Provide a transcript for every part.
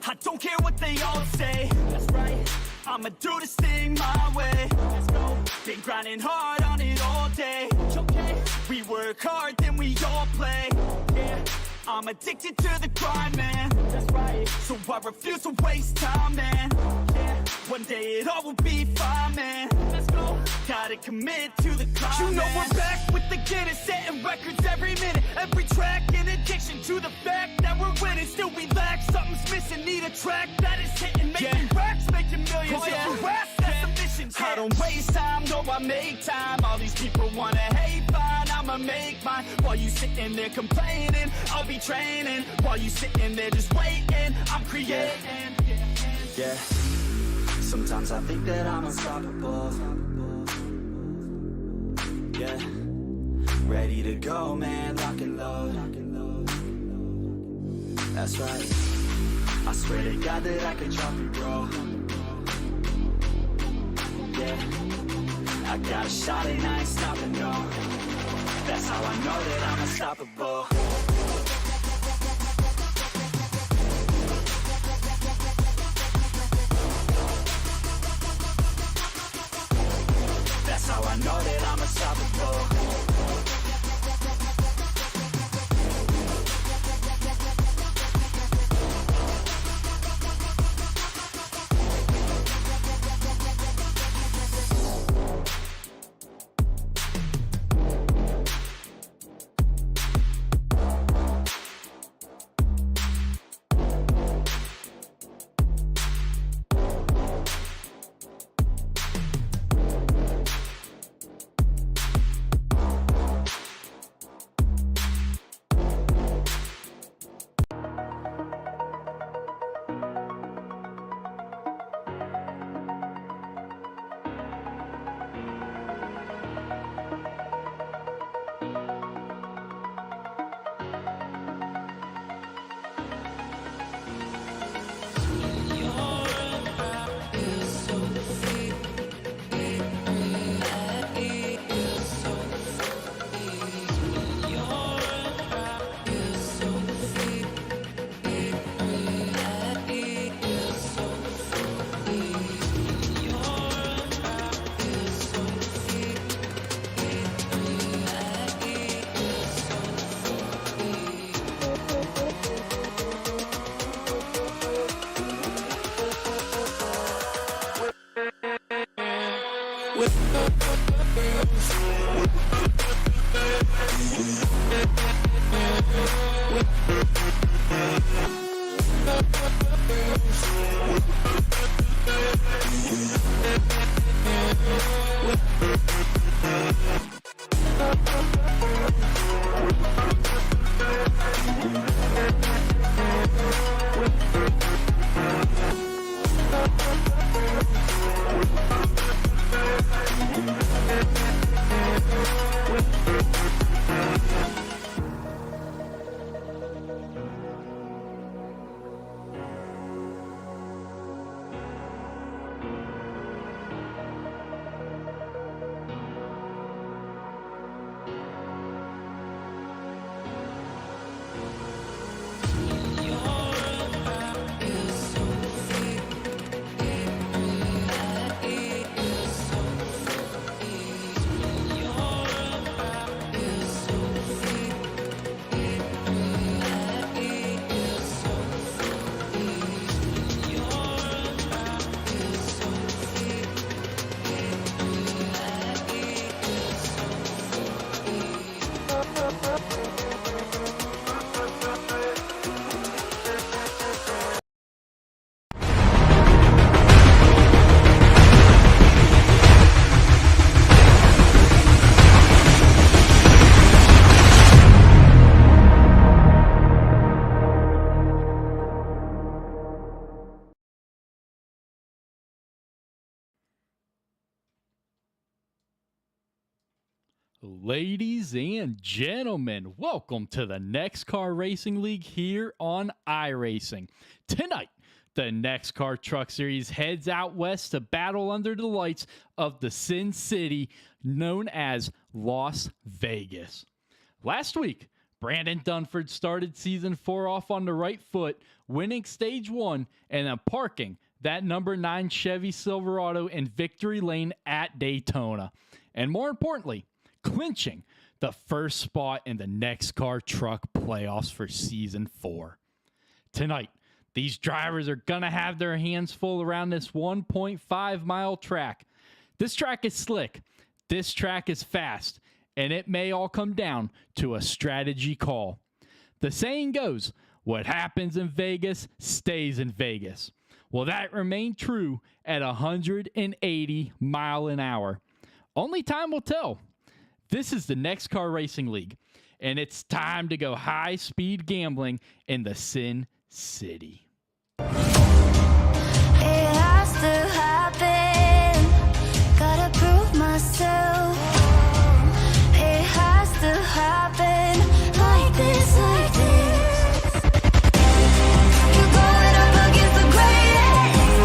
I don't care what they all say. That's right. I'ma do this thing my way. Let's go. Been grinding hard on it all day. Okay. We work hard, then we all play. Yeah. I'm addicted to the grind, man. That's right. So I refuse to waste time, man. Yeah. One day it all will be fine, man. Let's go. Gotta commit to the climb. You know we're back with the Guinness, setting records every minute, every track, in addiction to the fact that we're winning. Still we lack, something's missing. Need a track that is hitting, making racks, making millions. If you ask, that's the mission. I don't waste time, no, I make time. All these people wanna hate, fine, I'ma make mine. While you sitting there complaining, I'll be training. While you sitting there just waiting, I'm creating. Yeah. Sometimes I think that I'm unstoppable. Yeah. Ready to go, man, lock and load. That's right. I swear to God that I could drop it, bro. Yeah. I got a shot and I ain't stopping, no. That's how I know that I'm unstoppable. That's how I know that I'm unstoppable. Ladies and gentlemen, welcome to the NEXXTCAR Racing League here on iRacing. Tonight, the NEXXTCAR Truck Series heads out west to battle under the lights of the Sin City known as Las Vegas. Last week, Brandon Dunford started season 4 off on the right foot, winning stage 1 and then parking that number 9 Chevy Silverado in victory lane at Daytona. And more importantly, clinching the first spot in the NEXXTCAR truck playoffs for season 4. Tonight, these drivers are going to have their hands full around this 1.5 mile track. This track is slick. This track is fast. And it may all come down to a strategy call. The saying goes, what happens in Vegas stays in Vegas. Well, that remained true at 180 mile an hour. Only time will tell. This is the NEXXTCAR Racing League, and it's time to go high-speed gambling in the Sin City. It has to happen. Gotta prove myself. It has to happen like this, like this. You're going up against the greatest,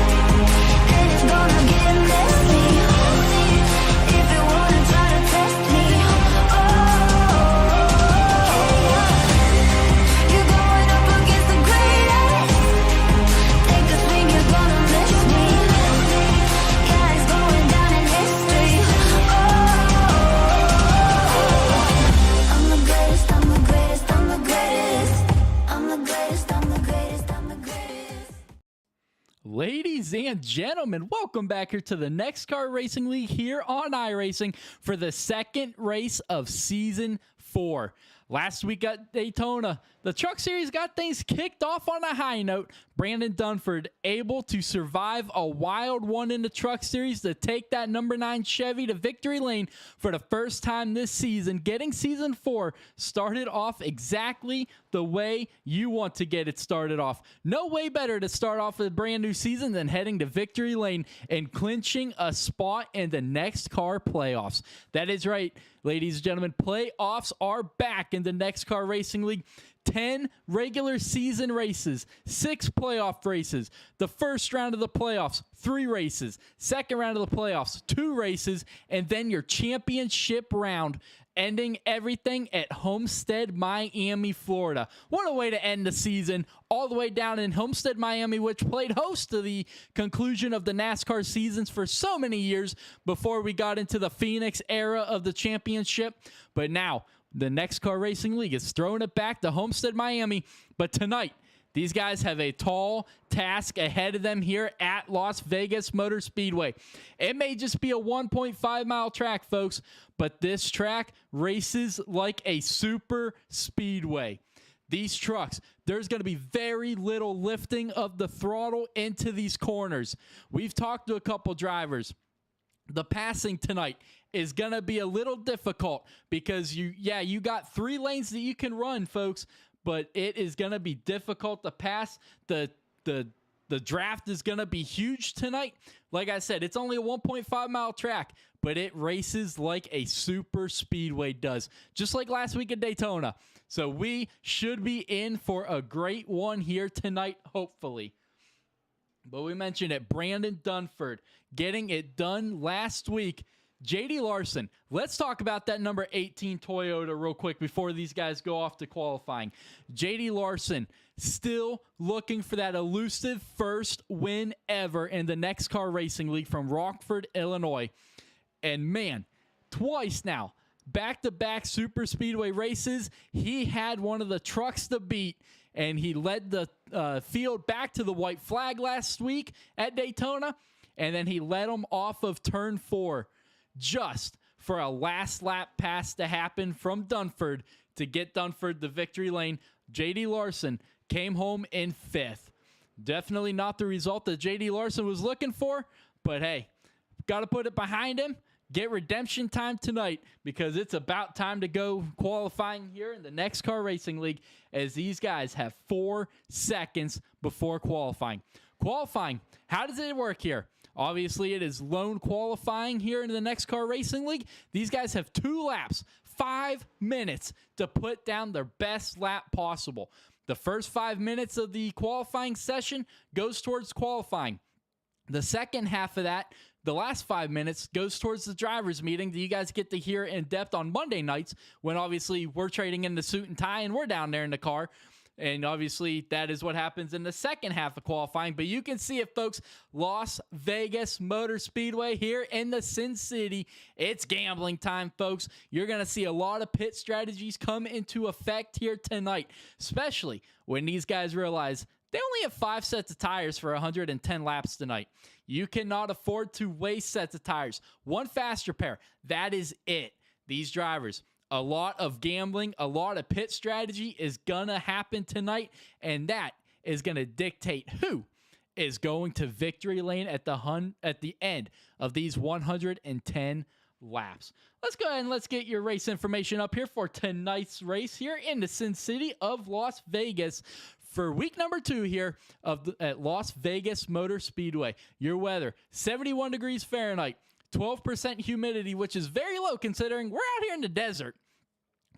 and it's gonna get messy. If you wanna try to test me, you're going up against the greatest. Take a swing, you're gonna miss me. Yeah, it's going down in history. I'm the greatest, I'm the greatest, I'm the greatest. I'm the greatest, I'm the greatest, I'm the greatest. Ladies and gentlemen, welcome back here to the NEXXTCAR Racing League here on iRacing for the second race of Season 4. Last week at Daytona, the Truck Series got things kicked off on a high note. Brandon Dunford able to survive a wild one in the Truck Series to take that number 9 Chevy to victory lane for the first time this season, getting Season 4 started off exactly the way you want to get it started off. No way better to start off a brand new season than heading to victory lane and clinching a spot in the NEXXTCAR playoffs. That is right, ladies and gentlemen, playoffs are back in the NEXXTCAR Racing League. 10 regular season races, 6 playoff races. The first round of the playoffs, 3 races. Second round of the playoffs, 2 races. And then your championship round, ending everything at Homestead, Miami, Florida. What a way to end the season, all the way down in Homestead, Miami, which played host to the conclusion of the NASCAR seasons for so many years before we got into the Phoenix era of the championship. But now, the NEXXTCAR Racing League is throwing it back to Homestead, Miami. But tonight, these guys have a tall task ahead of them here at Las Vegas Motor Speedway. It may just be a 1.5 mile track, folks, but this track races like a super speedway. These trucks, there's going to be very little lifting of the throttle into these corners. We've talked to a couple drivers. The passing tonight is going to be a little difficult because you got 3 lanes that you can run, folks, but it is going to be difficult to pass. The draft is going to be huge tonight. Like I said, it's only a 1.5 mile track, but it races like a super speedway does, just like last week at Daytona. So we should be in for a great one here tonight, hopefully. But we mentioned it, Brandon Dunford getting it done last week. JD Larson, let's talk about that number 18 Toyota real quick before these guys go off to qualifying. JD Larson still looking for that elusive first win ever in the NEXXTCAR Racing League from Rockford, Illinois. And man, twice now, back-to-back super speedway races, he had one of the trucks to beat, and he led the field back to the white flag last week at Daytona, and then he led them off of turn 4 just for a last lap pass to happen from Dunford to get Dunford the victory lane. JD Larson came home in 5th. Definitely not the result that JD Larson was looking for, but hey, got to put it behind him. Get redemption time tonight because it's about time to go qualifying here in the NEXXTCAR Racing League as these guys have 4 seconds before qualifying. Qualifying, how does it work here? Obviously, it is lone qualifying here in the NEXXTCAR Racing League. These guys have 2 laps, 5 minutes to put down their best lap possible. The first 5 minutes of the qualifying session goes towards qualifying. The second half of that the last 5 minutes goes towards the drivers meeting that you guys get to hear in depth on Monday nights, when obviously we're trading in the suit and tie and we're down there in the car. And obviously that is what happens in the second half of qualifying. But you can see it, folks. Las Vegas Motor Speedway here in the Sin City. It's gambling time, folks. You're going to see a lot of pit strategies come into effect here tonight, especially when these guys realize they only have 5 sets of tires for 110 laps tonight. You cannot afford to waste sets of tires. One faster pair. That is it. These drivers, a lot of gambling, a lot of pit strategy is going to happen tonight, and that is going to dictate who is going to victory lane at the end of these 110 laps. Let's go ahead and let's get your race information up here for tonight's race here in the Sin City of Las Vegas for week number 2 here at Las Vegas Motor Speedway. Your weather, 71 degrees Fahrenheit, 12% humidity, which is very low considering we're out here in the desert.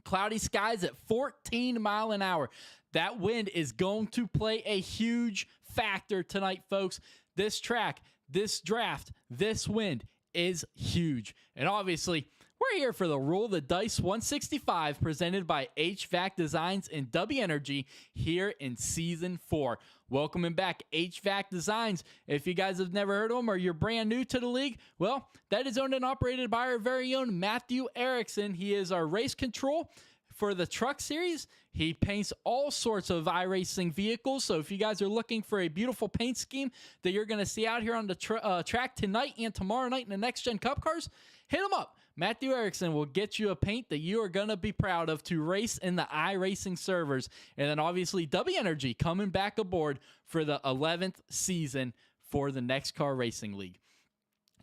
Cloudy skies at 14 mile an hour. That wind is going to play a huge factor tonight, folks. This track, this draft, this wind is huge. And obviously, we're here for the Roll the Dice 165 presented by HVAC Designs and W Energy here in Season 4. Welcoming back HVAC Designs. If you guys have never heard of them or you're brand new to the league, well, that is owned and operated by our very own Matthew Erickson. He is our race control for the truck series. He paints all sorts of iRacing vehicles. So if you guys are looking for a beautiful paint scheme that you're going to see out here on the track tonight and tomorrow night in the Next Gen Cup cars, hit him up. Matthew Erickson will get you a paint that you are going to be proud of to race in the iRacing servers. And then obviously W Energy coming back aboard for the 11th season for the NEXXTCAR Racing League.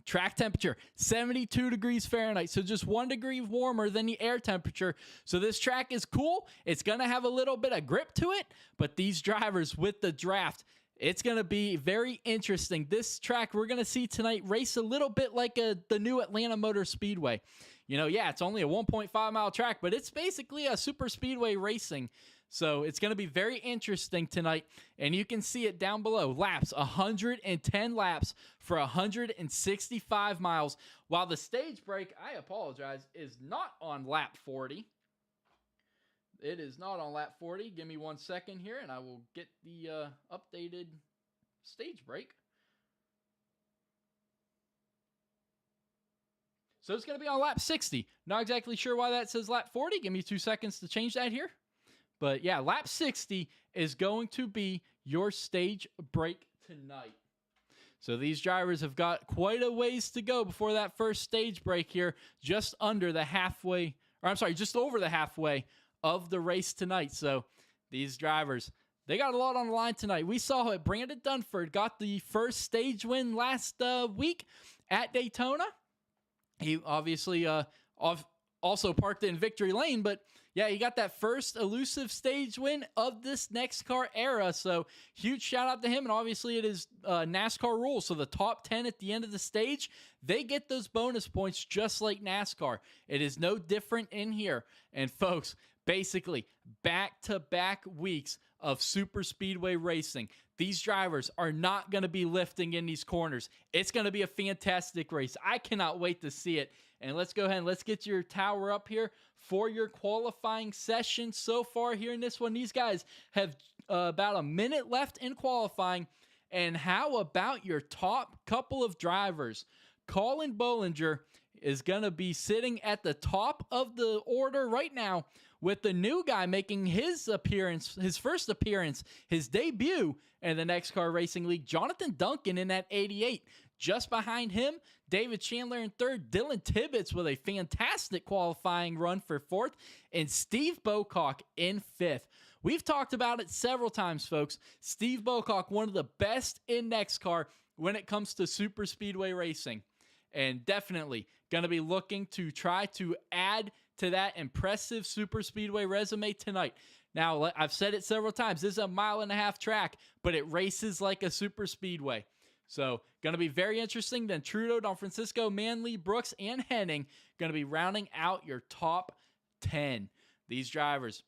Track temperature, 72 degrees Fahrenheit, so just 1 degree warmer than the air temperature. So this track is cool. It's going to have a little bit of grip to it, but these drivers with the draft, it's going to be very interesting. This track we're going to see tonight race a little bit like the new Atlanta Motor Speedway. You know, yeah, it's only a 1.5 mile track, but it's basically a super speedway racing. So it's going to be very interesting tonight, and you can see it down below. Laps, 110 laps for 165 miles, while the stage break, I apologize, is not on lap 40. It is not on lap 40. Give me 1 second here, and I will get the updated stage break. So it's going to be on lap 60. Not exactly sure why that says lap 40. Give me 2 seconds to change that here. But yeah, lap 60 is going to be your stage break tonight. So these drivers have got quite a ways to go before that first stage break here, just over the halfway of the race tonight. So these drivers, they got a lot on the line tonight. We saw it. Brandon Dunford got the first stage win last week at Daytona. He obviously also parked in victory lane, but yeah, he got that first elusive stage win of this NEXXTCAR era. So huge shout out to him. And obviously it is NASCAR rules. So the top 10 at the end of the stage, they get those bonus points just like NASCAR. It is no different in here. And folks, basically back-to-back weeks of super speedway racing. These drivers are not going to be lifting in these corners. It's going to be a fantastic race. I cannot wait to see it. And let's go ahead and let's get your tower up here for your qualifying session so far here in this one. These guys have about a minute left in qualifying. And how about your top couple of drivers? Colin Bollinger is going to be sitting at the top of the order right now, with the new guy making his first appearance, his debut in the NEXXTCAR Racing League, Jonathan Duncan in that 88. Just behind him, David Chandler in third, Dylan Tibbetts with a fantastic qualifying run for fourth, and Steve Bocock in fifth. We've talked about it several times, folks. Steve Bocock, one of the best in NEXXTCAR when it comes to super speedway racing, and definitely going to be looking to try to add to that impressive super speedway resume tonight. Now, I've said it several times. This is a 1.5 mile track, but it races like a super speedway. So, going to be very interesting. Then Trudeau, Don Francisco, Manley, Brooks, and Henning going to be rounding out your top 10. These drivers,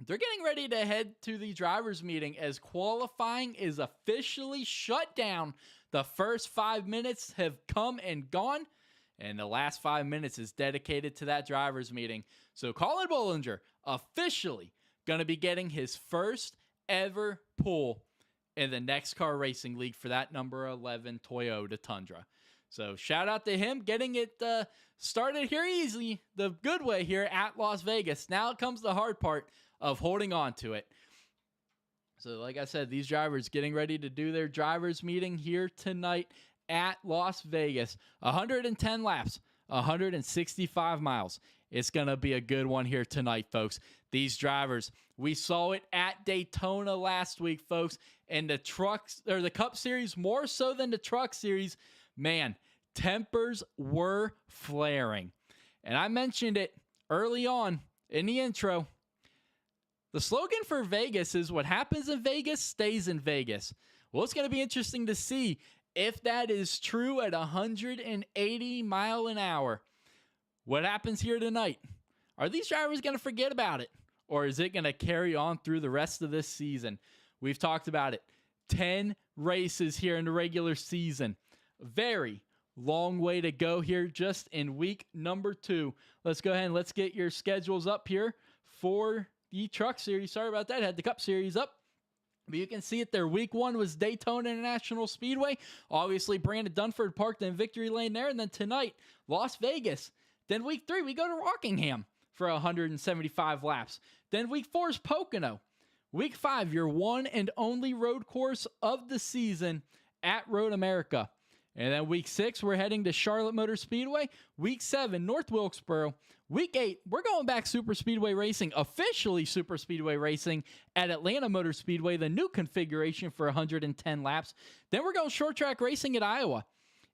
they're getting ready to head to the drivers' meeting as qualifying is officially shut down. The first 5 minutes have come and gone, and the last 5 minutes is dedicated to that drivers' meeting. So Colin Bollinger officially going to be getting his first ever pull in the NEXXTCAR Racing League for that number 11 Toyota Tundra. So shout out to him getting it started here easy, the good way here at Las Vegas. Now comes the hard part of holding on to it. So like I said, these drivers getting ready to do their drivers meeting here tonight at Las Vegas. 110 laps, 165 miles. It's going to be a good one here tonight, folks. These drivers, we saw it at Daytona last week, folks, and the trucks or the Cup Series more so than the Truck Series. Man, tempers were flaring. And I mentioned it early on in the intro. The slogan for Vegas is what happens in Vegas stays in Vegas. Well, it's going to be interesting to see if that is true at 180 mile an hour. What happens here tonight? Are these drivers going to forget about it? Or is it going to carry on through the rest of this season? We've talked about it. 10 races here in the regular season. Very long way to go here just in week number 2. Let's go ahead and let's get your schedules up here for the Truck Series. Sorry about that. Had the Cup Series up. But you can see it there. Week 1 was Daytona International Speedway. Obviously, Brandon Dunford parked in victory lane there. And then tonight, Las Vegas. Then week 3, we go to Rockingham for 175 laps. Then week 4 is Pocono. Week 5, your one and only road course of the season at Road America. And then week 6, we're heading to Charlotte Motor Speedway. Week 7, North Wilkesboro. Week 8, we're going back Super Speedway Racing, officially Super Speedway Racing at Atlanta Motor Speedway, the new configuration for 110 laps. Then we're going short track racing at Iowa.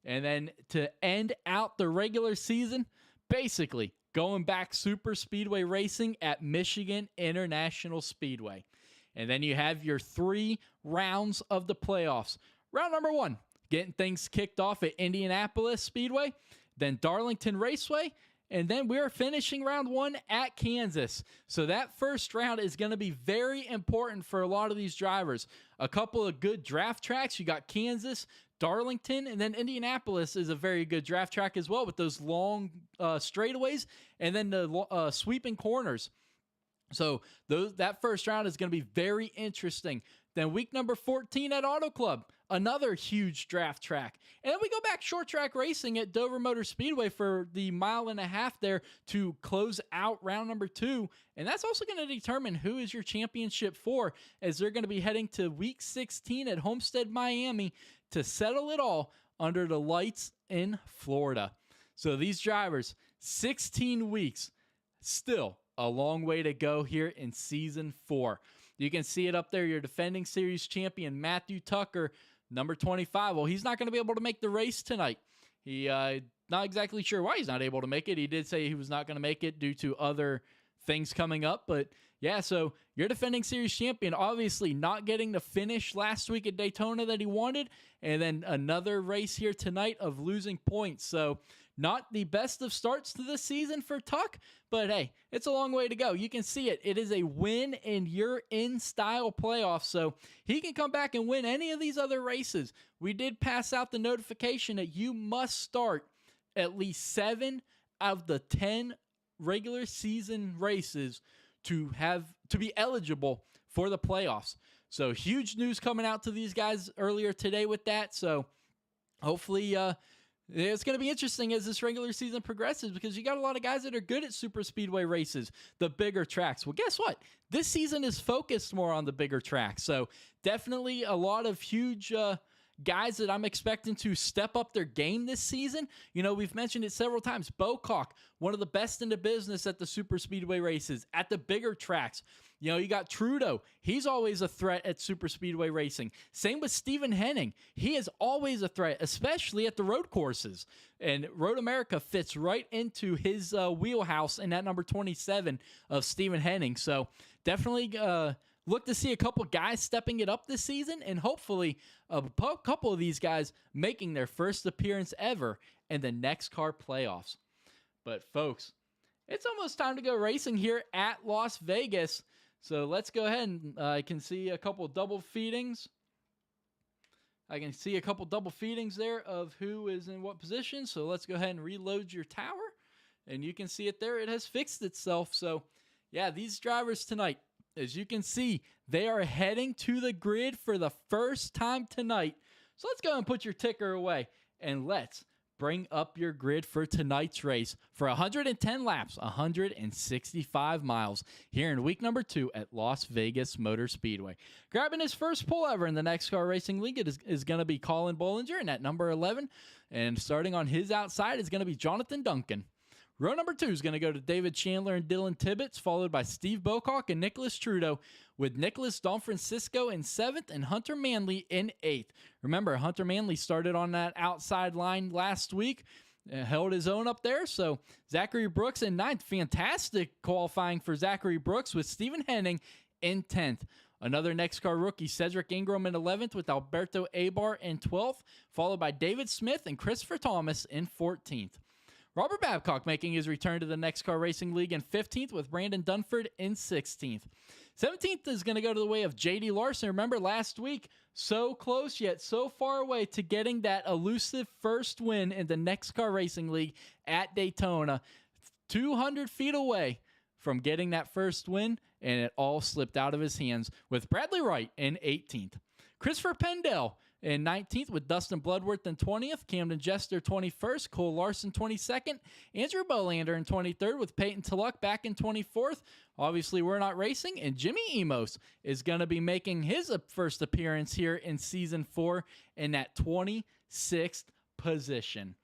And then to end out the regular season, basically going back Super Speedway Racing at Michigan International Speedway. And then you have your 3 rounds of the playoffs. Round number 1, getting things kicked off at Indianapolis Speedway, then Darlington Raceway, and then we're finishing round 1 at Kansas. So that first round is going to be very important for a lot of these drivers. A couple of good draft tracks. You got Kansas, Darlington, and then Indianapolis is a very good draft track as well with those long straightaways and then the sweeping corners. So that first round is going to be very interesting. Then week number 14 at Auto Club, another huge draft track. And then we go back short track racing at Dover Motor Speedway for the 1.5 miles there to close out round number 2. And that's also going to determine who is your championship for, as they're going to be heading to week 16 at Homestead, Miami to settle it all under the lights in Florida. So these drivers, 16 weeks, still a long way to go here in season 4. You can see it up there. Your defending series champion, Matthew Tucker, number 25. Well, he's not going to be able to make the race tonight. He not exactly sure why he's not able to make it. He did say he was not going to make it due to other things coming up. But yeah, so your defending series champion, obviously not getting the finish last week at Daytona that he wanted. And then another race here tonight of losing points. So not the best of starts to this season for Tuck, but hey, it's a long way to go. You can see it. It is a win and you're in style playoff, so he can come back and win any of these other races. We did pass out the notification that you must start at least 7 of the 10 regular season races to be eligible for the playoffs. So huge news coming out to these guys earlier today with that. So hopefully it's going to be interesting as this regular season progresses, because you got a lot of guys that are good at super speedway races, the bigger tracks. Well, guess what? This season is focused more on the bigger tracks. So definitely a lot of huge guys that I'm expecting to step up their game this season. You know, we've mentioned it several times. Bocock, one of the best in the business at the super speedway races, at the bigger tracks. You know, you got Trudeau. He's always a threat at super speedway racing. Same with Stephen Henning. He is always a threat, especially at the road courses. And Road America fits right into his wheelhouse in that number 27 of Stephen Henning. So definitely look to see a couple guys stepping it up this season, and hopefully a couple of these guys making their first appearance ever in the NEXXTCAR playoffs. But folks, it's almost time to go racing here at Las Vegas. So let's go ahead and I can see a couple double feedings. I can see a couple double feedings there of who is in what position. So let's go ahead and reload your tower. And you can see it there. It has fixed itself. So, yeah, these drivers tonight, as you can see, they are heading to the grid for the first time tonight. So let's go and put your ticker away. And let's bring up your grid for tonight's race for 110 laps, 165 miles here in week number 2 at Las Vegas Motor Speedway. Grabbing his first pole ever in the NEXXTCAR Racing League is going to be Colin Bollinger and at number 11. And starting on his outside is going to be Jonathan Duncan. Row number 2 is going to go to David Chandler and Dylan Tibbetts, followed by Steve Bocock and Nicholas Trudeau, with Nicholas Don Francisco in 7th and Hunter Manley in 8th. Remember, Hunter Manley started on that outside line last week, held his own up there. So Zachary Brooks in 9th. Fantastic qualifying for Zachary Brooks with Stephen Henning in 10th. Another NEXXTCAR rookie, Cedric Ingram in 11th with Alberto Abar in 12th, followed by David Smith and Christopher Thomas in 14th. Robert Babcock making his return to the NEXXTCAR Racing League in 15th with Brandon Dunford in 16th. 17th is going to go to the way of J.D. Larson. Remember last week, so close yet so far away to getting that elusive first win in the NEXXTCAR Racing League at Daytona. 200 feet away from getting that first win, and it all slipped out of his hands with Bradley Wright in 18th. Christopher Pendell in 19th with Dustin Bloodworth in 20th, Camden Jester 21st, Cole Larson 22nd, Andrew Bolander in 23rd with Peyton Tullock back in 24th. Obviously, we're not racing, and Jimmy Emos is going to be making his first appearance here in Season 4 in that 26th position.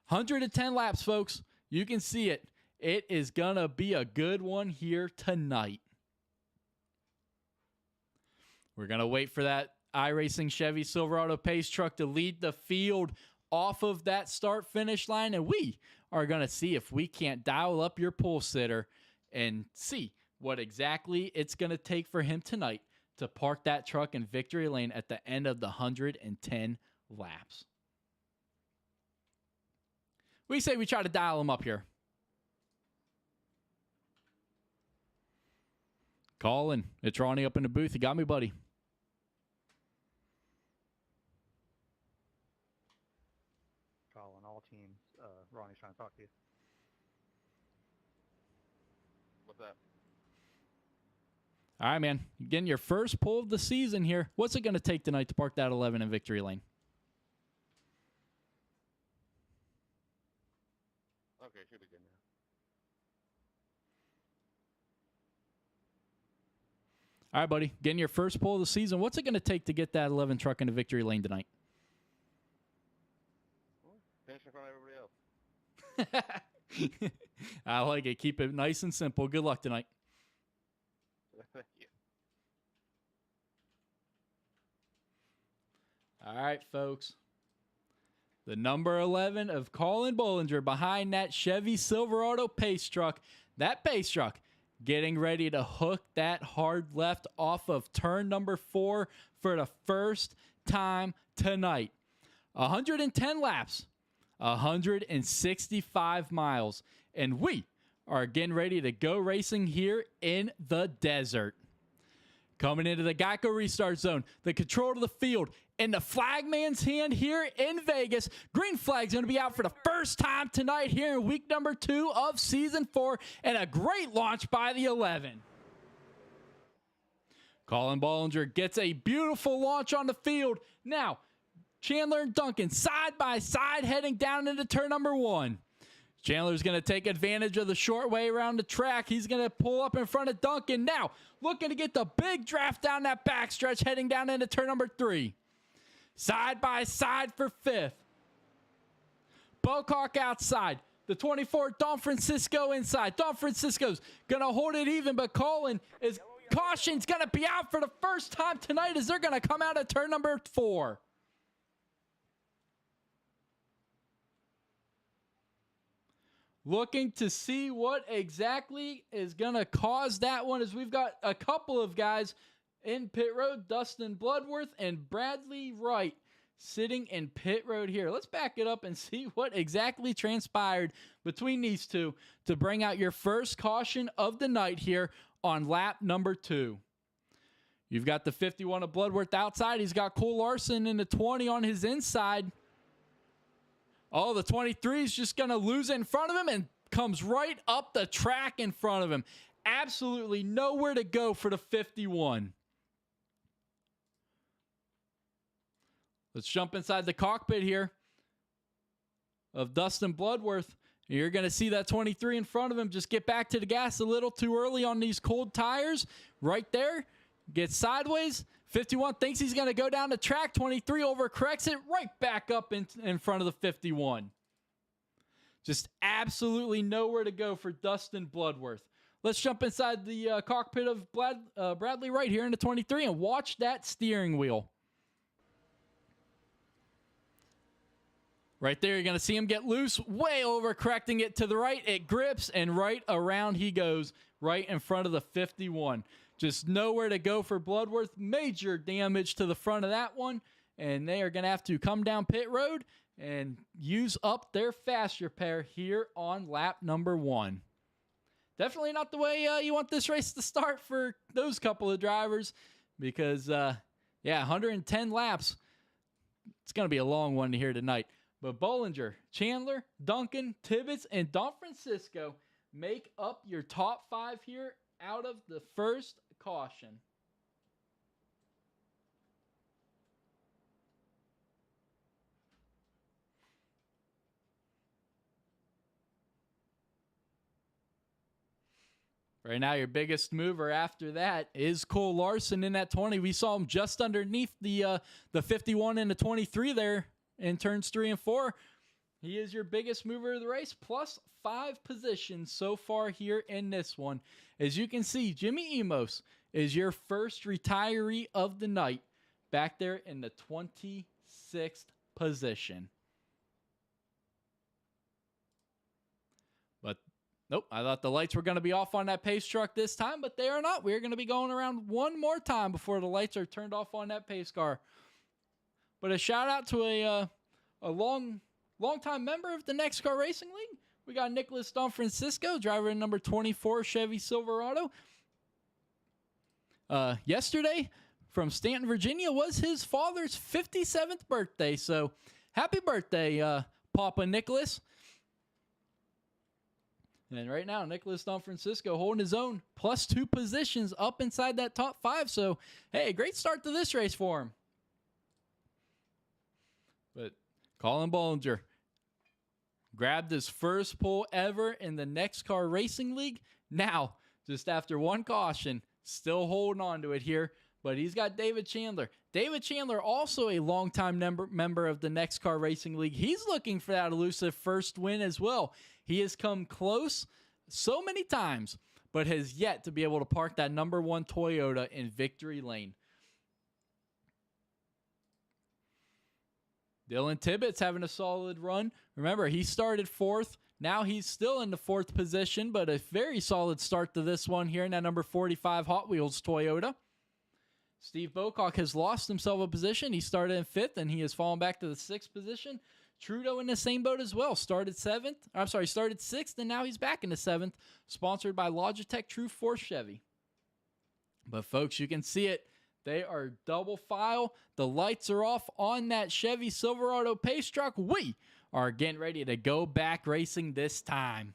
110 laps, folks. You can see it. It is going to be a good one here tonight. We're going to wait for that iRacing Chevy Silverado Pace truck to lead the field off of that start-finish line, and we are going to see if we can't dial up your pole sitter and see what exactly it's going to take for him tonight to park that truck in victory lane at the end of the 110 laps. We say we try to dial him up here. Colin, it's Ronnie up in the booth. You got me, buddy? Colin, all teams. Ronnie's trying to talk to you. What's that? All right, man. You're getting your first pull of the season here. What's it going to take tonight to park that 11 in victory lane? Okay, should be good now. All right, buddy. Getting your first pull of the season. What's it going to take to get that 11 truck into victory lane tonight? Finish in front of everybody else. I like it. Keep it nice and simple. Good luck tonight. Thank you. All right, folks. The number 11 of Colin Bollinger behind that Chevy Silverado Pace truck. That Pace truck getting ready to hook that hard left off of turn number 4 for the first time tonight. 110 laps, 165 miles, and we are getting ready to go racing here in the desert. Coming into the Geico restart zone, the control of the field in the flagman's hand here in Vegas. Green flag's going to be out for the first time tonight here in week number 2 of season 4, and a great launch by the 11. Colin Bollinger gets a beautiful launch on the field. Now, Chandler and Duncan side by side heading down into turn number 1. Chandler's going to take advantage of the short way around the track. He's going to pull up in front of Duncan. Now, looking to get the big draft down that backstretch, heading down into turn number 3. Side by side for 5th. Bocock outside. The 24, Don Francisco inside. Don Francisco's going to hold it even, but Colin is caution's going to be out for the first time tonight as they're going to come out at turn number 4. Looking to see what exactly is going to cause that one, as we've got a couple of guys in pit road, Dustin Bloodworth and Bradley Wright sitting in pit road here. Let's back it up and see what exactly transpired between these two to bring out your first caution of the night here on lap number 2. You've got the 51 of Bloodworth outside. He's got Cole Larson in the 20 on his inside. Oh, the 23 is just going to lose it in front of him and comes right up the track in front of him. Absolutely nowhere to go for the 51. Let's jump inside the cockpit here of Dustin Bloodworth. You're going to see that 23 in front of him just get back to the gas a little too early on these cold tires. Right there. Gets sideways. 51 thinks he's going to go down the track. 23 overcorrects it right back up in front of the 51. Just absolutely nowhere to go for Dustin Bloodworth. Let's jump inside the cockpit of Bradley Wright here in the 23 and watch that steering wheel. Right there, you're going to see him get loose, way overcorrecting it to the right. It grips, and right around he goes, right in front of the 51. Just nowhere to go for Bloodworth. Major damage to the front of that one, and they are going to have to come down pit road and use up their fast repair here on lap number 1. Definitely not the way you want this race to start for those couple of drivers because, 110 laps. It's going to be a long one here tonight. But Bollinger, Chandler, Duncan, Tibbetts, and Don Francisco make up your top 5 here out of the first caution. Right now, your biggest mover after that is Cole Larson in that 20. We saw him just underneath the 51 and the 23 there in turns 3 and 4. He is your biggest mover of the race, plus 5 positions so far here in this one. As you can see, Jimmy Emos is your first retiree of the night, back there in the 26th position. But nope, I thought the lights were going to be off on that pace truck this time, but they are not. We're going to be going around one more time before the lights are turned off on that pace car. But a shout out to a long-time member of the NEXXTCAR Racing League. We got Nicholas Don Francisco, driver in number 24 Chevy Silverado. Yesterday from Stanton, Virginia was his father's 57th birthday. So happy birthday, Papa Nicholas. And right now, Nicholas Don Francisco holding his own, plus 2 positions up inside that top 5. So, hey, great start to this race for him. But Colin Bollinger grabbed his first pole ever in the NEXXTCAR Racing League. Now, just after one caution, still holding on to it here. But he's got David Chandler. David Chandler, also a longtime member of the NEXXTCAR Racing League. He's looking for that elusive first win as well. He has come close so many times, but has yet to be able to park that number 1 Toyota in victory lane. Dylan Tibbetts having a solid run. Remember, he started 4th. Now he's still in the 4th position, but a very solid start to this one here in that number 45 Hot Wheels Toyota. Steve Bocock has lost himself a position. He started in 5th, and he has fallen back to the 6th position. Trudeau in the same boat as well. Started 6th, and now he's back in the 7th. Sponsored by Logitech True Force Chevy. But, folks, you can see it. They are double file. The lights are off on that Chevy Silverado pace truck. We are getting ready to go back racing this time.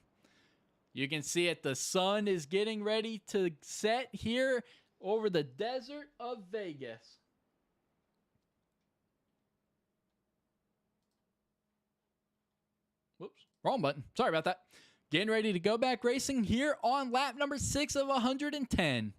You can see it. The sun is getting ready to set here over the desert of Vegas. Whoops, wrong button. Sorry about that. Getting ready to go back racing here on lap number 6 of 110.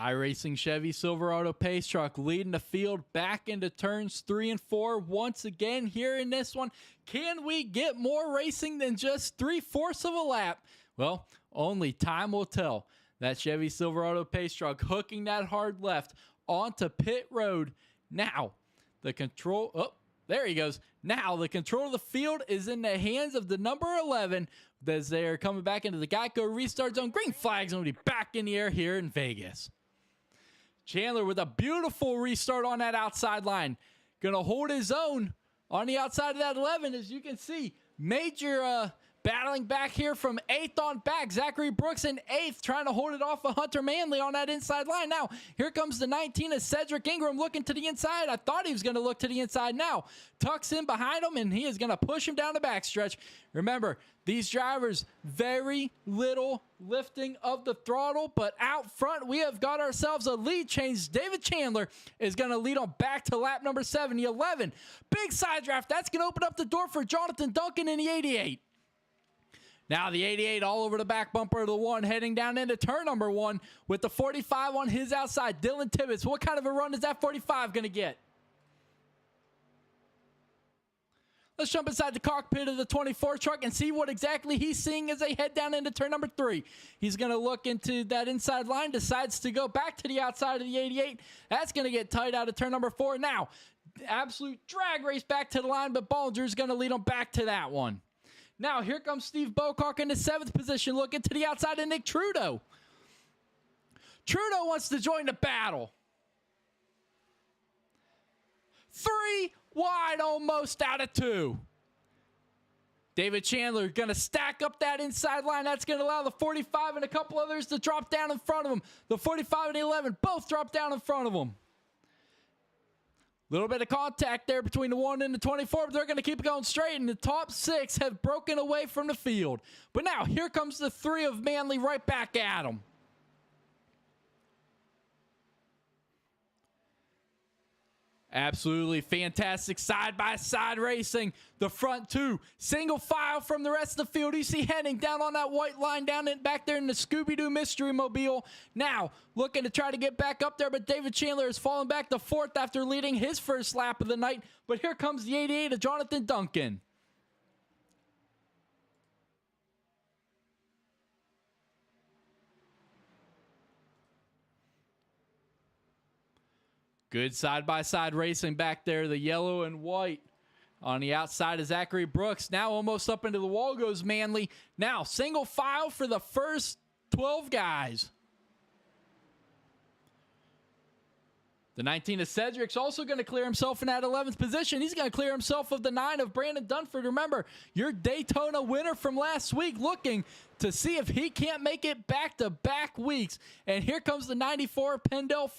iRacing Chevy Silverado pace truck leading the field back into turns 3 and 4 once again here in this one. Can we get more racing than just 3/4 of a lap? Well, only time will tell. That Chevy Silverado pace truck hooking that hard left onto pit road. Now, the control... There he goes. Now the control of the field is in the hands of the number 11 as they're coming back into the Geico restart zone. Green flag's going to be back in the air here in Vegas. Chandler with a beautiful restart on that outside line. Going to hold his own on the outside of that 11. As you can see, Major battling back here from 8th on back. Zachary Brooks in 8th trying to hold it off of Hunter Manley on that inside line. Now, here comes the 19 of Cedric Ingram looking to the inside. I thought he was going to look to the inside. Now, tucks in behind him, and he is going to push him down the backstretch. Remember, these drivers, very little lifting of the throttle, but out front, we have got ourselves a lead change. David Chandler is going to lead on back to lap number 7, the 11. Big side draft. That's going to open up the door for Jonathan Duncan in the 88. Now the 88 all over the back bumper of the 1, heading down into turn number 1 with the 45 on his outside. Dylan Tibbetts, what kind of a run is that 45 going to get? Let's jump inside the cockpit of the 24 truck and see what exactly he's seeing as they head down into turn number 3. He's going to look into that inside line, decides to go back to the outside of the 88. That's going to get tight out of turn number 4. Now, absolute drag race back to the line, but Bollinger's going to lead him back to that one. Now, here comes Steve Bocock in the 7th position, looking to the outside of Nick Trudeau. Trudeau wants to join the battle. 3 wide almost out of 2. David Chandler going to stack up that inside line. That's going to allow the 45 and a couple others to drop down in front of him. The 45 and the 11 both drop down in front of him. Little bit of contact there between the 1 and the 24, but they're going to keep it going straight, and the top 6 have broken away from the field. But now, here comes the 3 of Manley right back at him. Absolutely fantastic side-by-side racing. The front 2, single file from the rest of the field. You see heading down on that white line down in, back there in the Scooby-Doo Mystery Mobile. Now, looking to try to get back up there, but David Chandler has fallen back to 4th after leading his first lap of the night. But here comes the 88 of Jonathan Duncan. Good side-by-side racing back there, the yellow and white. On the outside of Zachary Brooks. Now almost up into the wall goes Manley. Now single file for the first 12 guys. The 19 of Cedric's also going to clear himself in that 11th position. He's going to clear himself of the 9 of Brandon Dunford. Remember, your Daytona winner from last week looking to see if he can't make it back-to-back weeks. And here comes the 94 Pendel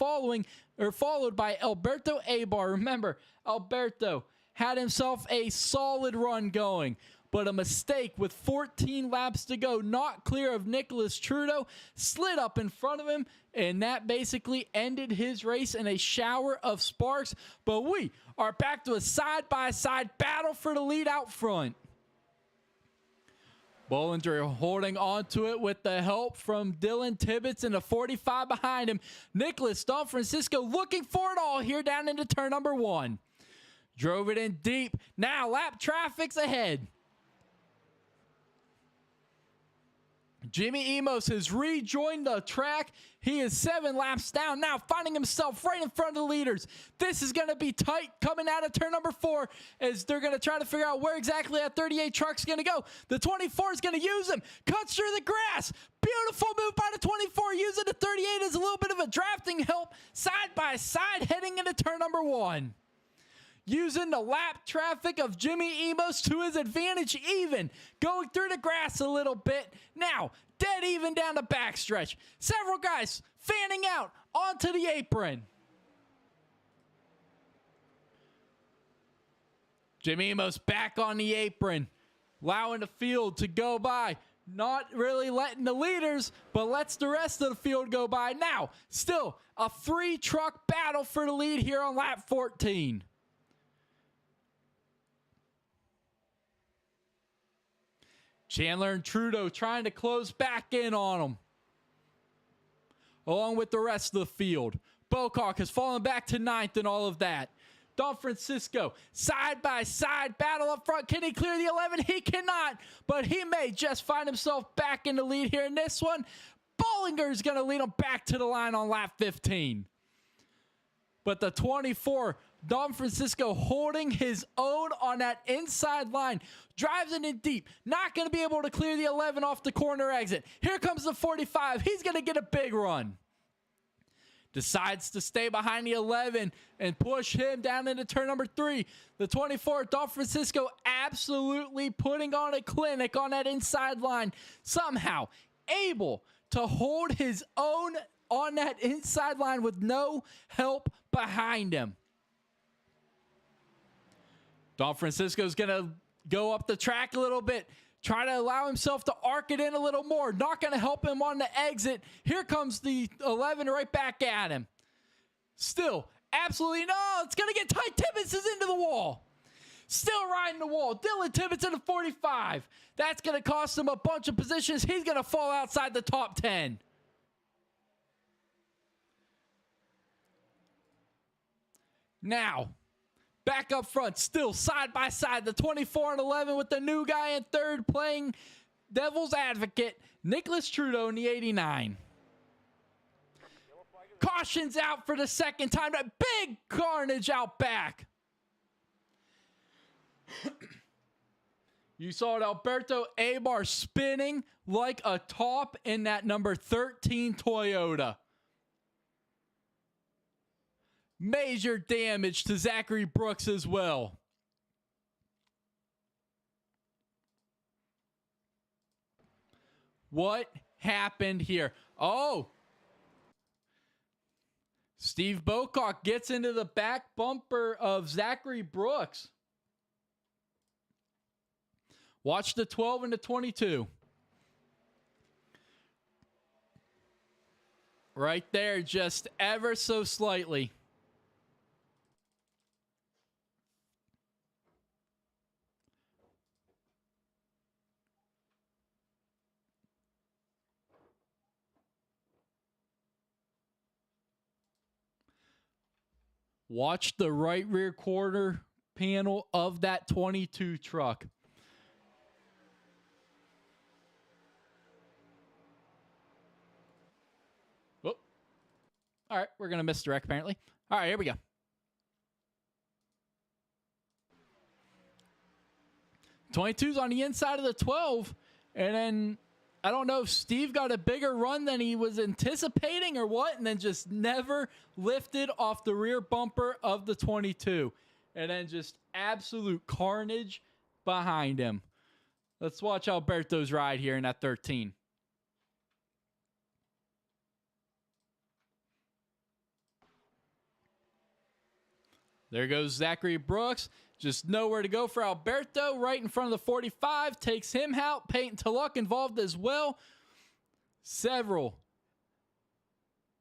followed by Alberto Abar. Remember, Alberto had himself a solid run going, but a mistake with 14 laps to go, not clear of Nicholas Trudeau, slid up in front of him, and that basically ended his race in a shower of sparks. But we are back to a side-by-side battle for the lead out front. Bollinger holding on to it with the help from Dylan Tibbetts and the 45 behind him. Nicholas Don Francisco looking for it all here down into turn number 1. Drove it in deep. Now lap traffic's ahead. Jimmy Emos has rejoined the track. He is 7 laps down now, finding himself right in front of the leaders. This is going to be tight coming out of turn number 4 as they're going to try to figure out where exactly that 38 truck's going to go. The 24 is going to use him. Cuts through the grass. Beautiful move by the 24, using the 38 as a little bit of a drafting help side by side heading into turn number 1. Using the lap traffic of Jimmy Emos to his advantage even. Going through the grass a little bit. Now, dead even down the backstretch. Several guys fanning out onto the apron. Jimmy Emos back on the apron. Allowing the field to go by. Not really letting the leaders, but lets the rest of the field go by. Now, still a 3-truck battle for the lead here on lap 14. Chandler and Trudeau trying to close back in on them, along with the rest of the field. Bocock has fallen back to 9th in all of that. Don Francisco, side-by-side battle up front. Can he clear the 11? He cannot, but he may just find himself back in the lead here in this one. Bollinger is going to lead him back to the line on lap 15. But the 24 Don Francisco holding his own on that inside line. Drives it in deep. Not going to be able to clear the 11 off the corner exit. Here comes the 45. He's going to get a big run. Decides to stay behind the 11 and push him down into turn number 3. The 24, Don Francisco, absolutely putting on a clinic on that inside line. Somehow able to hold his own on that inside line with no help behind him. Don Francisco's going to go up the track a little bit. Try to allow himself to arc it in a little more. Not going to help him on the exit. Here comes the 11 right back at him. Still, absolutely no. It's going to get tight. Tibbetts is into the wall. Still riding the wall. Dylan Tibbetts in the 45. That's going to cost him a bunch of positions. He's going to fall outside the top 10. Now, back up front, still side by side, the 24 and 11 with the new guy in third playing devil's advocate, Nicholas Trudeau in the 89. Caution's out for the second time. That big carnage out back. You saw it, Alberto Abar spinning like a top in that number 13 Toyota. Major damage to Zachary Brooks as well. What happened here? Oh! Steve Bocock gets into the back bumper of Zachary Brooks. Watch the 12 and the 22. Right there, just ever so slightly. Watch the right rear quarter panel of that 22 truck. Oh. All right, we're going to misdirect apparently. All right, here we go. '22's on the inside of the 12, and then I don't know if Steve got a bigger run than he was anticipating or what, and then just never lifted off the rear bumper of the 22. And then just absolute carnage behind him. Let's watch Alberto's ride here in that 13. There goes Zachary Brooks. Just nowhere to go for Alberto. Right in front of the 45. Takes him out. Peyton Tulloch involved as well. Several.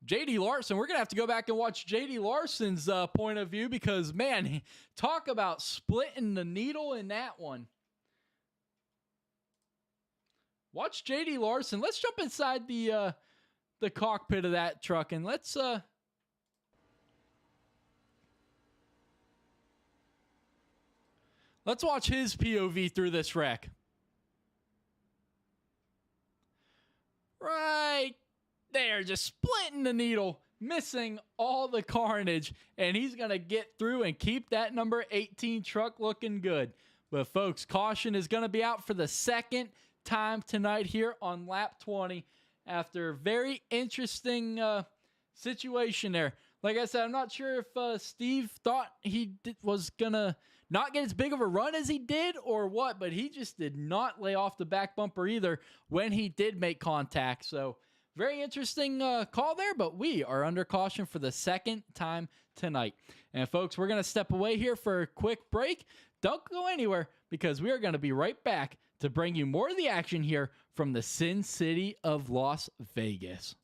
J.D. Larson. We're going to have to go back and watch J.D. Larson's point of view because, man, talk about splitting the needle in that one. Watch J.D. Larson. Let's jump inside the cockpit of that truck and let's watch his POV through this wreck. Right there, just splitting the needle, missing all the carnage, and he's going to get through and keep that number 18 truck looking good. But folks, caution is going to be out for the second time tonight here on lap 20 after a very interesting situation there. Like I said, I'm not sure if Steve thought he was going to not get as big of a run as he did or what, but he just did not lay off the back bumper either when he did make contact. So very interesting call there, but we are under caution for the second time tonight. And folks, we're going to step away here for a quick break. Don't go anywhere because we are going to be right back to bring you more of the action here from the Sin City of Las Vegas.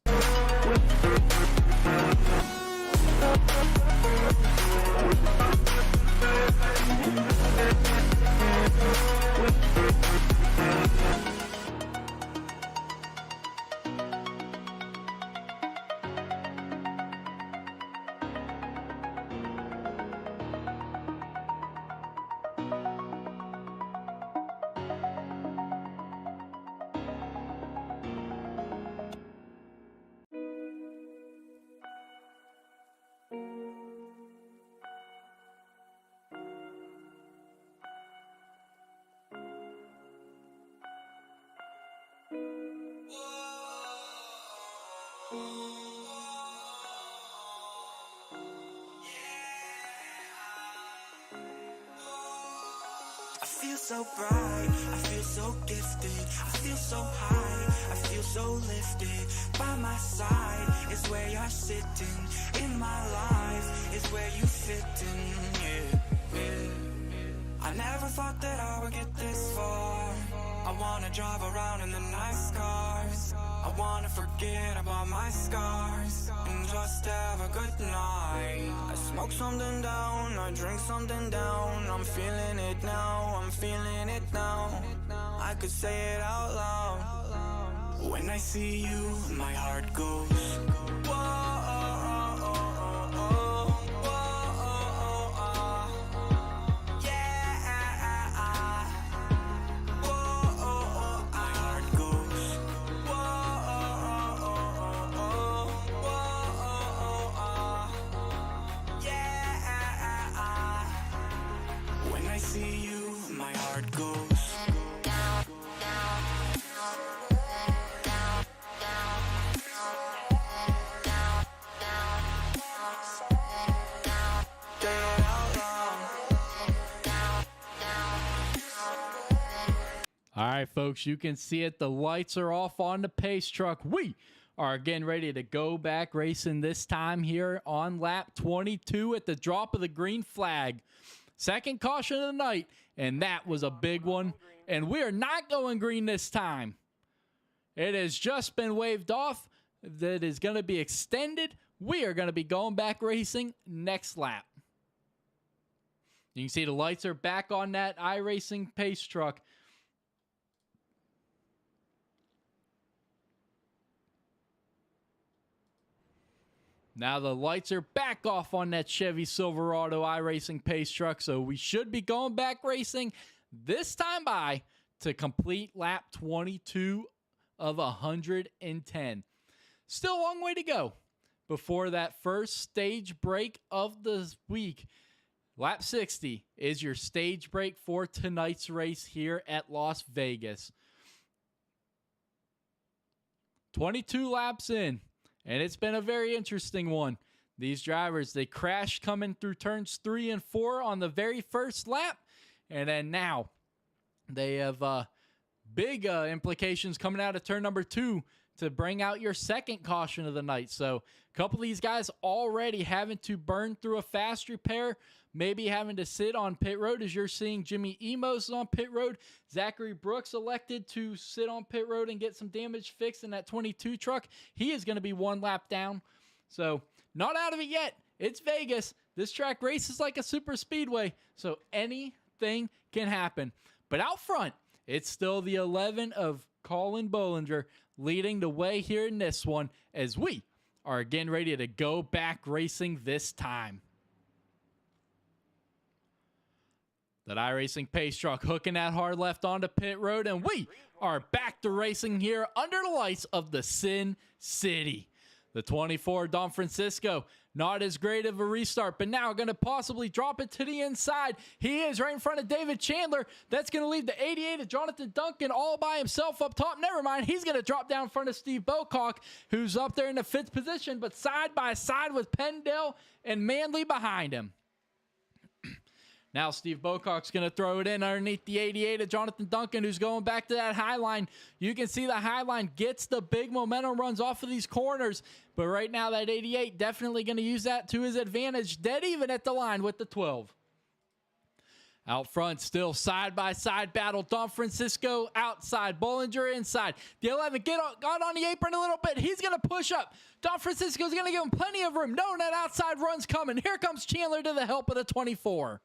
feel so bright, I feel so gifted, I feel so high, I feel so lifted. By my side is where you're sitting, in my life is where you fit in, yeah. I never thought that I would get this far. I wanna drive around in the nice cars. I wanna forget about my scars and just have a good night. I smoke something down, I drink something down. I'm feeling it now, I'm feeling it now. I could say it out loud. When I see you, my heart goes, whoa. All right, folks, you can see it. The lights are off on the pace truck. We are again ready to go back racing, this time here on lap 22 at the drop of the green flag. Second caution of the night, and that was a big one. And we are not going green this time. It has just been waved off. That is going to be extended. We are going to be going back racing next lap. You can see the lights are back on that iRacing pace truck. Now the lights are back off on that Chevy Silverado iRacing pace truck, so we should be going back racing this time by to complete lap 22 of 110. Still a long way to go before that first stage break of the week. Lap 60 is your stage break for tonight's race here at Las Vegas. 22 laps in. And it's been a very interesting one. These drivers, they crashed coming through turns 3 and 4 on the very first lap. And then now they have big implications coming out of turn number 2 to bring out your second caution of the night. So a couple of these guys already having to burn through a fast repair, maybe having to sit on pit road, as you're seeing Jimmy Emos on pit road. Zachary Brooks elected to sit on pit road and get some damage fixed in that 22 truck. He is going to be one lap down. So not out of it yet. It's Vegas. This track races like a super speedway, so anything can happen. But out front, it's still the 11 of Colin Bollinger leading the way here in this one, as we are again ready to go back racing this time. That iRacing pace truck hooking that hard left onto pit road, and we are back to racing here under the lights of the Sin City. The 24 Don Francisco, not as great of a restart, but now going to possibly drop it to the inside. He is right in front of David Chandler. That's going to leave the 88 of Jonathan Duncan all by himself up top. Never mind, he's going to drop down in front of Steve Bocock, who's up there in the 5th position, but side by side with Pendell and Manley behind him. Now Steve Bocock's going to throw it in underneath the 88 of Jonathan Duncan, who's going back to that high line. You can see the high line gets the big momentum runs off of these corners. But right now that 88 definitely going to use that to his advantage. Dead even at the line with the 12. Out front, still side-by-side battle. Don Francisco outside. Bollinger inside. The 11 got on the apron a little bit. He's going to push up. Don Francisco's going to give him plenty of room, knowing that outside run's coming. Here comes Chandler to the help of the 24.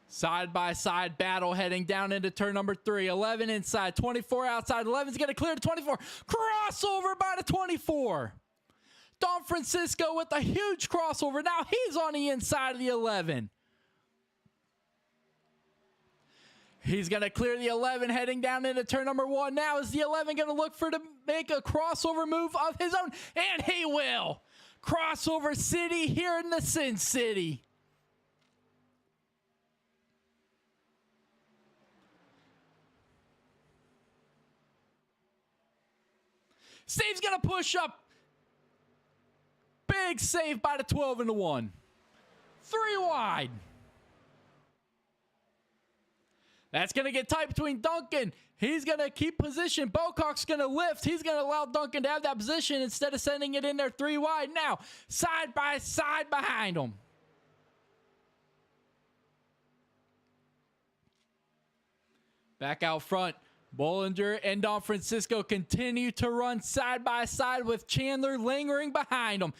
Side-by-side battle heading down into turn number 3. 11 inside, 24 outside. 11's going to clear the 24. Crossover by the 24. Don Francisco with a huge crossover. Now he's on the inside of the 11. He's going to clear the 11 heading down into turn number 1. Now is the 11 going to look to make a crossover move of his own? And he will. Crossover City here in the Sin City. Steve's going to push up. Big save by the 12 and the 1. 3 wide. That's going to get tight between Duncan. He's going to keep position. Bocock's going to lift. He's going to allow Duncan to have that position instead of sending it in there 3 wide. Now, side by side behind him. Back out front, Bollinger and Don Francisco continue to run side by side with Chandler lingering behind him.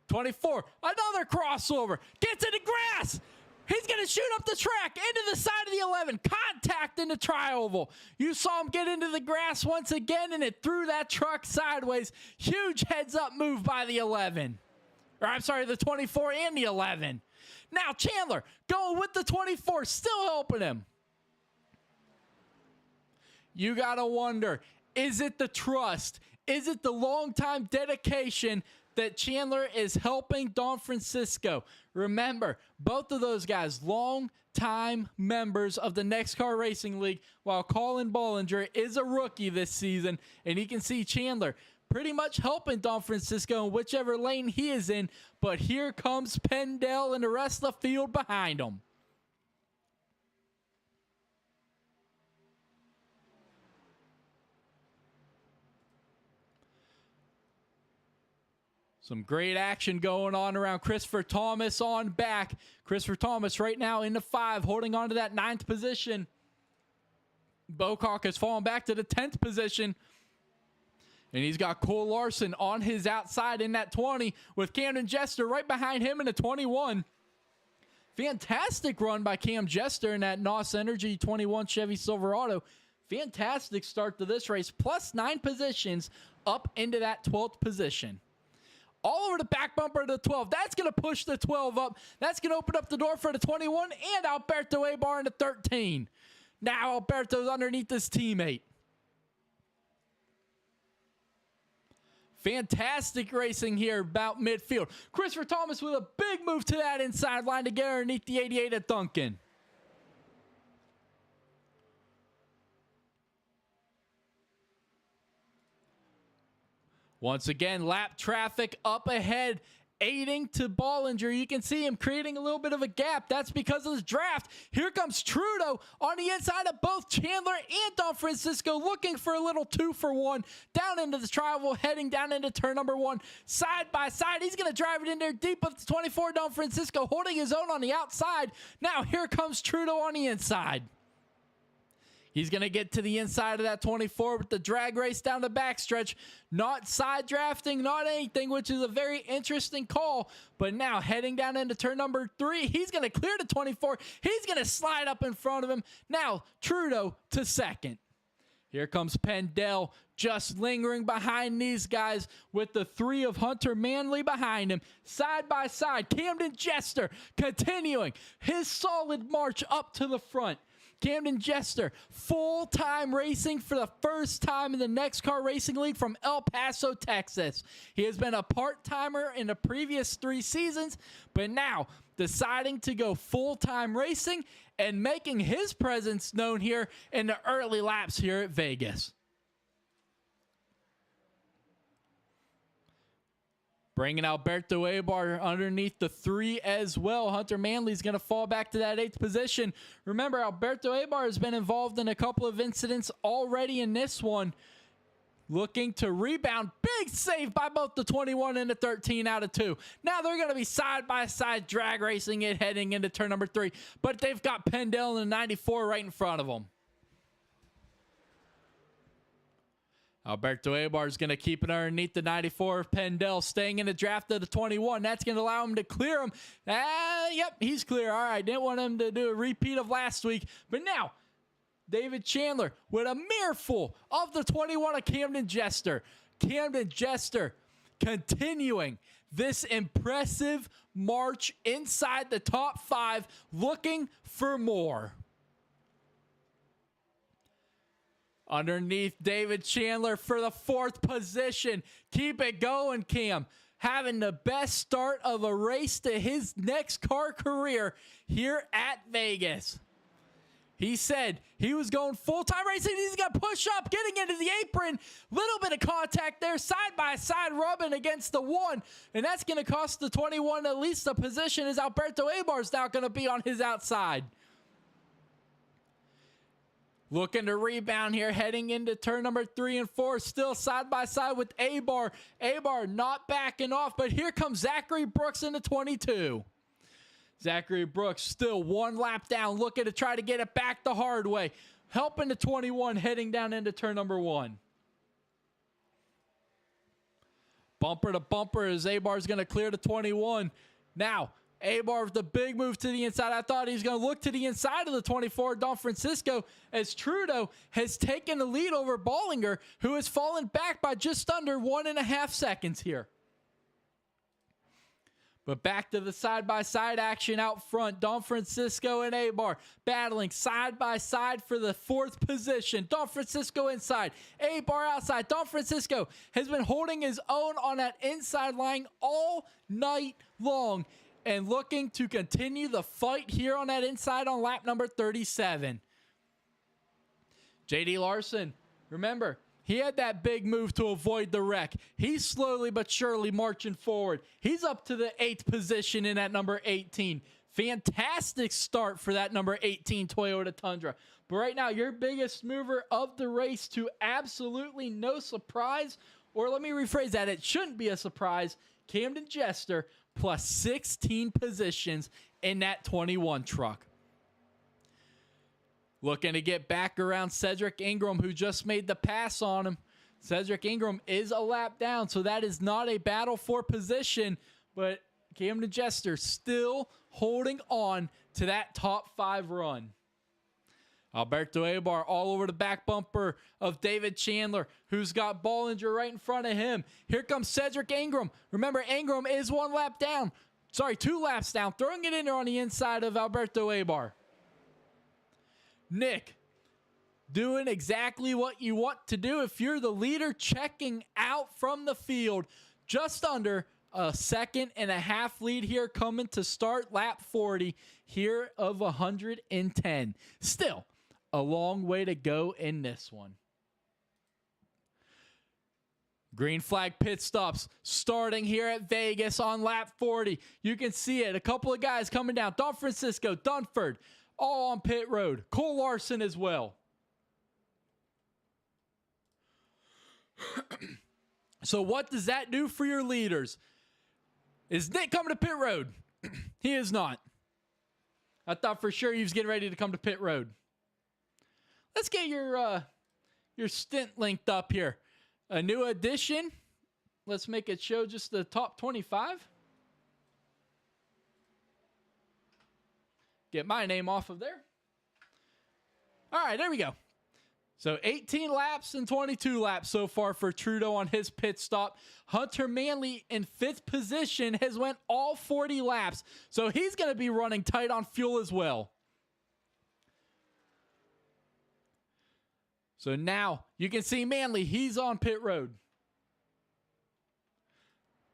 24, another crossover, gets into grass. He's going to shoot up the track into the side of the 11. Contact in the tri-oval. You saw him get into the grass once again, and it threw that truck sideways. Huge heads-up move by the 11. Or I'm sorry, the 24 and the 11. Now Chandler going with the 24, still helping him. You got to wonder, is it the trust? Is it the long-time dedication that Chandler is helping Don Francisco? Remember, both of those guys, long-time members of the NEXXTCAR Racing League, while Colin Bollinger is a rookie this season, and you can see Chandler pretty much helping Don Francisco in whichever lane he is in, but here comes Pendel and the rest of the field behind him. Some great action going on around Christopher Thomas on back. Christopher Thomas right now in the 5, holding on to that 9th position. Bocock has fallen back to the 10th position. And he's got Cole Larson on his outside in that 20 with Camden Jester right behind him in the 21. Fantastic run by Cam Jester in that NOS Energy 21 Chevy Silverado. Fantastic start to this race. Plus 9 positions up into that 12th position. All over the back bumper of the 12. That's going to push the 12 up. That's going to open up the door for the 21 and Alberto Abar in the 13. Now Alberto's underneath his teammate. Fantastic racing here about midfield. Christopher Thomas with a big move to that inside line to get underneath the 88 at Duncan. Once again, lap traffic up ahead, aiding to Bollinger. You can see him creating a little bit of a gap. That's because of the draft. Here comes Trudeau on the inside of both Chandler and Don Francisco, looking for a little 2-for-1 down into the tri-oval, heading down into turn number 1. Side by side, he's going to drive it in there deep up to 24. Don Francisco holding his own on the outside. Now here comes Trudeau on the inside. He's going to get to the inside of that 24 with the drag race down the backstretch. Not side drafting, not anything, which is a very interesting call. But now heading down into turn number 3, he's going to clear the 24. He's going to slide up in front of him. Now Trudeau to second. Here comes Pendel just lingering behind these guys with the 3 of Hunter Manley behind him. Side by side, Camden Jester continuing his solid march up to the front. Camden Jester, full-time racing for the first time in the NEXXTCAR Racing League from El Paso, Texas. He has been a part-timer in the previous 3 seasons, but now deciding to go full-time racing and making his presence known here in the early laps here at Vegas. Bringing Alberto Abar underneath the 3 as well. Hunter Manley's going to fall back to that 8th position. Remember, Alberto Abar has been involved in a couple of incidents already in this one. Looking to rebound. Big save by both the 21 and the 13 out of 2. Now they're going to be side-by-side drag racing it heading into turn number 3. But they've got Pendel and the 94 right in front of them. Alberto Abar is going to keep it underneath the 94 of Pendel, staying in the draft of the 21. That's going to allow him to clear him. Yep, he's clear. All right, didn't want him to do a repeat of last week. But now, David Chandler with a mireful of the 21 of Camden Jester. Camden Jester continuing this impressive march inside the top 5, looking for more. Underneath David Chandler for the 4th position. Keep it going, Cam. Having the best start of a race to his NEXXTCAR career here at Vegas. He said he was going full-time racing. He's going to push up, getting into the apron. Little bit of contact there, side-by-side rubbing against the 1. And that's going to cost the 21 at least a position, as Alberto Abar's now going to be on his outside. Looking to rebound here, heading into turn number 3 and 4. Still side by side with A-Bar. A-Bar not backing off, but here comes Zachary Brooks into 22. Zachary Brooks still 1 lap down, looking to try to get it back the hard way. Helping the 21, heading down into turn number 1. Bumper to bumper as A-Bar's going to clear the 21. Now, A-Bar with the big move to the inside. I thought he was going to look to the inside of the 24, Don Francisco, as Trudeau has taken the lead over Bollinger, who has fallen back by just under 1.5 seconds here. But back to the side-by-side action out front. Don Francisco and A-Bar battling side-by-side for the 4th position. Don Francisco inside, A-Bar outside. Don Francisco has been holding his own on that inside line all night long and looking to continue the fight here on that inside on lap number 37. J.D. Larson, remember, he had that big move to avoid the wreck. He's slowly but surely marching forward. He's up to the 8th position in that number 18. Fantastic start for that number 18 Toyota Tundra. But right now, your biggest mover of the race, to absolutely no surprise, or let me rephrase that, it shouldn't be a surprise, Camden Jester plus 16 positions in that 21 truck. Looking to get back around Cedric Ingram, who just made the pass on him. Cedric Ingram is a lap down, so that is not a battle for position, but Camden Jester still holding on to that top 5 run. Alberto A-Bar all over the back bumper of David Chandler, who's got Bollinger right in front of him. Here comes Cedric Ingram. Remember, Ingram is 1 lap down. Sorry, 2 laps down. Throwing it in there on the inside of Alberto A-Bar. Nick, doing exactly what you want to do if you're the leader, checking out from the field. Just under a 1.5 lead here coming to start lap 40 here of 110. Still a long way to go in this one. Green flag pit stops starting here at Vegas on lap 40. You can see it. A couple of guys coming down. Don Francisco, Dunford, all on pit road. Cole Larson as well. So what does that do for your leaders? Is Nick coming to pit road? He is not. I thought for sure he was getting ready to come to pit road. Let's get your stint linked up here. A new addition. Let's make it show just the top 25. Get my name off of there. All right, there we go. So 18 laps and 22 laps so far for Trudeau on his pit stop. Hunter Manley in 5th position has went all 40 laps. So he's going to be running tight on fuel as well. So now you can see Manley, he's on pit road.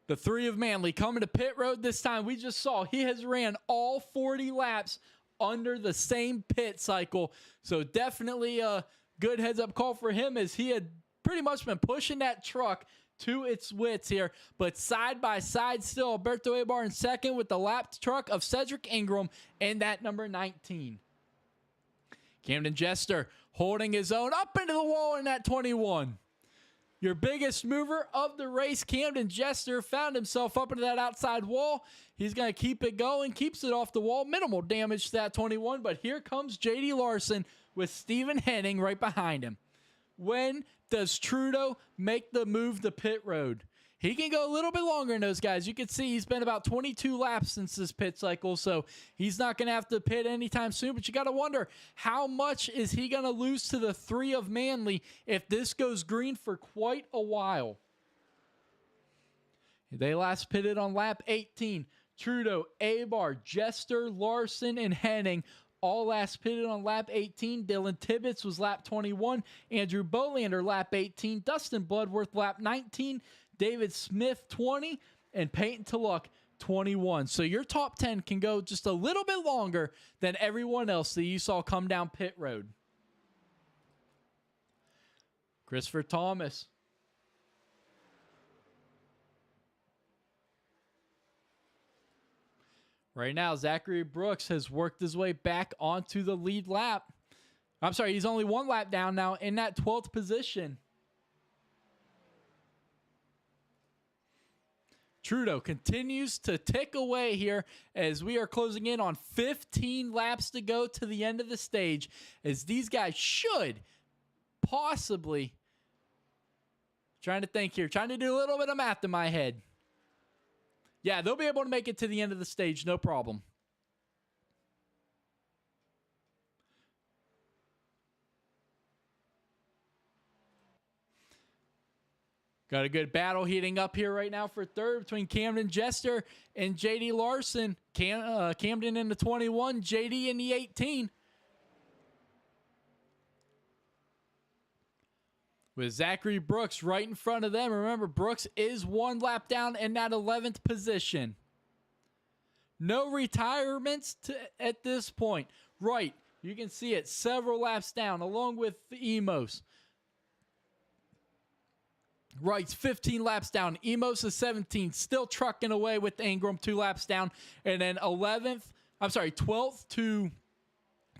The 3 of Manley coming to pit road this time. We just saw he has ran all 40 laps under the same pit cycle. So definitely a good heads-up call for him, as he had pretty much been pushing that truck to its wits here. But side by side still, Alberto A-Bar in 2nd with the lapped truck of Cedric Ingram and that number 19. Camden Jester holding his own up into the wall in that 21. Your biggest mover of the race, Camden Jester, found himself up into that outside wall. He's going to keep it going, keeps it off the wall. Minimal damage to that 21, but here comes J.D. Larson with Stephen Henning right behind him. When does Trudeau make the move to pit road? He can go a little bit longer than those guys. You can see he's been about 22 laps since this pit cycle, so he's not going to have to pit anytime soon. But you got to wonder, how much is he going to lose to the 3 of Manley if this goes green for quite a while? They last pitted on lap 18. Trudeau, A-Bar, Jester, Larson, and Henning all last pitted on lap 18. Dylan Tibbetts was lap 21. Andrew Bolander, lap 18. Dustin Bloodworth, lap 19. David Smith, 20. And Peyton Tulloch, 21. So your top 10 can go just a little bit longer than everyone else that you saw come down pit road. Christopher Thomas. Right now, Zachary Brooks has worked his way back onto the lead lap. I'm sorry, he's only 1 lap down now in that 12th position. Trudeau continues to tick away here as we are closing in on 15 laps to go to the end of the stage, as these guys should possibly, trying to think here, trying to do a little bit of math in my head. Yeah, they'll be able to make it to the end of the stage, no problem. Got a good battle heating up here right now for third between Camden Jester and JD Larson. Camden in the 21, JD in the 18. With Zachary Brooks right in front of them. Remember, Brooks is 1 lap down in that 11th position. No retirements at this point. Right, you can see it several laps down along with the Emos. Wright's 15 laps down. Emos is 17, still trucking away with Ingram 2 laps down. And then 12th to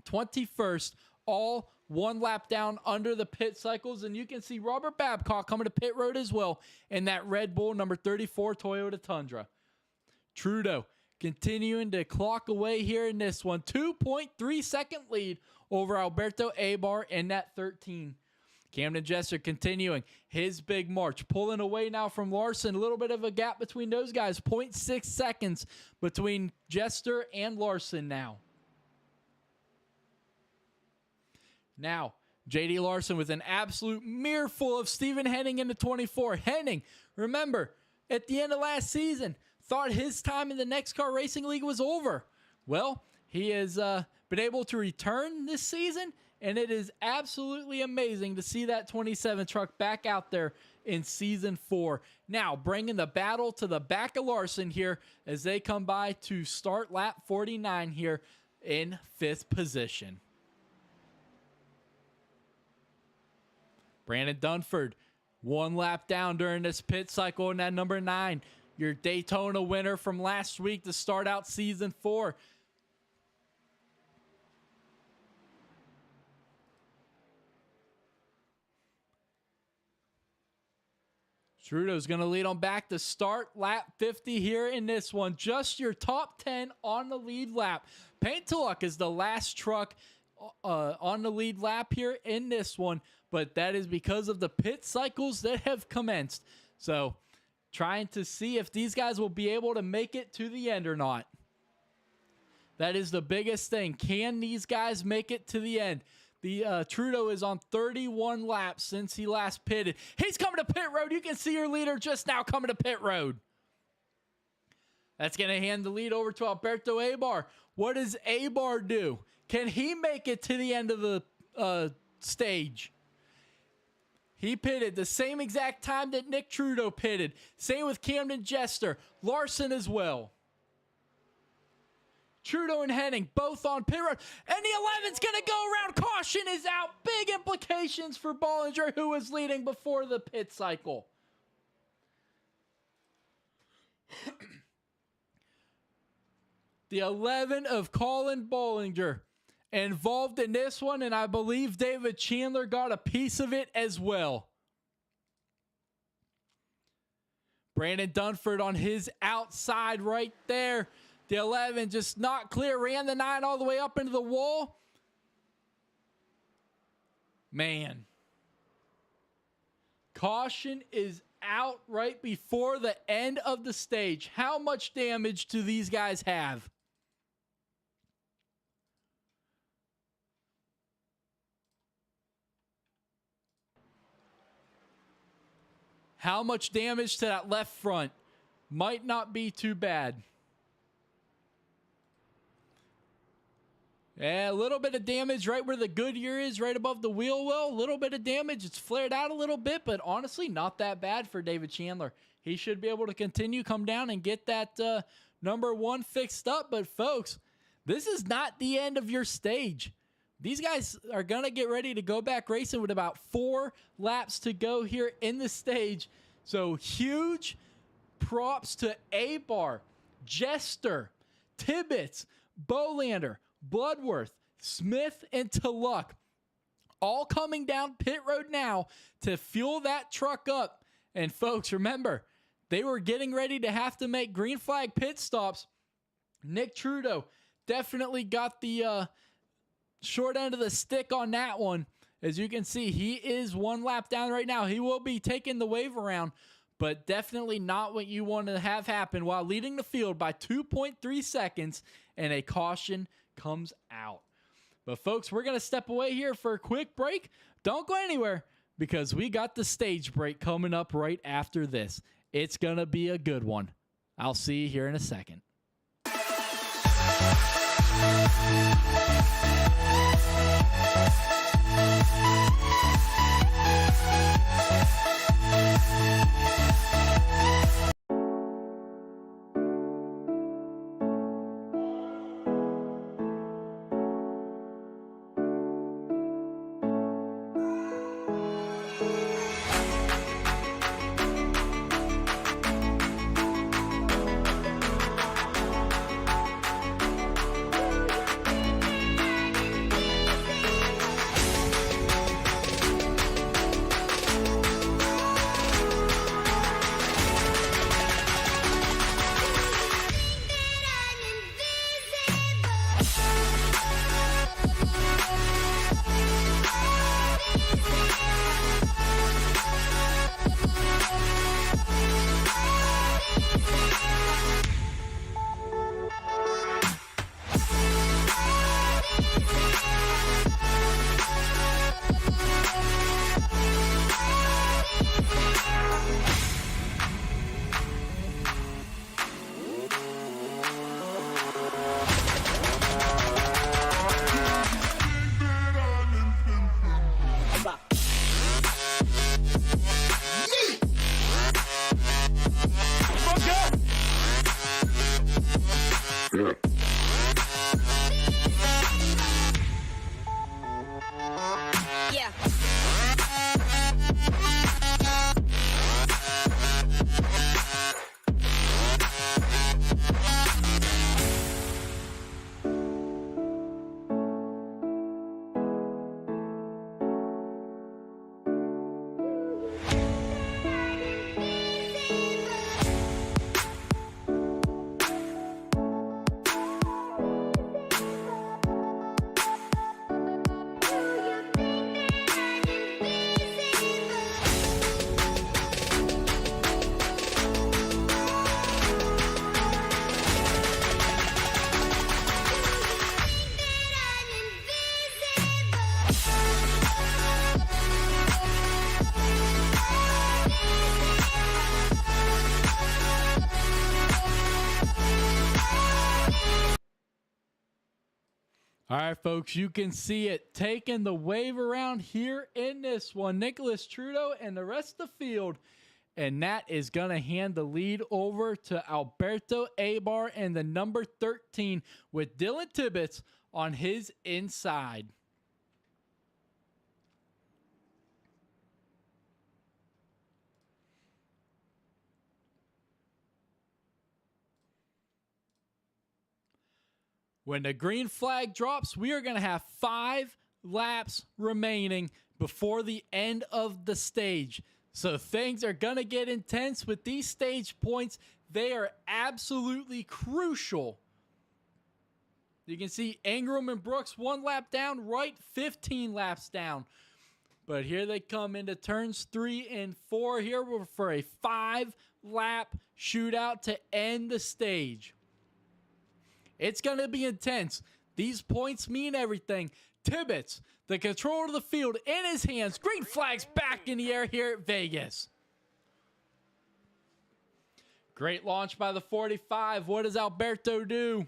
21st, all 1 lap down under the pit cycles. And you can see Robert Babcock coming to pit road as well in that Red Bull number 34 Toyota Tundra. Trudeau continuing to clock away here in this one. 2.3 second lead over Alberto Abar in that 13. Camden Jester continuing his big march, pulling away now from Larson. A little bit of a gap between those guys. 0.6 seconds between Jester and Larson now. Now, J.D. Larson with an absolute mirrorful of Stephen Henning in the 24. Henning, remember, at the end of last season, thought his time in the NEXXTCAR Racing League was over. Well, he has been able to return this season, and it is absolutely amazing to see that 27 truck back out there in Season 4. Now, bringing the battle to the back of Larson here as they come by to start lap 49 here in 5th position. Brandon Dunford, 1 lap down during this pit cycle in that number 9. Your Daytona winner from last week to start out Season 4. Trudeau's going to lead on back to start lap 50 here in this one. Just your top 10 on the lead lap. Paint to Luck is the last truck on the lead lap here in this one, but that is because of the pit cycles that have commenced. So, trying to see if these guys will be able to make it to the end or not. That is the biggest thing. Can these guys make it to the end? The Trudeau is on 31 laps since he last pitted. He's coming to pit road. You can see your leader just now coming to pit road. That's going to hand the lead over to Alberto Abar. What does Abar do? Can he make it to the end of the stage? He pitted the same exact time that Nick Trudeau pitted. Same with Camden Jester. Larson as well. Trudeau and Henning both on pit road. And the 11's going to go around. Caution is out. Big implications for Bollinger, who was leading before the pit cycle. The 11 of Colin Bollinger involved in this one, and I believe David Chandler got a piece of it as well. Brandon Dunford on his outside right there. The 11 just not clear. Ran the 9 all the way up into the wall. Man. Caution is out right before the end of the stage. How much damage do these guys have? How much damage to that left front? Might not be too bad. Yeah, a little bit of damage right where the Goodyear is, right above the wheel well. A little bit of damage. It's flared out a little bit, but honestly, not that bad for David Chandler. He should be able to continue, come down, and get that number 1 fixed up. But, folks, this is not the end of your stage. These guys are going to get ready to go back racing with about 4 laps to go here in the stage. So, huge props to Abar, Jester, Tibbetts, Bolander, Bloodworth, Smith, and Tulloch. all coming down pit road now to fuel that truck up. And folks, remember, they were getting ready to have to make green flag pit stops. Nick Trudeau definitely got the short end of the stick on that one. As you can see, he is 1 lap down right now. He will be taking the wave around, but definitely not what you want to have happen while leading the field by 2.3 seconds, and a caution comes out. But folks, we're going to step away here for a quick break. Don't go anywhere because we got the stage break coming up right after this. It's going to be a good one. I'll see you here in a second. All right, folks, you can see it taking the wave around here in this one. Nicholas Trudeau and the rest of the field. And that is going to hand the lead over to Alberto Abar and the number 13 with Dylan Tibbetts on his inside. When the green flag drops, we are going to have 5 laps remaining before the end of the stage. So things are going to get intense with these stage points. They are absolutely crucial. You can see Ingram and Brooks 1 lap down, Wright 15 laps down. But here they come into turns 3 and 4 here for a 5-lap shootout to end the stage. It's going to be intense. These points mean everything. Tibbetts, the control of the field in his hands. Green flags back in the air here at Vegas. Great launch by the 45. What does Alberto do?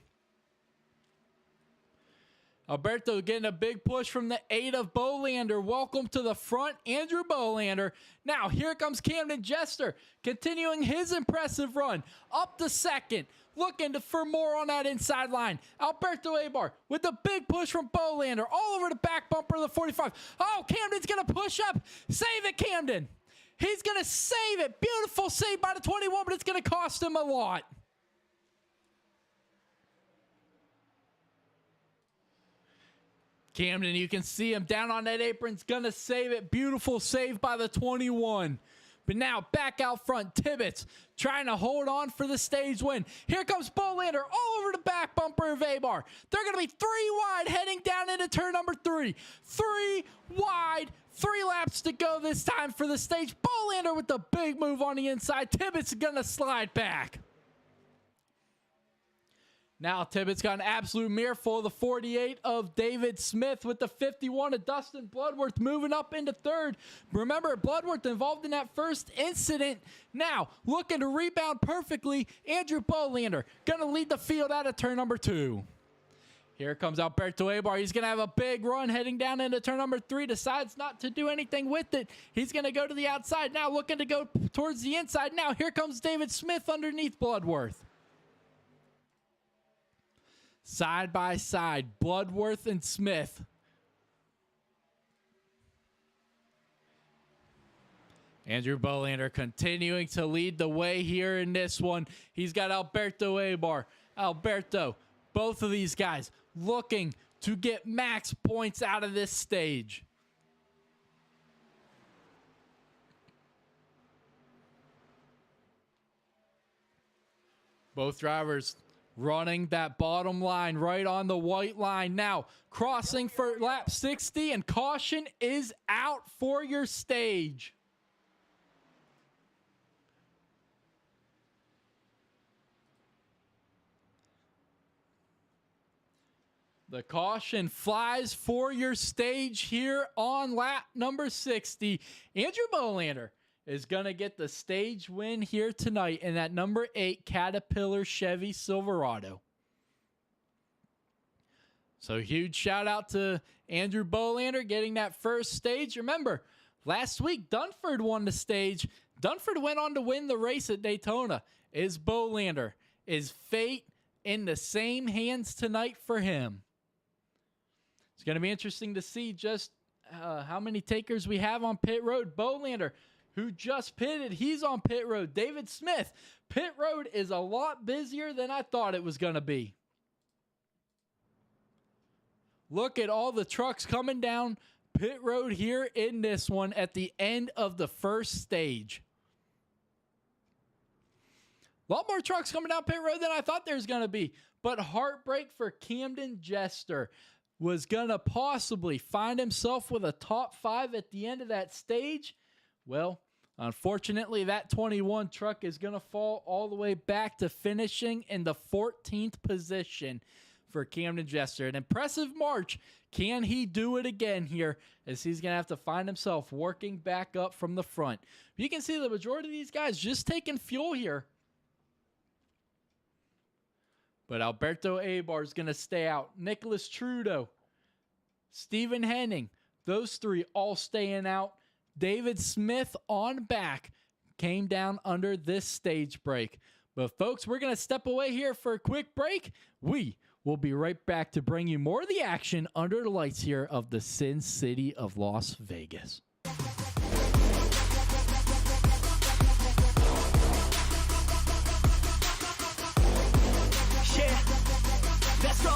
Alberto getting a big push from the 8 of Bolander. Welcome to the front, Andrew Bolander. Now, here comes Camden Jester, continuing his impressive run. Up to second, looking for more on that inside line. Alberto Abar with a big push from Bolander, all over the back bumper of the 45. Oh, Camden's going to push up. Save it, Camden. He's going to save it. Beautiful save by the 21, but it's going to cost him a lot. Camden, you can see him down on that apron. He's going to save it. Beautiful save by the 21. But now back out front, Tibbetts trying to hold on for the stage win. Here comes Bolander all over the back bumper of A-Bar. They're going to be 3 wide heading down into turn number 3. 3 wide, 3 laps to go this time for the stage. Bolander with the big move on the inside. Tibbetts is going to slide back. Now Tibbetts got an absolute mirror of the 48 of David Smith with the 51 of Dustin Bloodworth moving up into third. Remember, Bloodworth involved in that first incident. Now, looking to rebound perfectly, Andrew Bolander going to lead the field out of turn number 2. Here comes Alberto A-Bar. He's going to have a big run heading down into turn number 3. Decides not to do anything with it. He's going to go to the outside. Now looking to go towards the inside. Now here comes David Smith underneath Bloodworth. Side by side, Bloodworth and Smith. Andrew Bolander continuing to lead the way here in this one. He's got Alberto A-Bar. Alberto, both of these guys looking to get max points out of this stage. Both drivers running that bottom line right on the white line. Now crossing for lap 60, and caution is out for your stage. The caution flies for your stage here on lap number 60. Andrew Bolander is going to get the stage win here tonight in that number 8 Caterpillar Chevy Silverado. So huge shout out to Andrew Bolander getting that first stage. Remember, last week Dunford won the stage. Dunford went on to win the race at Daytona. Is Bolander? Is fate in the same hands tonight for him? It's going to be interesting to see just how many takers we have on pit road. Bolander, who just pitted, he's on pit road. David Smith, pit road is a lot busier than I thought it was going to be. Look at all the trucks coming down pit road here in this one at the end of the first stage. A lot more trucks coming down pit road than I thought there was going to be. But heartbreak for Camden Jester. Was going to possibly find himself with a top 5 at the end of that stage. Well, unfortunately, that 21 truck is going to fall all the way back to finishing in the 14th position for Camden Jester. An impressive march. Can he do it again here, as he's going to have to find himself working back up from the front? You can see the majority of these guys just taking fuel here. But Alberto A-Bar is going to stay out. Nicholas Trudeau, Stephen Henning, those 3 all staying out. David Smith on back came down under this stage break. But folks, we're going to step away here for a quick break. We will be right back to bring you more of the action under the lights here of the Sin City of Las Vegas. Let's go.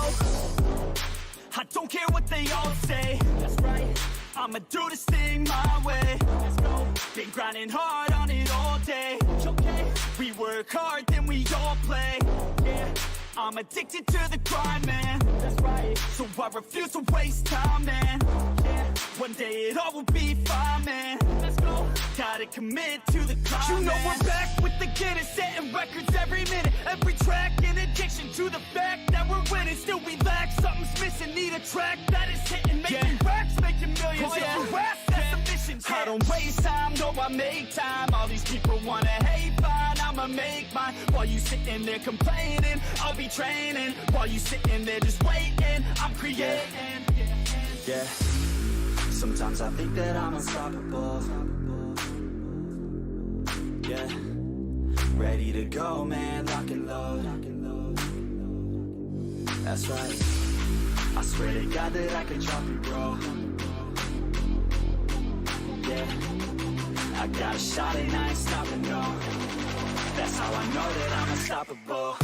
I don't care what they all say. That's right. I'ma do this thing my way. Let's go. Been grinding hard on it all day. Okay. We work hard, then we all play. Yeah. I'm addicted to the grind, man. That's right. So I refuse to waste time, man. Yeah. One day it all will be fine, man. Let's go. Gotta commit to the climb. You know we're back with the Guinness, setting records every minute, every track. In addiction to the fact that we're winning, still we lack something's missing. Need a track that is hitting, making racks, making millions. If you ask, that's a mission. I don't waste time, no, I make time. All these people wanna hate, fine, I'ma make mine. While you sitting there complaining, I'll be training. While you sitting there just waiting, I'm creating. Yeah. Sometimes I think that I'm unstoppable. Yeah. Ready to go, man, lock and load. That's right. I swear to God that I can drop you, bro. Yeah. I got a shot and I ain't stopping, no. That's how I know that I'm unstoppable.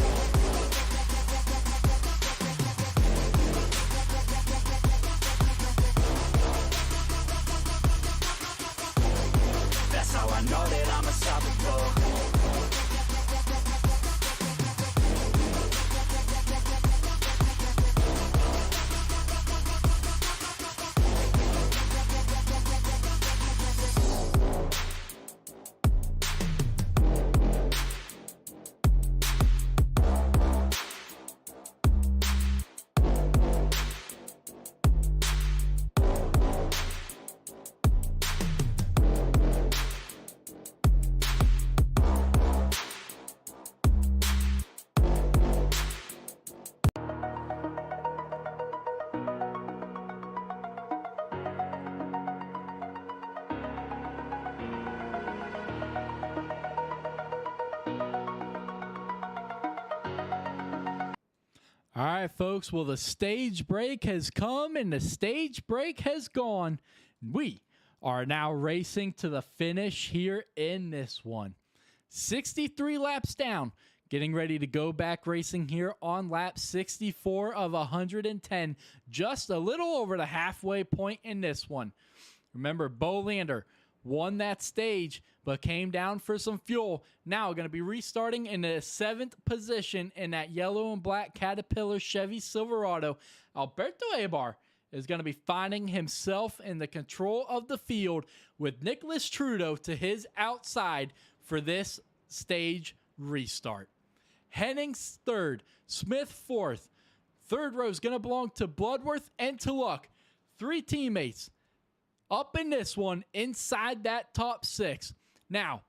All right, folks. Well, the stage break has come and the stage break has gone. We are now racing to the finish here in this one. 63 laps down. Getting ready to go back racing here on lap 64 of 110. Just a little over the halfway point in this one. Remember, Bolander won that stage, but came down for some fuel. Now going to be restarting in the 7th position in that yellow and black Caterpillar Chevy Silverado. Alberto Eibar is going to be finding himself in the control of the field with Nicholas Trudeau to his outside for this stage restart. Henning's 3rd, Smith 4th. 3rd row is going to belong to Bloodworth and to Luck. 3 teammates up in this one inside that top 6. Now,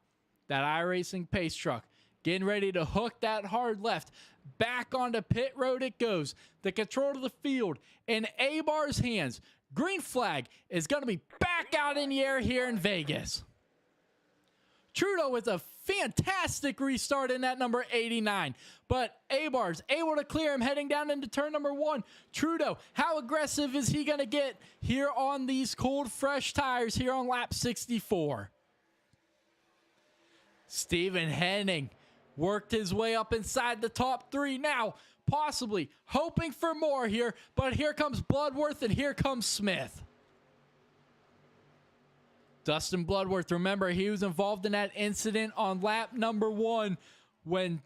that iRacing pace truck getting ready to hook that hard left. Back onto pit road it goes. The control of the field in Eibar's hands. Green flag is going to be back out in the air here in Vegas. Trudeau with a fantastic restart in that number 89. But Eibar's able to clear him heading down into turn number 1. Trudeau, how aggressive is he going to get here on these cold, fresh tires here on lap 64? Stephen Henning worked his way up inside the top 3. Now, possibly hoping for more here, but here comes Bloodworth and here comes Smith. Dustin Bloodworth, remember, he was involved in that incident on lap number 1 when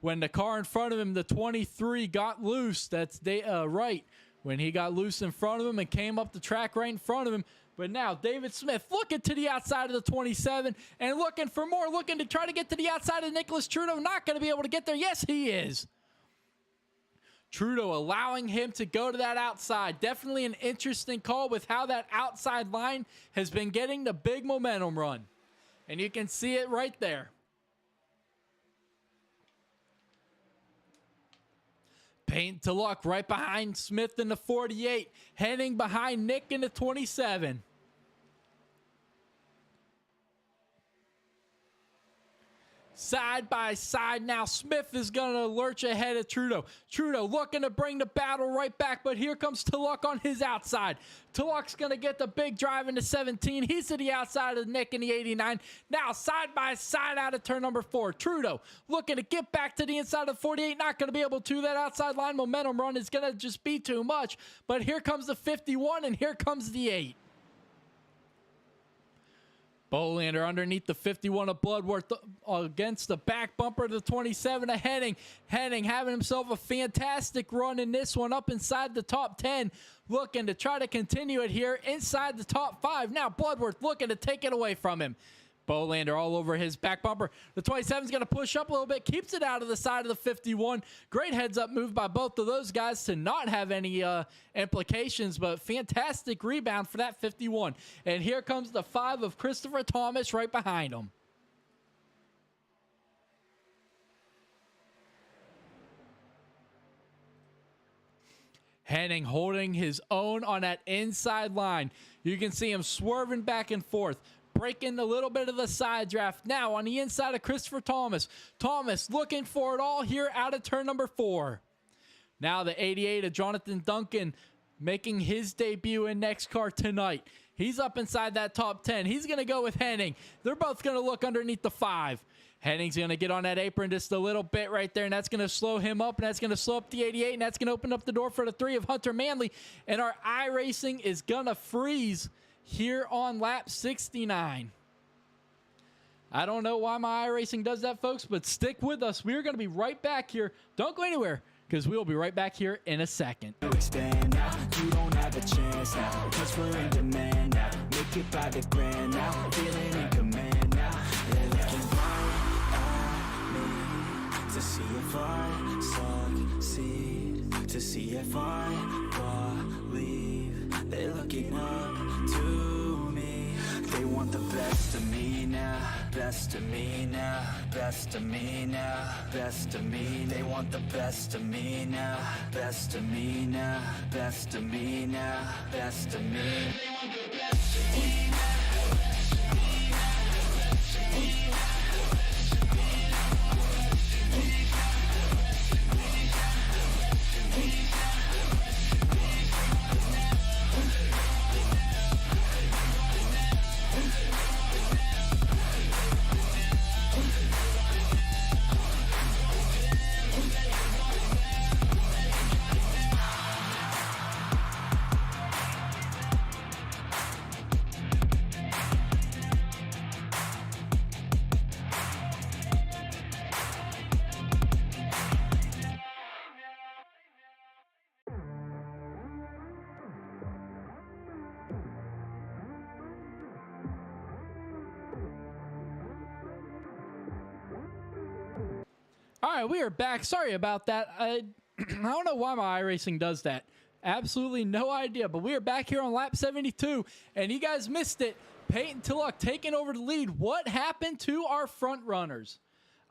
the car in front of him, the 23, got loose. That's right, when he got loose in front of him and came up the track right in front of him. But now David Smith looking to the outside of the 27 and looking for more, looking to try to get to the outside of Nicholas Trudeau. Not going to be able to get there. Yes, he is. Trudeau allowing him to go to that outside. Definitely an interesting call with how that outside line has been getting the big momentum run. And you can see it right there. Payne to Luck right behind Smith in the 48. Henning behind Nick in the 27. Side by side now, Smith is going to lurch ahead of Trudeau. Trudeau looking to bring the battle right back, but here comes Tulloch on his outside. Tulloch's going to get the big drive into 17. He's to the outside of Nick in the 89. Now side by side out of turn number 4. Trudeau looking to get back to the inside of 48. Not going to be able to. That outside line momentum run is going to just be too much. But here comes the 51 and here comes the 8. Bolander underneath the 51 of Bloodworth against the back bumper of the 27 of Henning. Henning having himself a fantastic run in this one up inside the top 10. Looking to try to continue it here inside the top 5. Now Bloodworth looking to take it away from him. Bolander all over his back bumper. The 27 is going to push up a little bit. Keeps it out of the side of the 51. Great heads-up move by both of those guys to not have any implications, but fantastic rebound for that 51. And here comes the 5 of Christopher Thomas right behind him. Henning holding his own on that inside line. You can see him swerving back and forth. Breaking a little bit of the side draft now on the inside of Christopher Thomas. Thomas looking for it all here out of turn number 4. Now the 88 of Jonathan Duncan making his debut in NEXXTCAR tonight. He's up inside that top 10. He's going to go with Henning. They're both going to look underneath the 5. Henning's going to get on that apron just a little bit right there, and that's going to slow him up, and that's going to slow up the 88, and that's going to open up the door for the 3 of Hunter Manley. And our iRacing is going to freeze here on lap 69. I don't know why my iRacing does that, folks, but stick with us. We're going to be right back here. Don't go anywhere, because we'll be right back here in a second. Expand now, you don't have a chance now, cause we're in demand now, make it by the grand now, feeling in command now, they're looking right at me, to see if I succeed, to see if I believe, they're looking up to me, they want the best of me now, best of me now, best of me now, best of me, they want the best of me now, best of me now, best of me now, best of me, they want the best of me now. All right, we are back. Sorry about that. I don't know why my iRacing does that. Absolutely no idea, but we are back here on lap 72, and you guys missed it. Peyton Tilloch taking over the lead. What happened to our front runners?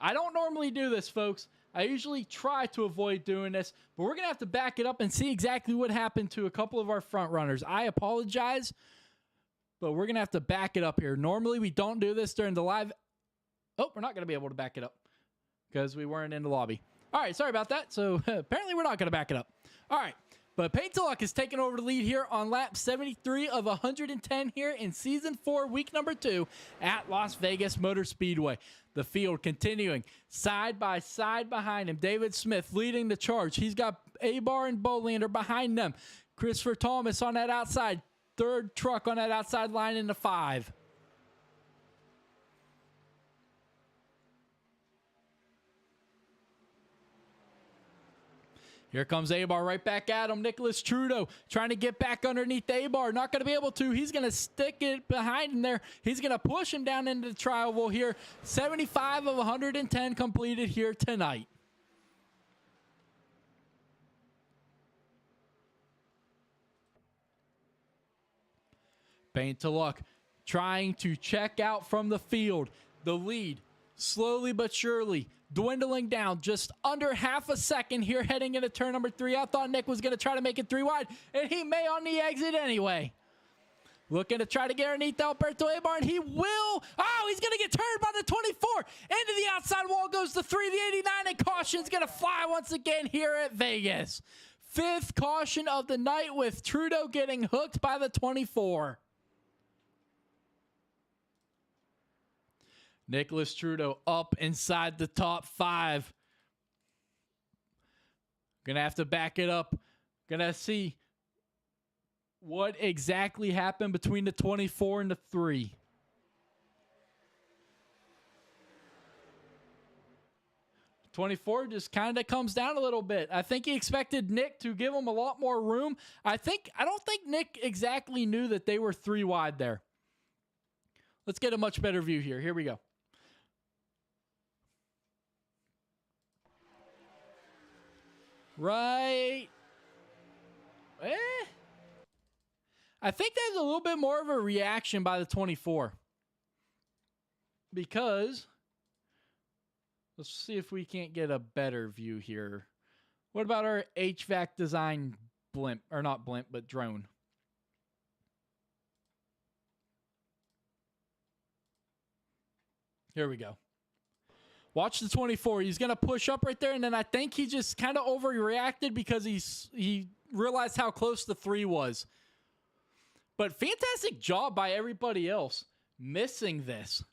I don't normally do this, folks. I usually try to avoid doing this, but we're going to have to back it up and see exactly what happened to a couple of our front runners. I apologize, but we're going to have to back it up here. Normally, we don't do this during the live. Oh, we're not going to be able to back it up because we weren't in the lobby. All right, sorry about that. So apparently we're not going to back it up. All right, but Peyton Tilloch is taking over the lead here on lap 73 of 110 here in Season 4, week number 2 at Las Vegas Motor Speedway. The field continuing side by side behind him. David Smith leading the charge. He's got Abar and Bolander behind them. Christopher Thomas on that outside. Third truck on that outside line in the 5. Here comes Abar right back at him. Nicholas Trudeau trying to get back underneath Abar. Not going to be able to. He's going to stick it behind him there. He's going to push him down into the tri-oval here. 75 of 110 completed here tonight. Peyton Tilloch trying to check out from the field. The lead, slowly but surely, dwindling down just under half a second here heading into turn number 3. I thought Nick was going to try to make it 3 wide, and he may on the exit anyway. Looking to try to get underneath Alberto Abar, and he will. Oh, he's going to get turned by the 24. Into the outside wall goes the 3, the 89, and caution's going to fly once again here at Vegas. 5th caution of the night with Trudeau getting hooked by the 24. Nicholas Trudeau up inside the top 5. Gonna have to back it up. Gonna see what exactly happened between the 24 and the 3. The 24 just kind of comes down a little bit. I think he expected Nick to give him a lot more room. I don't think Nick exactly knew that they were 3 wide there. Let's get a much better view here. Here we go. Right. I think there's a little bit more of a reaction by the 24. Because, let's see if we can't get a better view here. What about our HVAC design blimp? Or not blimp, but drone. Here we go. Watch the 24. He's going to push up right there, and then I think he just kind of overreacted because he realized how close the 3 was. But fantastic job by everybody else missing this.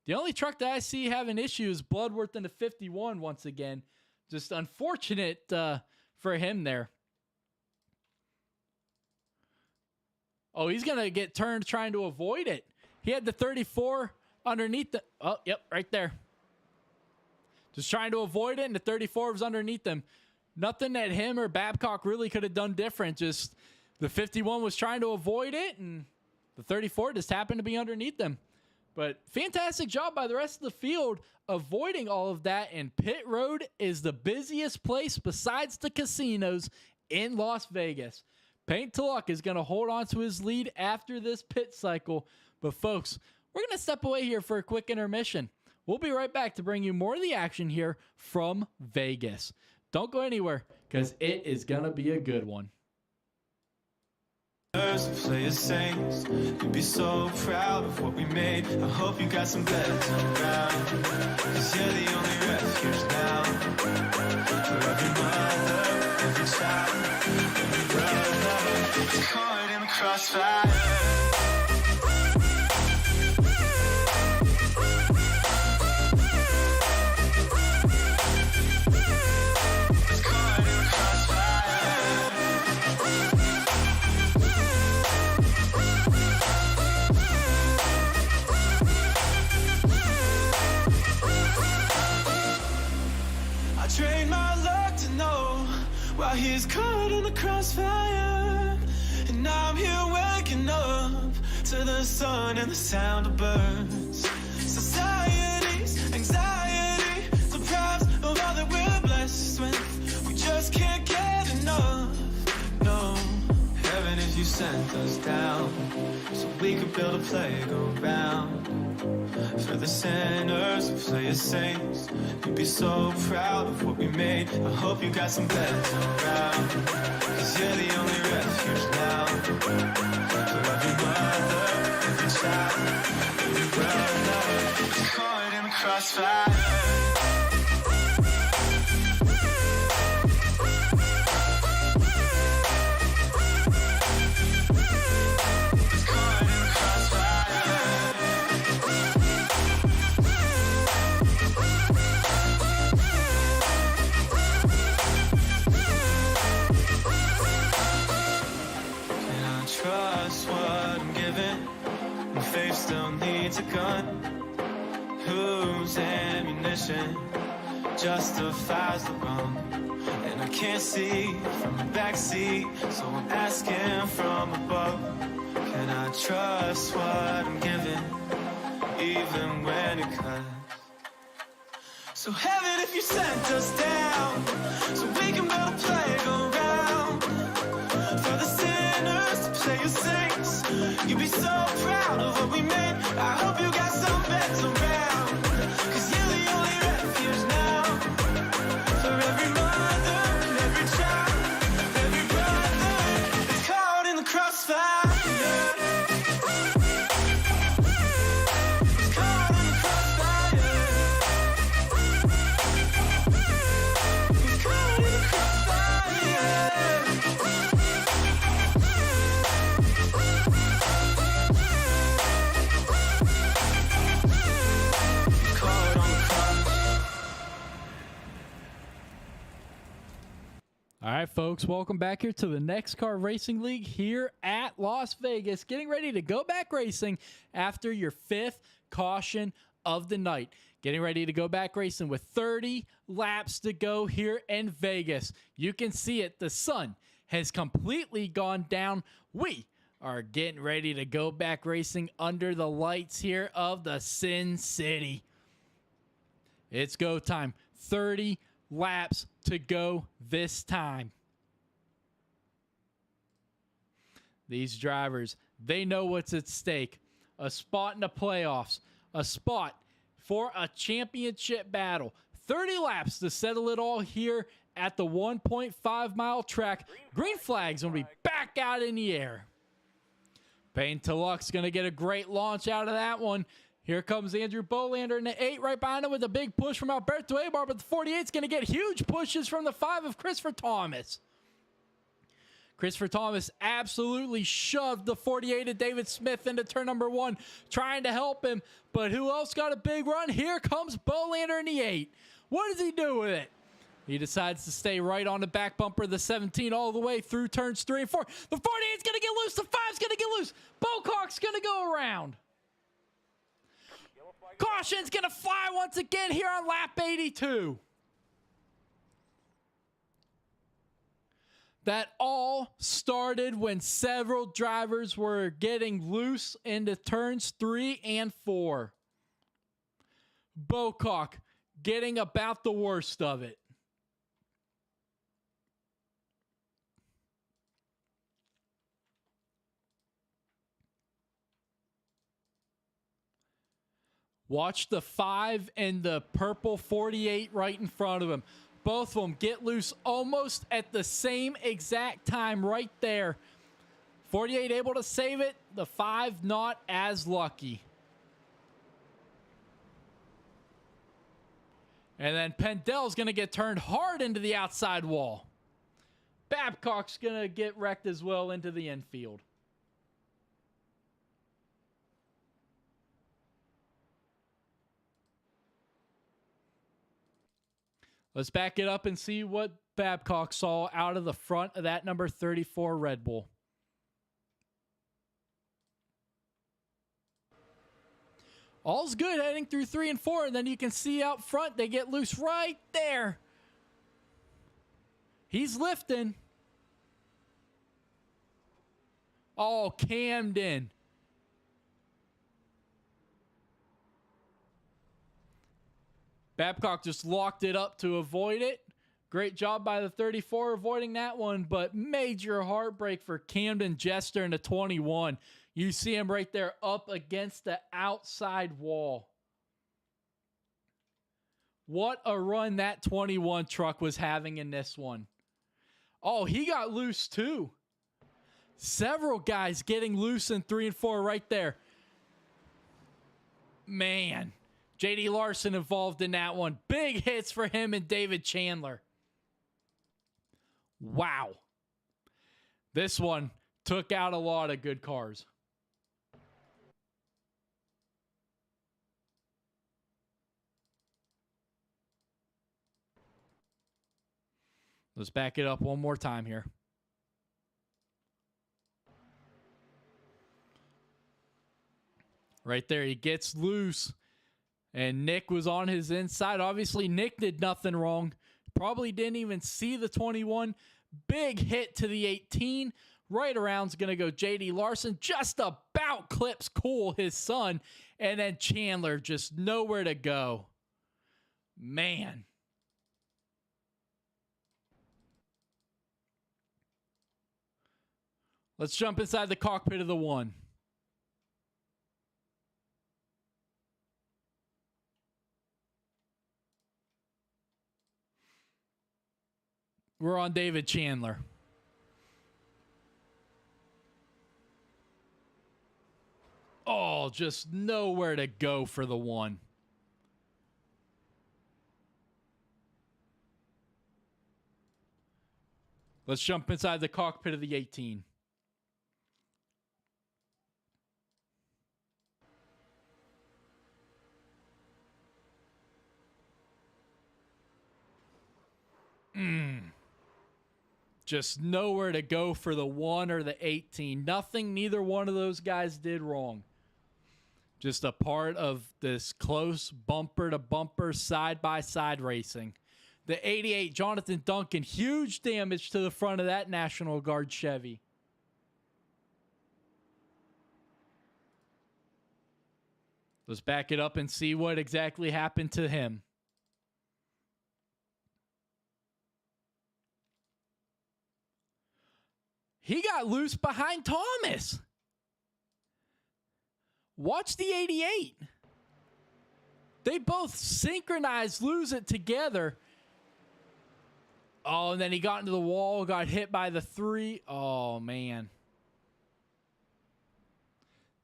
The only truck that I see having issues is Bloodworth in the 51 once again. Just unfortunate for him there. Oh, he's going to get turned trying to avoid it. He had the 34 underneath the... Oh, yep, right there. Just trying to avoid it, and the 34 was underneath them. Nothing that him or Babcock really could have done different. Just the 51 was trying to avoid it, and the 34 just happened to be underneath them. But fantastic job by the rest of the field avoiding all of that, and pit road is the busiest place besides the casinos in Las Vegas. Peyton Tilloch is going to hold on to his lead after this pit cycle. But folks, we're going to step away here for a quick intermission. We'll be right back to bring you more of the action here from Vegas. Don't go anywhere, because it is going to be a good one. Play it safe. You'd be so proud of what we made. I hope you got some beds around, 'cause you're the only refuge now. For every mother, every child, every brother, it's caught in the crossfire. Train my luck to know while he's caught in the crossfire. And now I'm here waking up to the sun and the sound of birds. Society's anxiety deprives sent us down so we could build a playground for the sinners who play as saints. You'd be so proud of what we made. I hope you got some beds around, 'cause you're the only refuge now for every mother, every child, every brother who's caught in the crossfire. Trust what I'm giving. My faith still needs a gun. Whose ammunition justifies the wrong? And I can't see from the backseat, so I'm asking from above. Can I trust what I'm giving, even when it cuts? So heaven, if you sent us down, so we can build a playground for the sinners to play as saints. You'd be so proud of what we made. I hope you got some beds around, 'cause you're the only refuge now for every mother and every child, every brother that's caught in the crossfire. It's caught in the crossfire. It's caught in the crossfire. All right, folks, welcome back here to the NEXXTCAR Racing League here at Las Vegas, getting ready to go back racing after your 5th caution of the night. Getting ready to go back racing with 30 laps to go here in Vegas. You can see it. The sun has completely gone down. We are getting ready to go back racing under the lights here of the Sin City. It's go time. 30 laps to go this time. These drivers, they know what's at stake. A spot in the playoffs, a spot for a championship battle. 30 laps to settle it all here at the 1.5-mile track. Green flag's going to be back out in the air. Payne Tulloch's going to get a great launch out of that one. Here comes Andrew Bolander in the 8 right behind him with a big push from Alberto Abar, but the 48's going to get huge pushes from the 5 of Christopher Thomas. Christopher Thomas absolutely shoved the 48 of David Smith into turn number 1, trying to help him, but who else got a big run? Here comes Bolander in the 8. What does he do with it? He decides to stay right on the back bumper of the 17 all the way through turns 3 and 4. The 48's going to get loose. The 5's going to get loose. Bocock's going to go around. Caution's going to fly once again here on lap 82. That all started when several drivers were getting loose into turns 3 and 4. Bocock getting about the worst of it. Watch the 5 and the purple 48 right in front of him. Both of them get loose almost at the same exact time right there. 48 able to save it. The 5 not as lucky. And then Pendel's going to get turned hard into the outside wall. Babcock's going to get wrecked as well into the infield. Let's back it up and see what Babcock saw out of the front of that number 34 Red Bull. All's good heading through 3 and 4, and then you can see out front they get loose right there. He's lifting. Oh, Camden. Babcock just locked it up to avoid it, Great job by the 34 avoiding that one, but major heartbreak for Camden Jester in the 21. You see him right there up against the outside wall. What a run that 21 truck was having in this one. Oh, he got loose too. Several guys getting loose in 3 and 4 right there. Man, JD Larson involved in that one. Big hits for him and David Chandler. Wow. This one took out a lot of good cars. Let's back it up one more time here. Right there, he gets loose. And Nick was on his inside. Obviously, Nick did nothing wrong. Probably didn't even see the 21. Big hit to the 18. Right around's going to go JD Larson. Just about clips Cool, his son. And then Chandler just nowhere to go. Man. Let's jump inside the cockpit of the 1. We're on David Chandler. Oh, just nowhere to go for the 1. Let's jump inside the cockpit of the 18. Just nowhere to go for the 1 or the 18. Nothing neither one of those guys did wrong. Just a part of this close bumper-to-bumper, side-by-side racing. The 88, Jonathan Duncan, huge damage to the front of that National Guard Chevy. Let's back it up and see what exactly happened to him. He got loose behind Thomas. Watch the 88. They both synchronized, lose it together. Oh, and then he got into the wall, got hit by the 3. Oh, man.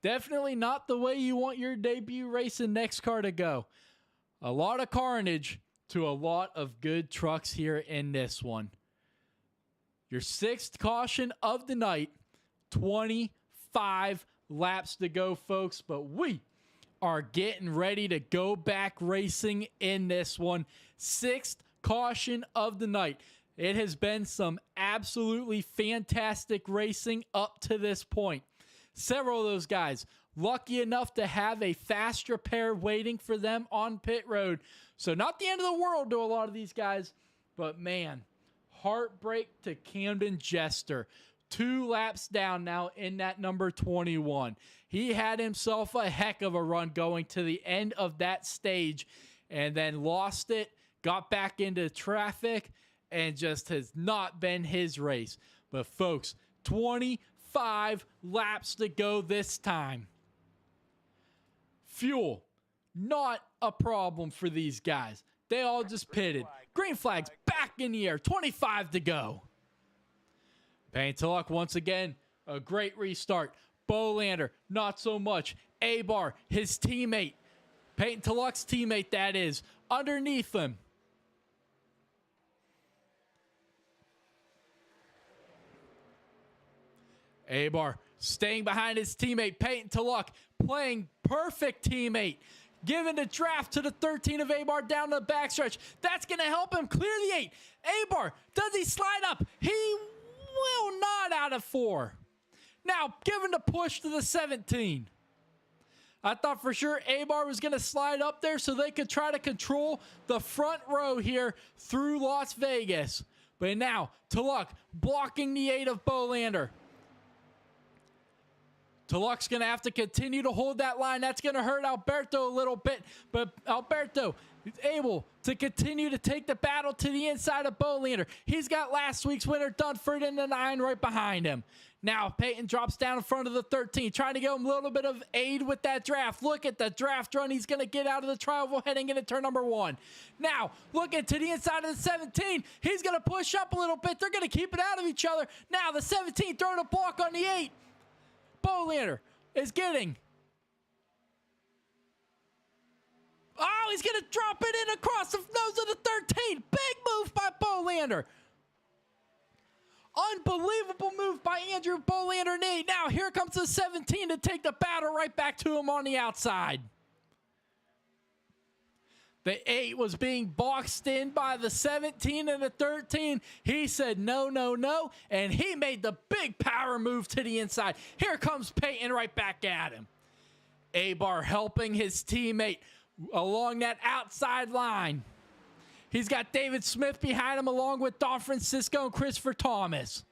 Definitely not the way you want your debut race in NEXXTCAR to go. A lot of carnage to a lot of good trucks here in this one. Your 6th caution of the night. 25 laps to go, folks. But we are getting ready to go back racing in this one. 6th caution of the night. It has been some absolutely fantastic racing up to this point. Several of those guys lucky enough to have a fast repair waiting for them on pit road. So not the end of the world to a lot of these guys. But man, heartbreak to Camden Jester. 2 laps down now in that number 21. He had himself a heck of a run going to the end of that stage and then lost it, got back into traffic, and just has not been his race. But folks, 25 laps to go this time. Fuel, not a problem for these guys. They all just pitted. Green flags back in the air. 25 to go. Paint to luck once again. A great restart. Bolander, not so much. A-Bar, his teammate. Paint to luck's teammate, that is. Underneath him. A-Bar staying behind his teammate. Peyton to luck. Playing perfect teammate. Giving the draft to the 13 of A-Bar down to the backstretch. That's going to help him clear the 8. A-Bar, does he slide up? He will not out of 4. Now, giving the push to the 17. I thought for sure A-Bar was going to slide up there so they could try to control the front row here through Las Vegas. But now, to luck, blocking the 8 of Bolander. Tulloch's going to have to continue to hold that line. That's going to hurt Alberto a little bit, but Alberto is able to continue to take the battle to the inside of Bolander. He's got last week's winner, Dunford, in the 9 right behind him. Now Peyton drops down in front of the 13, trying to give him a little bit of aid with that draft. Look at the draft run he's going to get out of the tri-oval heading into turn number 1. Now, looking to the inside of the 17, he's going to push up a little bit. They're going to keep it out of each other. Now the 17 throwing a block on the 8. Bolander is getting. Oh, he's going to drop it in across the nose of the 13. Big move by Bolander. Unbelievable move by Andrew Bolander. Now here comes the 17 to take the battle right back to him on the outside. The 8 was being boxed in by the 17 and the 13. He said no, no, no, and he made the big power move to the inside. Here comes Peyton right back at him. Abar helping his teammate along that outside line. He's got David Smith behind him along with Don Francisco and Christopher Thomas.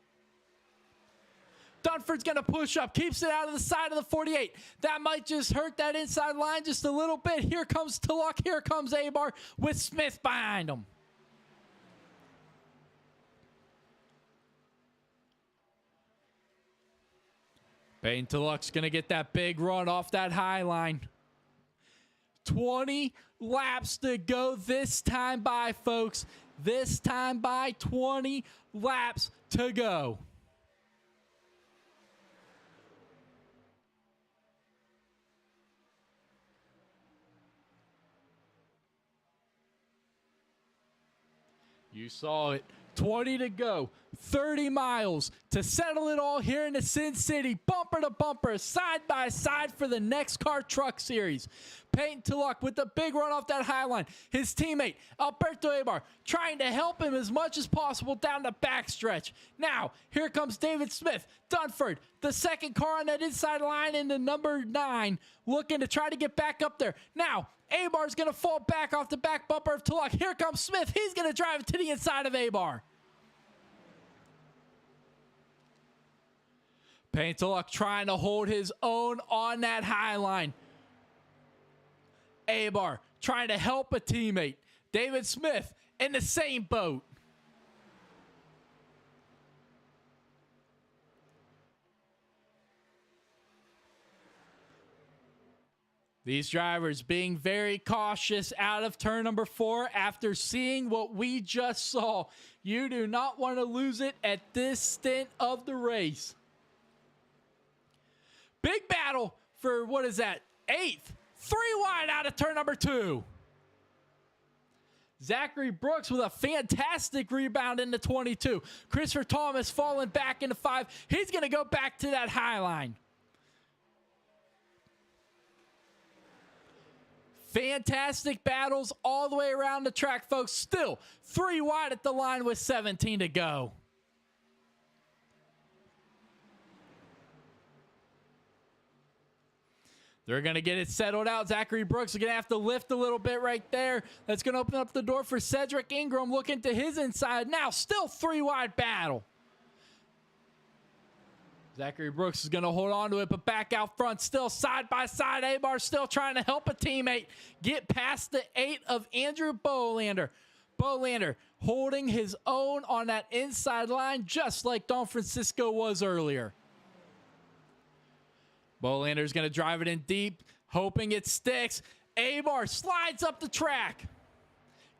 Dunford's going to push up, keeps it out of the side of the 48. That might just hurt that inside line just a little bit. Here comes Tulloch. Here comes Abar with Smith behind him. Peyton Tulloch's going to get that big run off that high line. 20 laps to go this time by, folks. This time by, 20 laps to go. You saw it. 20 to go. 30 miles to settle it all here in the Sin City. Bumper to bumper, side by side for the NEXXTCAR Truck Series. Peyton Tulloch with the big run off that high line. His teammate, Alberto Abar, trying to help him as much as possible down the backstretch. Now, here comes David Smith. Dunford, the second car on that inside line into number 9, looking to try to get back up there. Now, Abar's going to fall back off the back bumper of Tulloch. Here comes Smith. He's going to drive it to the inside of Abar. Peyton Tulloch trying to hold his own on that high line. Abar trying to help a teammate. David Smith in the same boat. These drivers being very cautious out of turn number 4 after seeing what we just saw. You do not want to lose it at this stint of the race. Big battle for, what is that, 8th. 3 wide out of turn number 2. Zachary Brooks with a fantastic rebound into 22. Christopher Thomas falling back into 5. He's going to go back to that high line. Fantastic battles all the way around the track, folks. Still 3 wide at the line with 17 to go. They're going to get it settled out. Zachary Brooks is going to have to lift a little bit right there. That's going to open up the door for Cedric Ingram looking to his inside. Now still 3 wide battle. Zachary Brooks is going to hold on to it, but back out front, still side by side. Abar still trying to help a teammate get past the 8 of Andrew Bolander. Bolander holding his own on that inside line, just like Don Francisco was earlier. Bolander's going to drive it in deep, hoping it sticks. Abar slides up the track,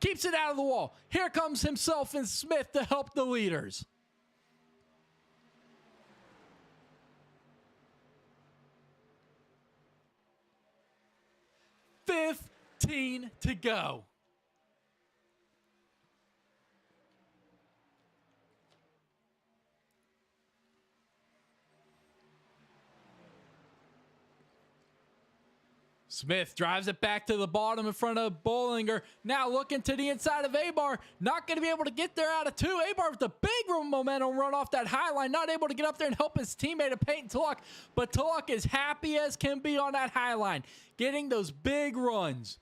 keeps it out of the wall. Here comes himself and Smith to help the leaders. $15 to go. Smith drives it back to the bottom in front of Bollinger. Now looking to the inside of Abar. Not going to be able to get there out of 2. Abar with the big momentum run off that high line. Not able to get up there and help his teammate Peyton Tulloch. But Tulloch is happy as can be on that high line, getting those big runs.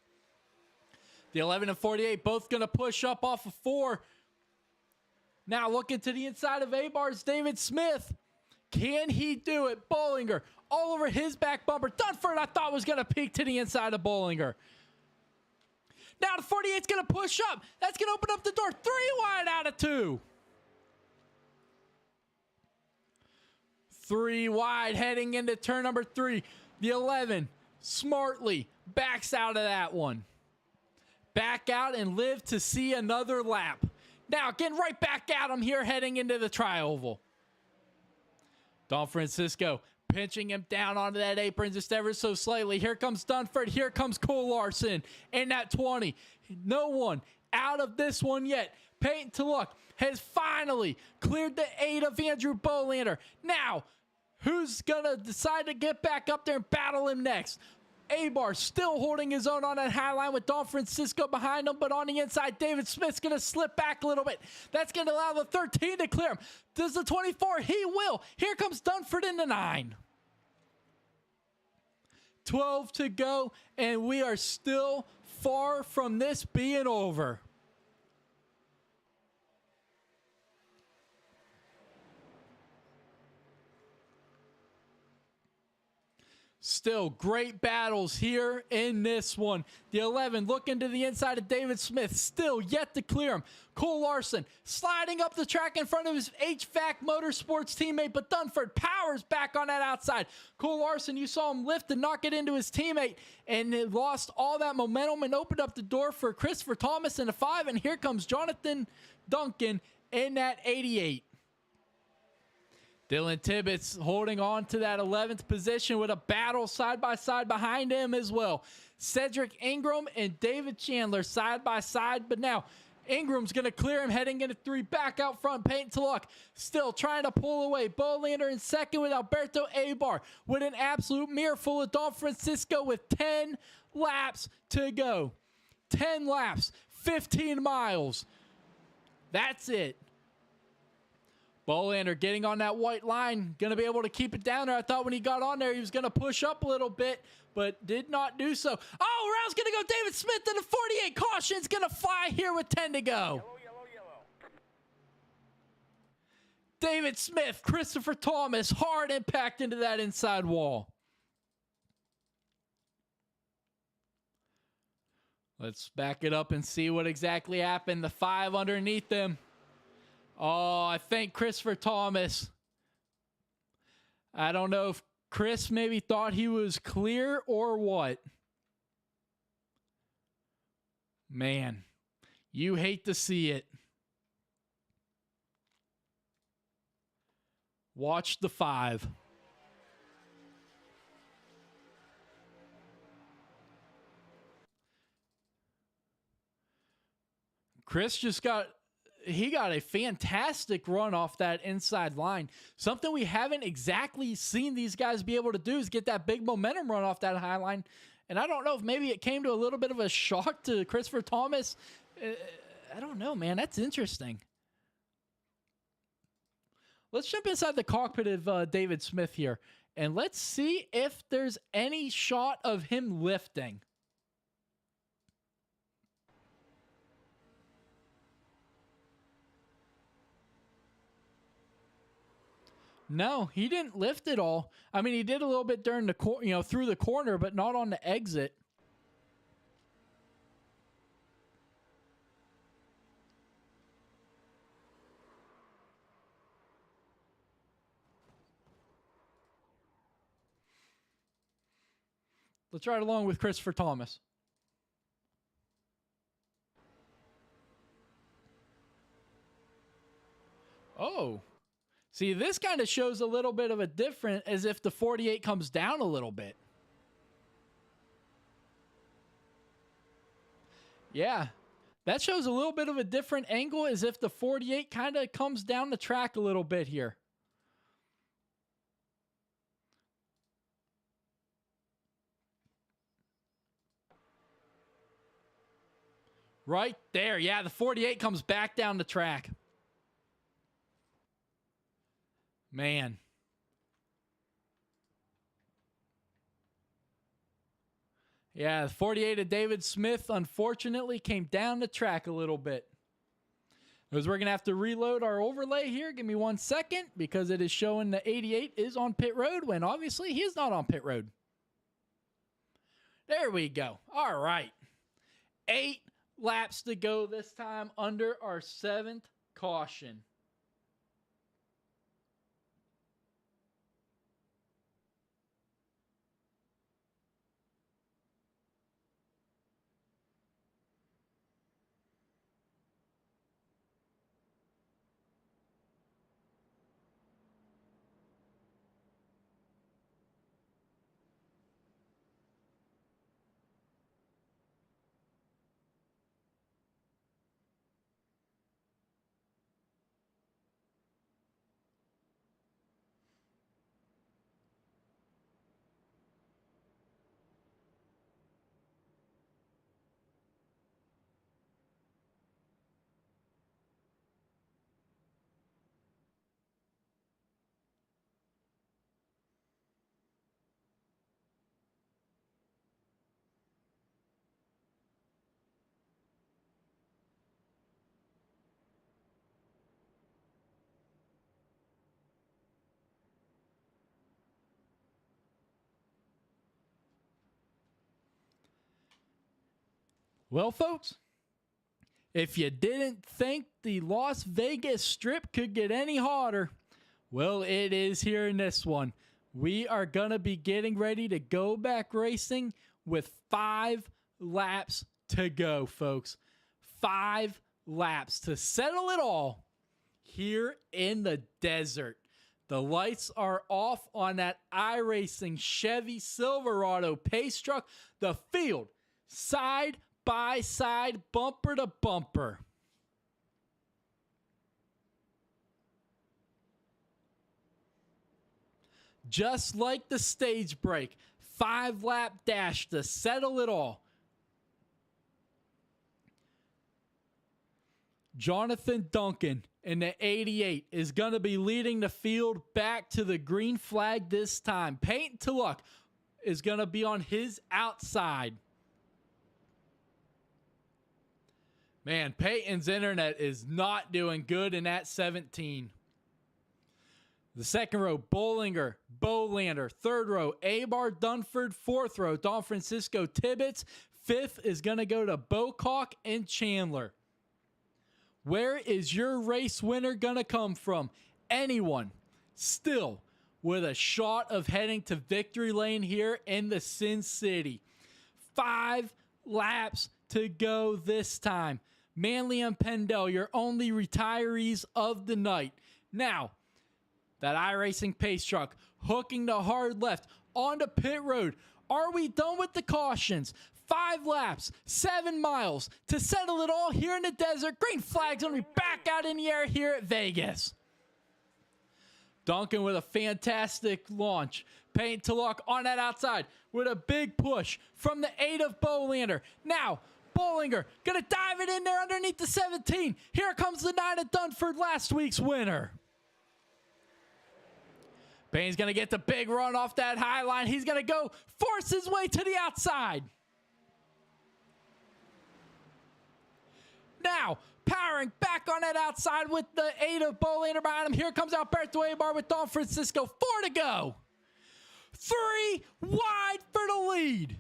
The 11 and 48 both going to push up off of 4. Now looking to the inside of Abar's David Smith. Can he do it? Bollinger all over his back bumper. Dunford, I thought, was going to peek to the inside of Bollinger. Now the 48's going to push up. That's going to open up the door. 3 wide out of 2. 3 wide heading into turn number 3. The 11 smartly backs out of that one. Back out and live to see another lap. Now getting right back at him here heading into the tri-oval. Don Francisco pinching him down onto that apron just ever so slightly. Here comes Dunford. Here comes Cole Larson in that 20. No one out of this one yet. Peyton Tulloch has finally cleared the 8 of Andrew Bolander. Now, who's going to decide to get back up there and battle him next? Abar still holding his own on that high line with Don Francisco behind him, but on the inside, David Smith's going to slip back a little bit. That's going to allow the 13 to clear him. Does the 24? He will. Here comes Dunford in the 9. 12 to go, and we are still far from this being over. Still great battles here in this one. The 11 looking to the inside of David Smith. Still yet to clear him. Cole Larson sliding up the track in front of his HVAC Motorsports teammate, but Dunford powers back on that outside. Cole Larson, you saw him lift and knock it into his teammate, and it lost all that momentum and opened up the door for Christopher Thomas in the 5, and here comes Jonathan Duncan in that 88. Dylan Tibbetts holding on to that 11th position with a battle side by side behind him as well. Cedric Ingram and David Chandler side by side, but now Ingram's going to clear him heading into 3. Back out front, Peyton Tulloch still trying to pull away. Bolander in second with Alberto Abar with an absolute mirror full of Don Francisco with 10 laps to go. 10 laps, 15 miles. That's it. Bolander getting on that white line, going to be able to keep it down there. I thought when he got on there, he was going to push up a little bit, but did not do so. Oh, around's going to go David Smith, and the 48 caution's going to fly here with 10 to go. Yellow. David Smith, Christopher Thomas, hard impact into that inside wall. Let's back it up and see what exactly happened. The 5 underneath them. Oh, I think Christopher Thomas. I don't know if Chris maybe thought he was clear or what. Man, you hate to see it. Watch the 5. Chris just got a fantastic run off that inside line. Something we haven't exactly seen these guys be able to do is get that big momentum run off that high line. And I don't know if maybe it came to a little bit of a shock to Christopher Thomas. I don't know, man. That's interesting. Let's jump inside the cockpit of David Smith here, and let's see if there's any shot of him lifting. No, he didn't lift at all. I mean, he did a little bit during the through the corner, but not on the exit. Let's ride along with Christopher Thomas. Oh. See, this kind of shows a little bit of a difference, as if the 48 comes down a little bit. Yeah, that shows a little bit of a different angle, as if the 48 kind of comes down the track a little bit here. Right there. Yeah, the 48 comes back down the track. Man. Yeah, 48 of David Smith unfortunately came down the track a little bit. Because we're going to have to reload our overlay here. Give me 1 second because it is showing the 88 is on pit road when obviously he is not on pit road. There we go. All right. 8 laps to go this time under our 7th caution. Well, folks, if you didn't think the Las Vegas Strip could get any hotter, well, it is here in this one. We are going to be getting ready to go back racing with 5 laps to go, folks. 5 laps to settle it all here in the desert. The lights are off on that iRacing Chevy Silverado pace truck. The field, side by side, bumper to bumper. Just like the stage break, 5-lap dash to settle it all. Jonathan Duncan in the 88 is going to be leading the field back to the green flag this time. Peyton Tulloch is going to be on his outside. Man, Peyton's internet is not doing good in that 17. The second row, Bollinger, Bolander. Third row, Abar, Dunford. Fourth row, Don Francisco, Tibbetts. Fifth is going to go to Bocock and Chandler. Where is your race winner going to come from? Anyone still with a shot of heading to victory lane here in the Sin City. 5 laps to go this time. Manley and Pendel, your only retirees of the night. Now, that iRacing pace truck hooking the hard left onto pit road. Are we done with the cautions? 5 laps, 7 miles to settle it all here in the desert. Green flag's gonna be back out in the air here at Vegas. Duncan with a fantastic launch. Peyton Tulloch on that outside with a big push from the 8 of Bolander. Now, Bollinger gonna dive it in there underneath the 17. Here comes the 9 of Dunford, last week's winner. Payne's gonna get the big run off that high line. He's gonna go force his way to the outside. Now, powering back on that outside with the 8 of Bolander behind him. Here comes Alberto Abar with Don Francisco. 4 to go. 3 wide for the lead.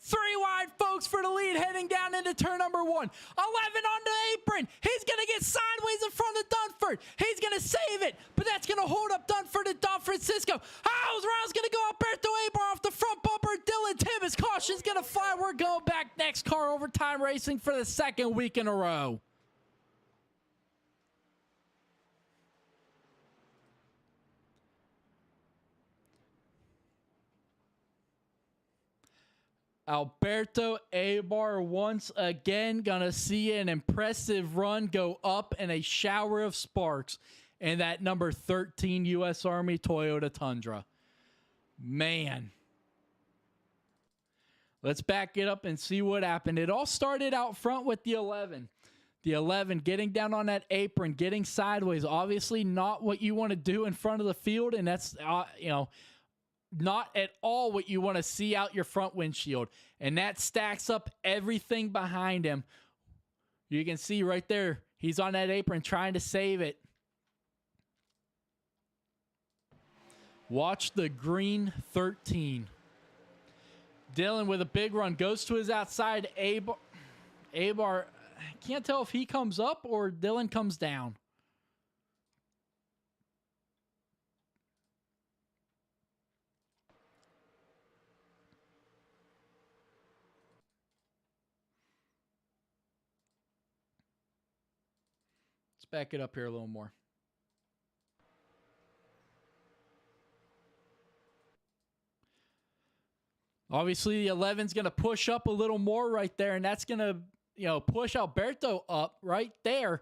3 wide, folks, for the lead heading down into turn number 1. 11 on the apron. He's going to get sideways in front of Dunford. He's going to save it, but that's going to hold up Dunford and Don Francisco. How's round's going to go Alberto Abar off the front bumper. Dylan Tibbetts. Caution's going to fly. We're going back NEXXTCAR overtime racing for the 2nd week in a row. Alberto Abar once again gonna see an impressive run go up in a shower of sparks in that number 13 U.S. Army Toyota Tundra. Man. Let's back it up and see what happened. It all started out front with the 11. The 11 getting down on that apron, getting sideways. Obviously not what you want to do in front of the field, and that's, not at all what you want to see out your front windshield. And that stacks up everything behind him You can see right there, he's on that apron trying to save it. Watch the green 13. Dylan with a big run goes to his outside. Abar, can't tell if he comes up or Dylan comes down. Let's back it up here a little more. Obviously, the 11's going to push up a little more right there, and that's going to, push Alberto up right there.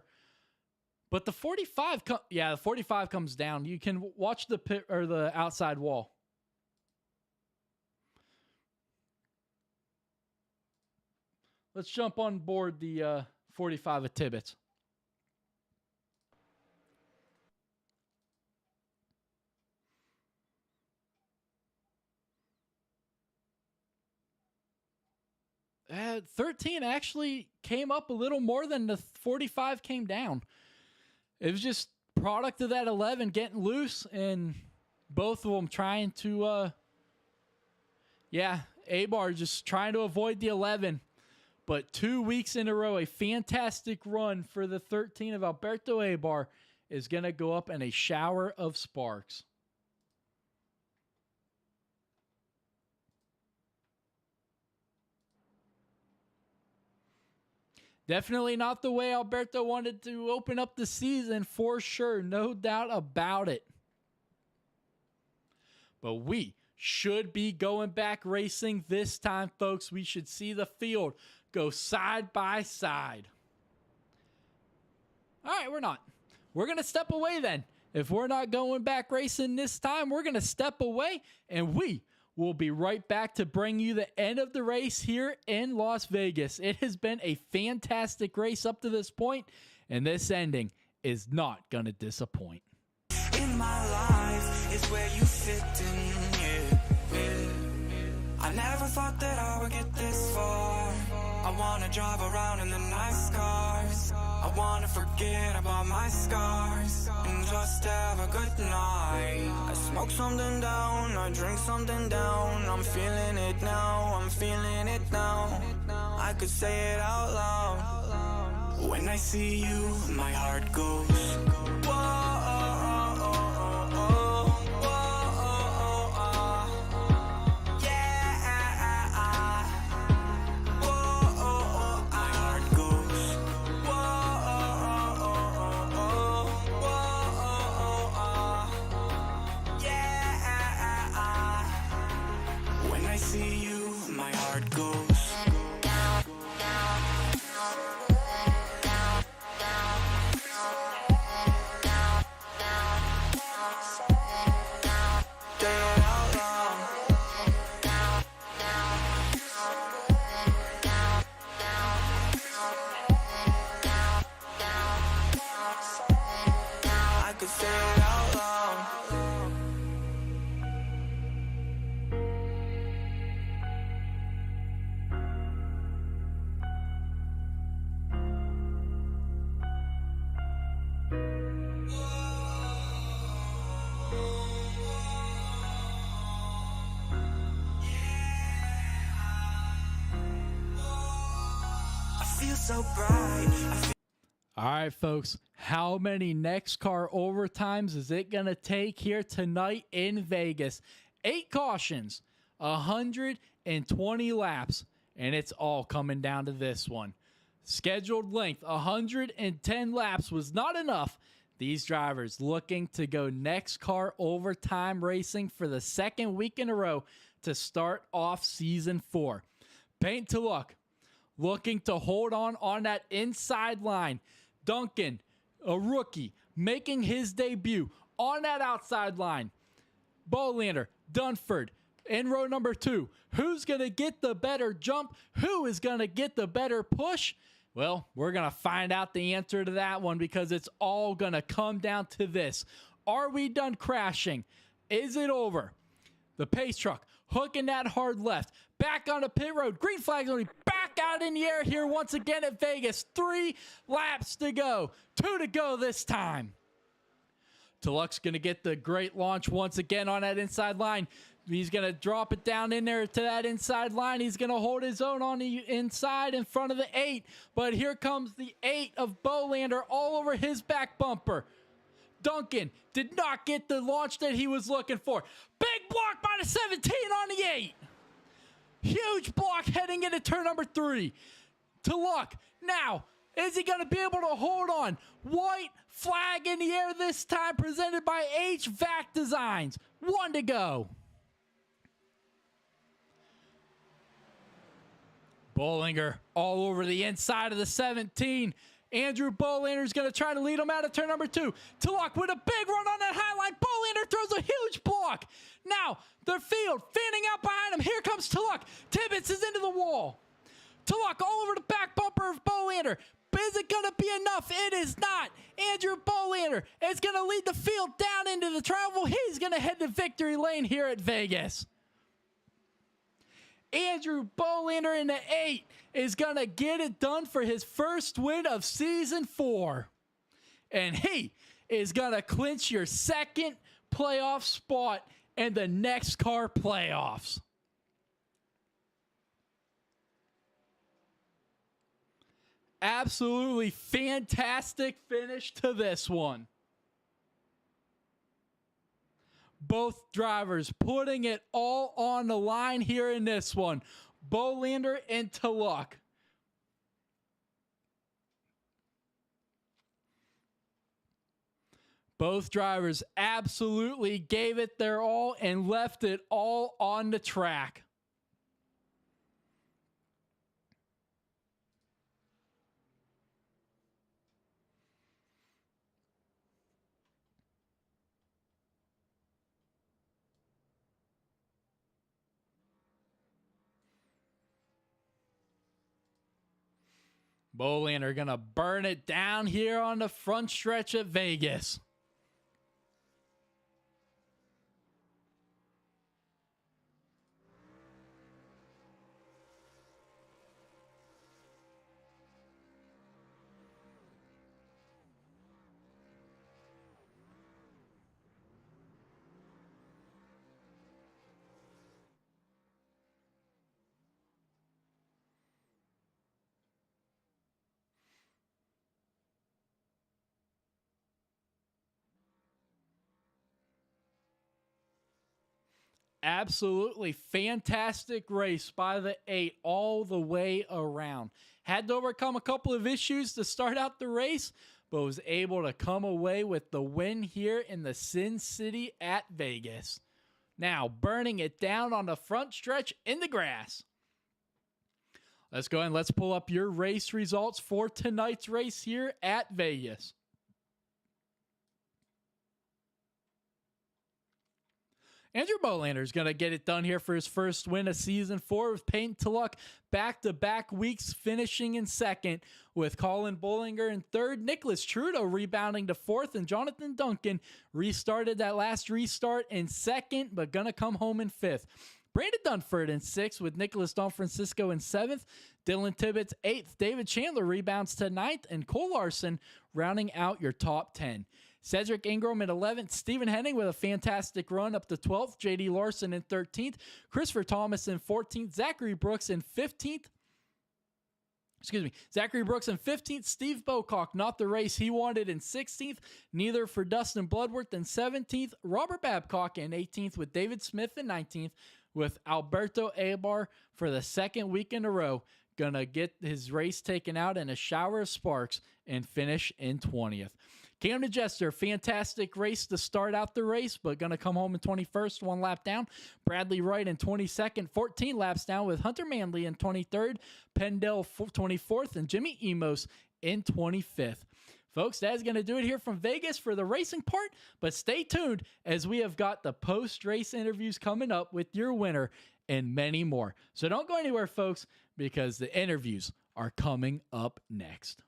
But the 45, the 45 comes down. You can watch the pit or the outside wall. Let's jump on board the 45 of Tibbetts. Uh, 13 actually came up a little more than the 45 came down. It was just product of that 11 getting loose and both of them trying to, Abar just trying to avoid the 11. But 2 weeks in a row, a fantastic run for the 13 of Alberto Abar is going to go up in a shower of sparks. Definitely not the way Alberto wanted to open up the season, for sure. No doubt about it. But we should be going back racing this time, folks. We should see the field go side by side. All right, we're not. We're going to step away then. If we're not going back racing this time, we're going to step away, and we will be right back to bring you the end of the race here in Las Vegas. It has been a fantastic race up to this point, and this ending is not going to disappoint. In my life is where you fit in, yeah. I never thought that I would get this far. I wanna drive around in the nice cars. I wanna forget about my scars and just have a good night. I smoke something down, I drink something down. I'm feeling it now, I'm feeling it now. I could say it out loud. When I see you, my heart goes, whoa. So bright. All right, folks, how many NEXXTCAR overtimes is it going to take here tonight in Vegas? 8 cautions, 120 laps, and it's all coming down to this one. Scheduled length, 110 laps was not enough. These drivers looking to go NEXXTCAR overtime racing for the second week in a row to start off season 4. Paint to luck. Looking to hold on that inside line. Duncan, a rookie, making his debut on that outside line. Bolander, Dunford, in row number 2. Who's going to get the better jump? Who is going to get the better push? Well, we're going to find out the answer to that one because it's all going to come down to this. Are we done crashing? Is it over? The pace truck hooking that hard left. Back on the pit road. Green flag's only back out in the air here once again at Vegas. 3 laps to go. 2 to go this time. Deluxe going to get the great launch once again on that inside line. He's going to drop it down in there to that inside line. He's going to hold his own on the inside in front of the 8. But here comes the 8 of Bolander all over his back bumper. Duncan did not get the launch that he was looking for. Big block by the 17 on the 8. Huge block heading into turn number 3. To Luck. Now, is he going to be able to hold on? White flag in the air this time, presented by HVAC Designs. 1 to go. Bollinger all over the inside of the 17. Andrew Bolander is going to try to lead him out of turn number 2. To Luck with a big run on that high line. Bolander throws a huge block. Now, the field fanning out behind him. Here comes To Luck. Tibbetts is into the wall. To Luck all over the back bumper of Bolander. Is it going to be enough? It is not. Andrew Bolander is going to lead the field down into the travel. He's going to head to victory lane here at Vegas. Andrew Bolander in the 8 is going to get it done for his first win of season 4. And he is going to clinch your second playoff spot in the NEXXTCAR playoffs. Absolutely fantastic finish to this one. Both drivers putting it all on the line here in this one. Bolander and To Luck. Both drivers absolutely gave it their all and left it all on the track. Bolander gonna burn it down here on the front stretch at Vegas. Absolutely fantastic race by the 8 all the way around. Had to overcome a couple of issues to start out the race, but was able to come away with the win here in the Sin City at Vegas. Now burning it down on the front stretch in the grass. Let's go ahead and let's pull up your race results for tonight's race here at Vegas. Andrew Bolander is going to get it done here for his first win of season 4 with Peyton To Luck back-to-back weeks finishing in second, with Colin Bollinger in third, Nicholas Trudeau rebounding to 4th, and Jonathan Duncan restarted that last restart in second, but going to come home in 5th. Brandon Dunford in 6th with Nicholas Don Francisco in 7th. Dylan Tibbetts 8th. David Chandler rebounds to 9th, and Cole Larson rounding out your top 10. Cedric Ingram at 11th. Stephen Henning with a fantastic run up to 12th. J.D. Larson in 13th. Christopher Thomas in 14th. Zachary Brooks in 15th. Zachary Brooks in 15th. Steve Bocock, not the race he wanted, in 16th. Neither for Dustin Bloodworth in 17th. Robert Babcock in 18th with David Smith in 19th, with Alberto Abar for the second week in a row gonna get his race taken out in a shower of sparks and finish in 20th. Camden Jester, fantastic race to start out the race, but going to come home in 21st, 1 lap down. Bradley Wright in 22nd, 14 laps down, with Hunter Manley in 23rd, Pendell 24th, and Jimmy Emos in 25th. Folks, that is going to do it here from Vegas for the racing part, but stay tuned as we have got the post-race interviews coming up with your winner and many more. So don't go anywhere, folks, because the interviews are coming up next.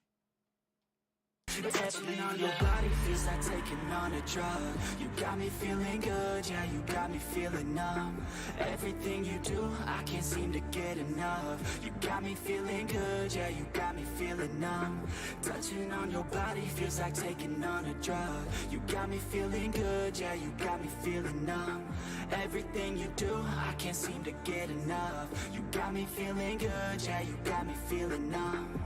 Touching on your body feels like taking on a drug. You got me feeling good, yeah, you got me feeling numb. Everything you do, I can't seem to get enough. You got me feeling good, yeah, you got me feeling numb. Touching on your body feels like taking on a drug. You got me feeling good, yeah, you got me feeling numb. Everything you do, I can't seem to get enough. You got me feeling good, yeah, you got me feeling numb.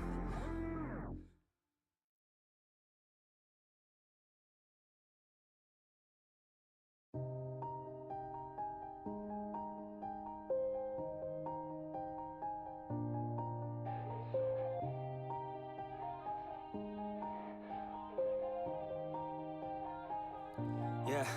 Yeah.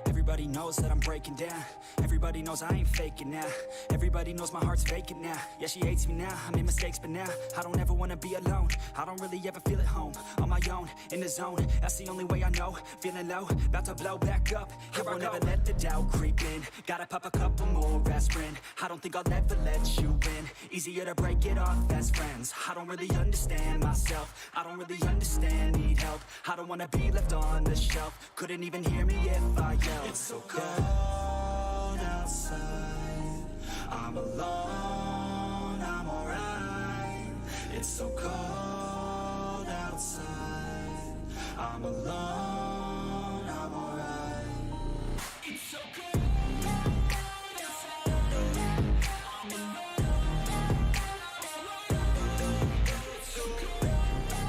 Everybody knows that I'm breaking down. Everybody knows I ain't faking now. Everybody knows my heart's vacant now. Yeah, she hates me now, I made mistakes but now I don't ever wanna be alone. I don't really ever feel at home. On my own, in the zone, that's the only way I know. Feeling low, about to blow back up. Here I won't ever let the doubt creep in. Gotta pop a couple more aspirin. I don't think I'll ever let you in. Easier to break it off as friends. I don't really understand myself. I don't really understand, need help. I don't wanna be left on the shelf. Couldn't even hear me if I yelled. It's so cold outside. I'm alone, I'm alright. It's so cold outside. I'm alone, I'm alright. It's so cold outside. I'm alone. It's so cold outside.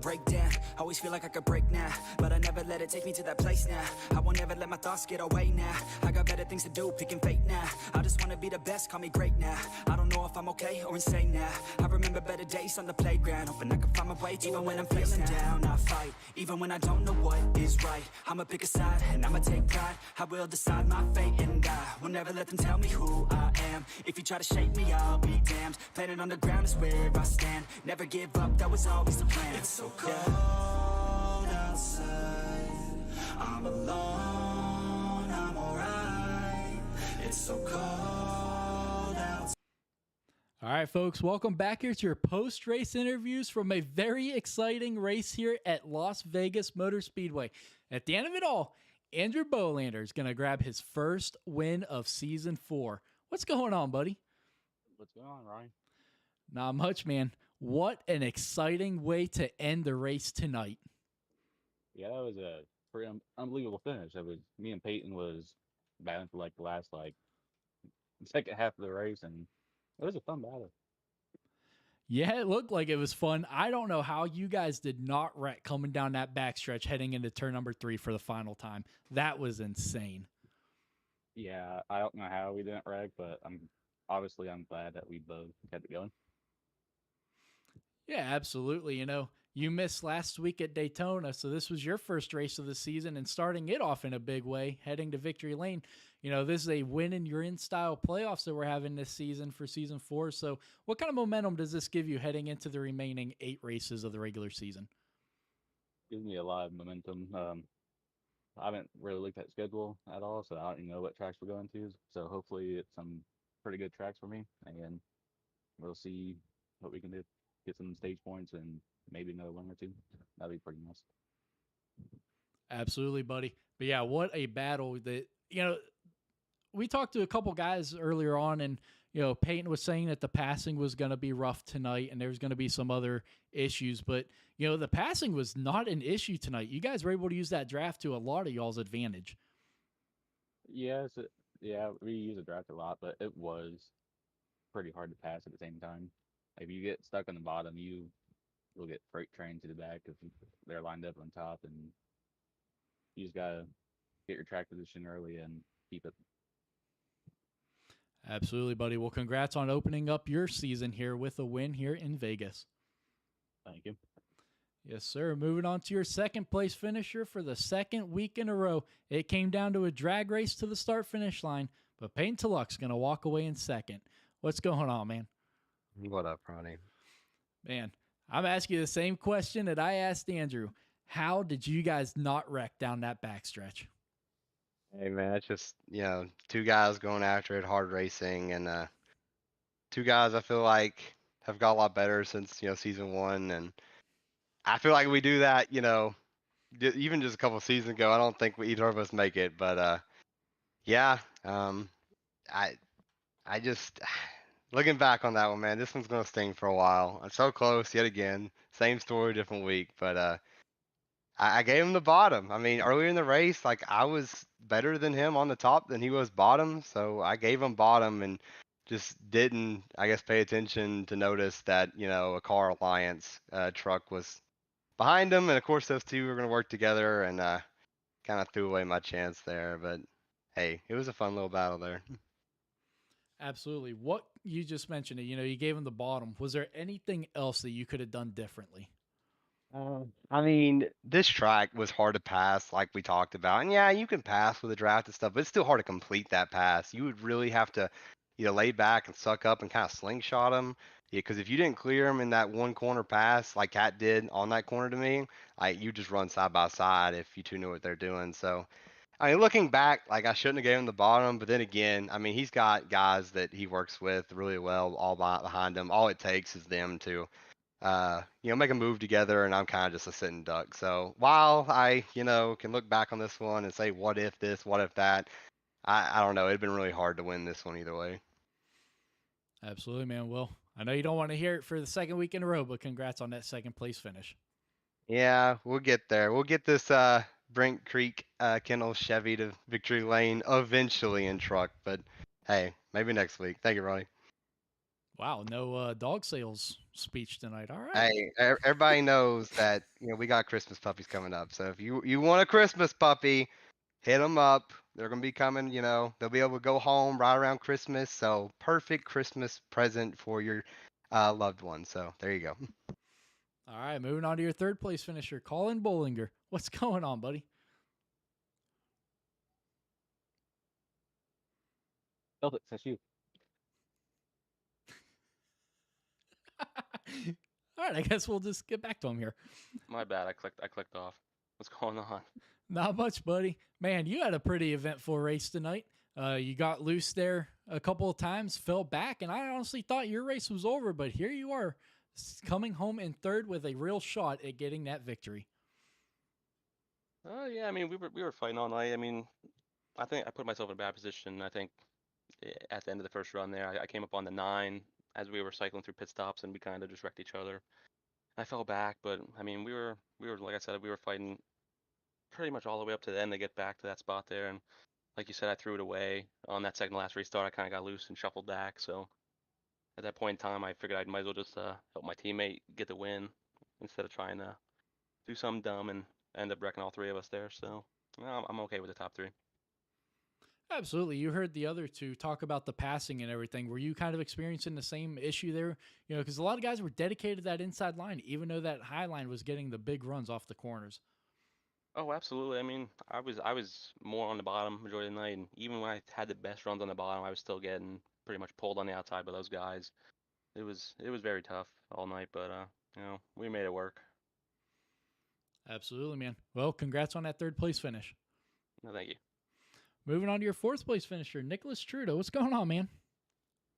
Break down, always feel like I could break now, but I never let it take me to that place now. I won't ever let my thoughts get away now. I got better things to do, picking fate now. I just wanna be the best, call me great now. I don't know if I'm okay or insane now. I remember better days on the playground, hoping I can find my way. Even when I'm feeling down, I fight. Even when I don't know what is right, I'ma pick a side and I'ma take pride. I will decide my fate and I will never let them tell me who I am. If you try to shake me, I'll be damned. Planet on the ground is where I stand. Never give up, that was always the plan. It's so cold outside. I'm alone, I'm alright. It's so cold outside. All right, folks, welcome back here to your post-race interviews from a very exciting race here at Las Vegas Motor Speedway. At the end of it all, Andrew Bolander is going to grab his first win of Season 4. What's going on, buddy? What's going on, Ryan? Not much, man. What an exciting way to end the race tonight. Yeah, that was a pretty unbelievable finish. That was me and Peyton was battling for like the last second half of the race, and it was a fun battle. Yeah, it looked like it was fun. I don't know how you guys did not wreck coming down that backstretch heading into turn number 3 for the final time. That was insane. Yeah, I don't know how we didn't wreck, but I'm glad that we both kept it going. Yeah, absolutely. You know, you missed last week at Daytona, so this was your first race of the season and starting it off in a big way, heading to Victory Lane. You know, this is a win and you're in style playoffs that we're having this season for Season 4. So what kind of momentum does this give you heading into the remaining 8 races of the regular season? Gives me a lot of momentum. I haven't really looked at schedule at all, so I don't even know what tracks we're going to. So hopefully it's some pretty good tracks for me, and we'll see what we can do. Get some stage points and maybe another one or two. That'd be pretty nice. Absolutely, buddy. But yeah, what a battle that, you know, we talked to a couple guys earlier on, and, you know, Peyton was saying that the passing was going to be rough tonight and there's going to be some other issues, but, you know, the passing was not an issue tonight. You guys were able to use that draft to a lot of y'all's advantage. Yes, we use the draft a lot, but it was pretty hard to pass at the same time. If you get stuck on the bottom, you will get freight trained to the back if they're lined up on top, and you just gotta get your track position early and keep it. Absolutely, buddy. Well, congrats on opening up your season here with a win here in Vegas. Thank you. Yes, sir. Moving on to your second place finisher for the second week in a row. It came down to a drag race to the start-finish line, but Peyton Tulloch's going to walk away in second. What's going on, man? What up, Ronnie? Man, I'm asking you the same question that I asked Andrew. How did you guys not wreck down that backstretch? Hey man, it's just, two guys going after it, hard racing, and two guys I feel like have got a lot better since, season one. And I feel like we do that, even just a couple of seasons ago. I don't think either of us make it, but yeah, I I just looking back on that one, man, this one's gonna sting for a while. I'm so close yet again. Same story, different week, but I gave him the bottom. I mean, earlier in the race, like I was better than him on the top than he was bottom, so I gave him bottom and just didn't, I guess, pay attention to notice that a car alliance truck was behind him, and of course those two were going to work together, and kind of threw away my chance there. But hey, it was a fun little battle there. Absolutely. What you just mentioned, you gave him the bottom. Was there anything else that you could have done differently? I mean, this track was hard to pass, like we talked about. And yeah, you can pass with a draft and stuff, but it's still hard to complete that pass. You would really have to lay back and suck up and kind of slingshot him. Yeah, because if you didn't clear him in that one corner pass, like Cat did on that corner to me, like you just run side by side if you two knew what they're doing. So, I mean, looking back, like I shouldn't have gave him the bottom, but then again, I mean, he's got guys that he works with really well, all behind him. All it takes is them to make a move together, and I'm kind of just a sitting duck. So while I, can look back on this one and say, what if this, what if that, I don't know. It'd been really hard to win this one either way. Absolutely, man. Well, I know you don't want to hear it for the second week in a row, but congrats on that second place finish. Yeah, we'll get there. We'll get this Brink Creek Kennel Chevy to victory lane eventually in truck, but hey, maybe next week. Thank you, Ronnie. Wow, no dog sales speech tonight. All right. Hey, everybody knows that we got Christmas puppies coming up. So if you want a Christmas puppy, hit them up. They're gonna be coming. They'll be able to go home right around Christmas. So perfect Christmas present for your loved one. So there you go. All right, moving on to your third place finisher, Colin Bollinger. What's going on, buddy? Celtics, that's you. All right, I guess we'll just get back to him here. My bad. I clicked off. What's going on? Not much, buddy. Man, you had a pretty eventful race tonight. You got loose there a couple of times, fell back, and I honestly thought your race was over, but here you are coming home in third with a real shot at getting that victory. Yeah, I mean, we were fighting all night. I mean, I think I put myself in a bad position. I think at the end of the first run there, I came up on the 9 as we were cycling through pit stops, and we kind of just wrecked each other. I fell back, but I mean, we were like I said, we were fighting pretty much all the way up to the end to get back to that spot there. And like you said, I threw it away on that second last restart. I kind of got loose and shuffled back. So at that point in time, I figured I might as well just help my teammate get the win instead of trying to do something dumb and end up wrecking all three of us there. So I'm okay with the top 3. Absolutely. You heard the other two talk about the passing and everything. Were you kind of experiencing the same issue there? Because a lot of guys were dedicated to that inside line, even though that high line was getting the big runs off the corners. Oh, absolutely. I mean, I was more on the bottom majority of the night, and even when I had the best runs on the bottom, I was still getting pretty much pulled on the outside by those guys. It was very tough all night, but we made it work. Absolutely, man. Well, congrats on that third place finish. No, thank you. Moving on to your fourth place finisher, Nicholas Trudeau. What's going on, man?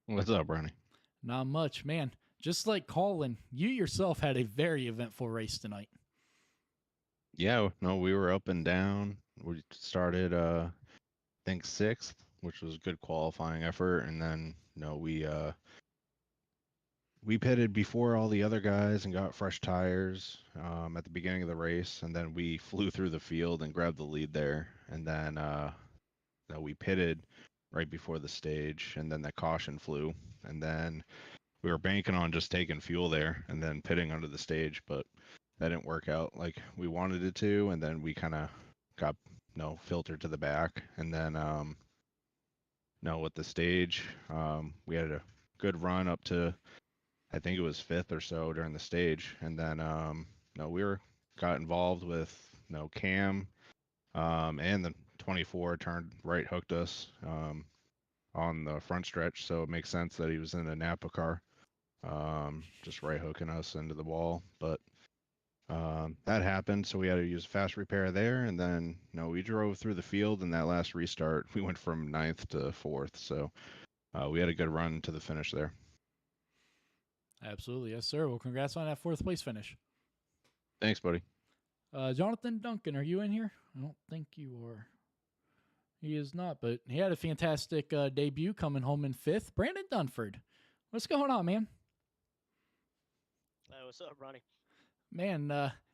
What's up, Ronnie? Not much, man. Just like Colin, you yourself had a very eventful race tonight. Yeah, no, we were up and down. We started, I think 6th, which was a good qualifying effort, and then we pitted before all the other guys and got fresh tires at the beginning of the race, and then we flew through the field and grabbed the lead there, and then we pitted right before the stage, and then the caution flew, and then we were banking on just taking fuel there and then pitting under the stage, but that didn't work out like we wanted it to, and then we kind of got filtered to the back, and then with the stage, we had a good run up to, I think it was 5th or so during the stage, and then got involved with Cam, and the 24 turned right, hooked us, on the front stretch, so it makes sense that he was in a Napa car, just right hooking us into the wall. But that happened, so we had to use fast repair there, and then we drove through the field. In that last restart, we went from 9th to 4th, so we had a good run to the finish there. Absolutely, yes, sir. Well, congrats on that 4th place finish. Thanks, buddy. Jonathan Duncan, are you in here? I don't think you are. He is not, but he had a fantastic debut coming home in 5th. Brandon Dunford, what's going on, man? Hey, what's up, Ronnie? Man,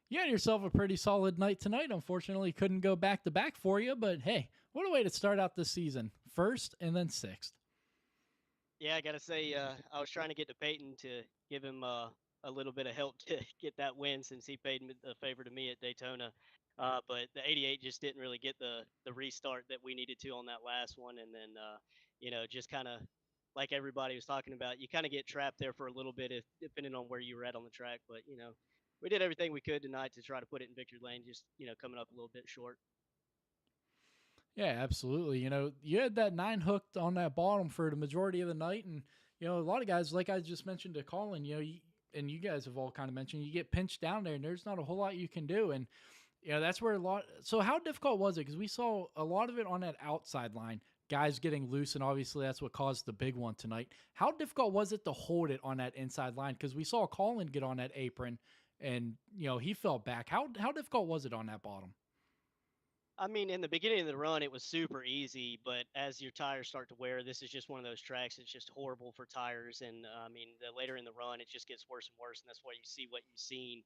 you had yourself a pretty solid night tonight. Unfortunately, couldn't go back to back for you, but hey, what a way to start out this season. 1st and then 6th. Yeah, I gotta say, I was trying to get to Peyton to give him a little bit of help to get that win since he paid a favor to me at Daytona. But the 88 just didn't really get the restart that we needed to on that last one, and then just kind of like everybody was talking about, you kind of get trapped there for a little bit, if depending on where you were at on the track. But we did everything we could tonight to try to put it in victory lane, just coming up a little bit short. Yeah, absolutely. You had that 9 hooked on that bottom for the majority of the night. And, a lot of guys, like I just mentioned to Colin, and you guys have all kind of mentioned, you get pinched down there and there's not a whole lot you can do. And, that's where so how difficult was it? Because we saw a lot of it on that outside line, guys getting loose. And obviously that's what caused the big one tonight. How difficult was it to hold it on that inside line? Because we saw Colin get on that apron and, he fell back. How difficult was it on that bottom? I mean, in the beginning of the run, it was super easy, but as your tires start to wear, this is just one of those tracks. It's just horrible for tires, and the later in the run, it just gets worse and worse, and that's why you see what you've seen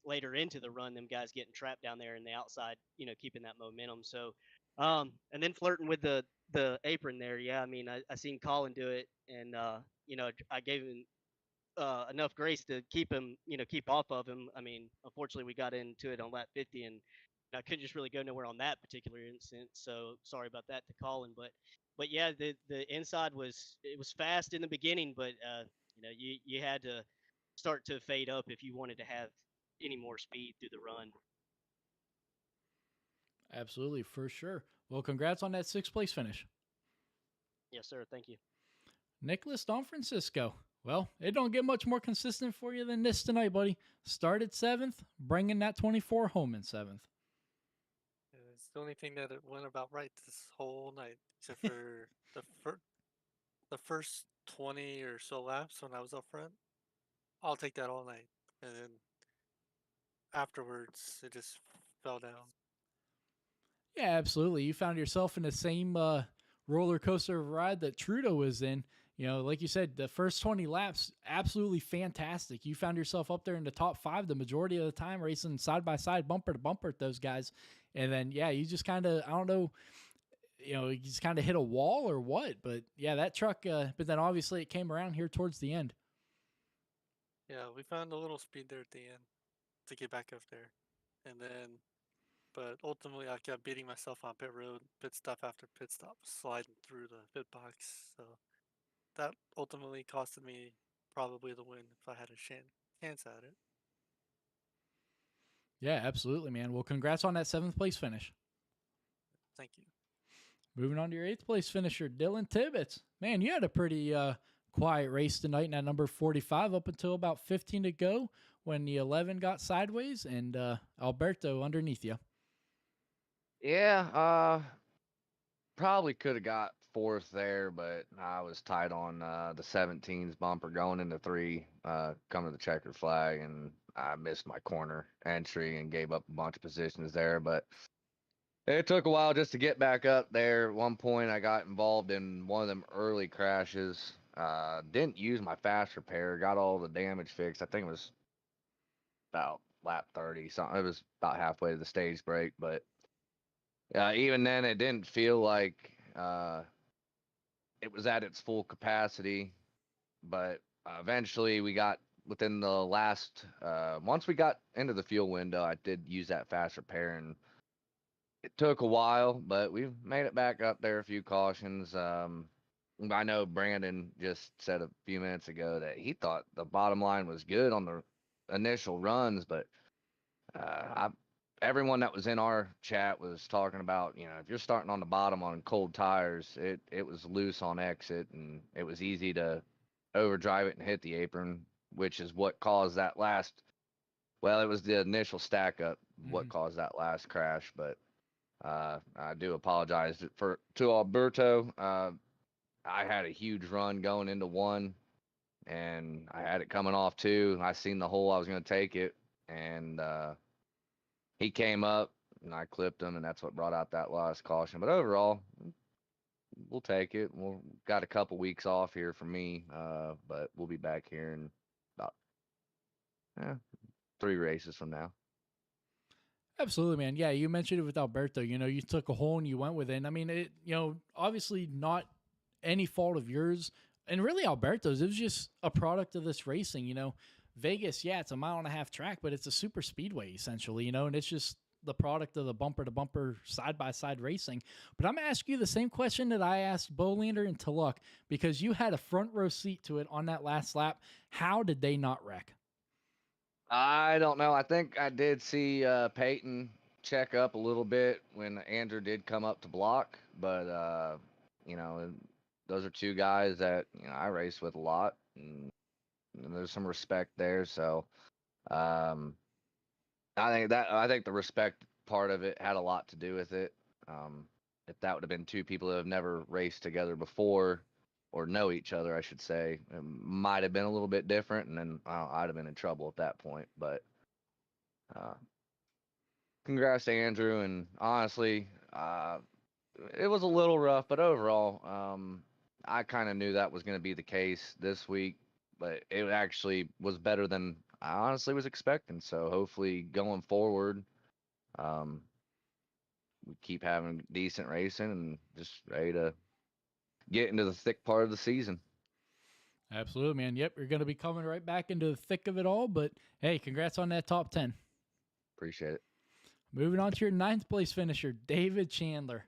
later into the run. Them guys getting trapped down there in the outside, keeping that momentum. So, and then flirting with the apron there. Yeah, I mean, I seen Colin do it, and I gave him enough grace to keep him, keep off of him. I mean, unfortunately, we got into it on lap 50, and I couldn't just really go nowhere on that particular instance. So sorry about that to Colin, but yeah, the inside was fast in the beginning, but you had to start to fade up if you wanted to have any more speed through the run. Absolutely, for sure. Well, congrats on that 6th place finish. Yes, sir. Thank you. Nicholas Don Francisco. Well, it don't get much more consistent for you than this tonight, buddy. Started 7th, bringing that 24 home in 7th. It's the only thing that it went about right this whole night, except for the first 20 or so laps when I was up front. I'll take that all night, and then afterwards it just fell down. Yeah, absolutely. You found yourself in the same roller coaster ride that Trudeau was in. Like you said, the first 20 laps, absolutely fantastic. You found yourself up there in the top 5 the majority of the time, racing side by side, bumper to bumper with those guys. And then, yeah, you just kind of, I don't know, you just kind of hit a wall or what. But, yeah, that truck, but then obviously it came around here towards the end. Yeah, we found a little speed there at the end to get back up there. And then, but ultimately I kept beating myself on pit road, pit stop after pit stop, sliding through the pit box. So that ultimately costed me probably the win if I had a chance at it. Yeah, absolutely, man. Well, congrats on that 7th place finish. Thank you. Moving on to your 8th place finisher, Dylan Tibbetts. Man, you had a pretty quiet race tonight in that number 45 up until about 15 to go when the 11 got sideways and Alberto underneath you. Yeah, probably could have got 4th there, but I was tight on the 17's bumper going into 3, coming to the checkered flag, and I missed my corner entry and gave up a bunch of positions there. But it took a while just to get back up there. At one point, I got involved in one of them early crashes. Didn't use my fast repair, got all the damage fixed. I think it was about lap 30, something. It was about halfway to the stage break, but even then, it didn't feel like it was at its full capacity. But eventually, we got within the last, once we got into the fuel window, I did use that fast repair, and it took a while, but we made it back up there. A few cautions. I know Brandon just said a few minutes ago that he thought the bottom line was good on the initial runs, but everyone that was in our chat was talking about, if you're starting on the bottom on cold tires, it was loose on exit and it was easy to overdrive it and hit the apron, which is what caused that last. Well, it was the initial stack up what caused that last crash, but I do apologize to Alberto. I had a huge run going into one, and I had it coming off two. I seen the hole, I was going to take it, and he came up, and I clipped him, and that's what brought out that last caution. But overall, we'll take it. We'll got a couple weeks off here for me, but we'll be back here in about 3 races from now. Absolutely, man. Yeah, you mentioned it with Alberto. You took a hole and you went with it. And I mean, obviously not any fault of yours, and really Alberto's. It was just a product of this racing. Vegas, yeah, it's a 1.5 mile track, but it's a super speedway essentially. And it's just the product of the bumper to bumper side by side racing. But I'm gonna ask you the same question that I asked Bolander and Tulloch, because you had a front row seat to it on that last lap. How did they not wreck? I don't know. I think I did see Peyton check up a little bit when Andrew did come up to block, but those are 2 guys that I race with a lot, and there's some respect there. So I think the respect part of it had a lot to do with it. If that would have been 2 people that have never raced together before, or know each other, I should say, it might have been a little bit different, and then I'd have been in trouble at that point. But congrats to Andrew, and honestly, it was a little rough, but overall, I kind of knew that was going to be the case this week, but it actually was better than I honestly was expecting. So hopefully going forward, we keep having decent racing and just ready to get into the thick part of the season. Absolutely, man. Yep, you're going to be coming right back into the thick of it all. But hey, congrats on that top 10. Appreciate it. Moving on to your 9th place finisher, David Chandler.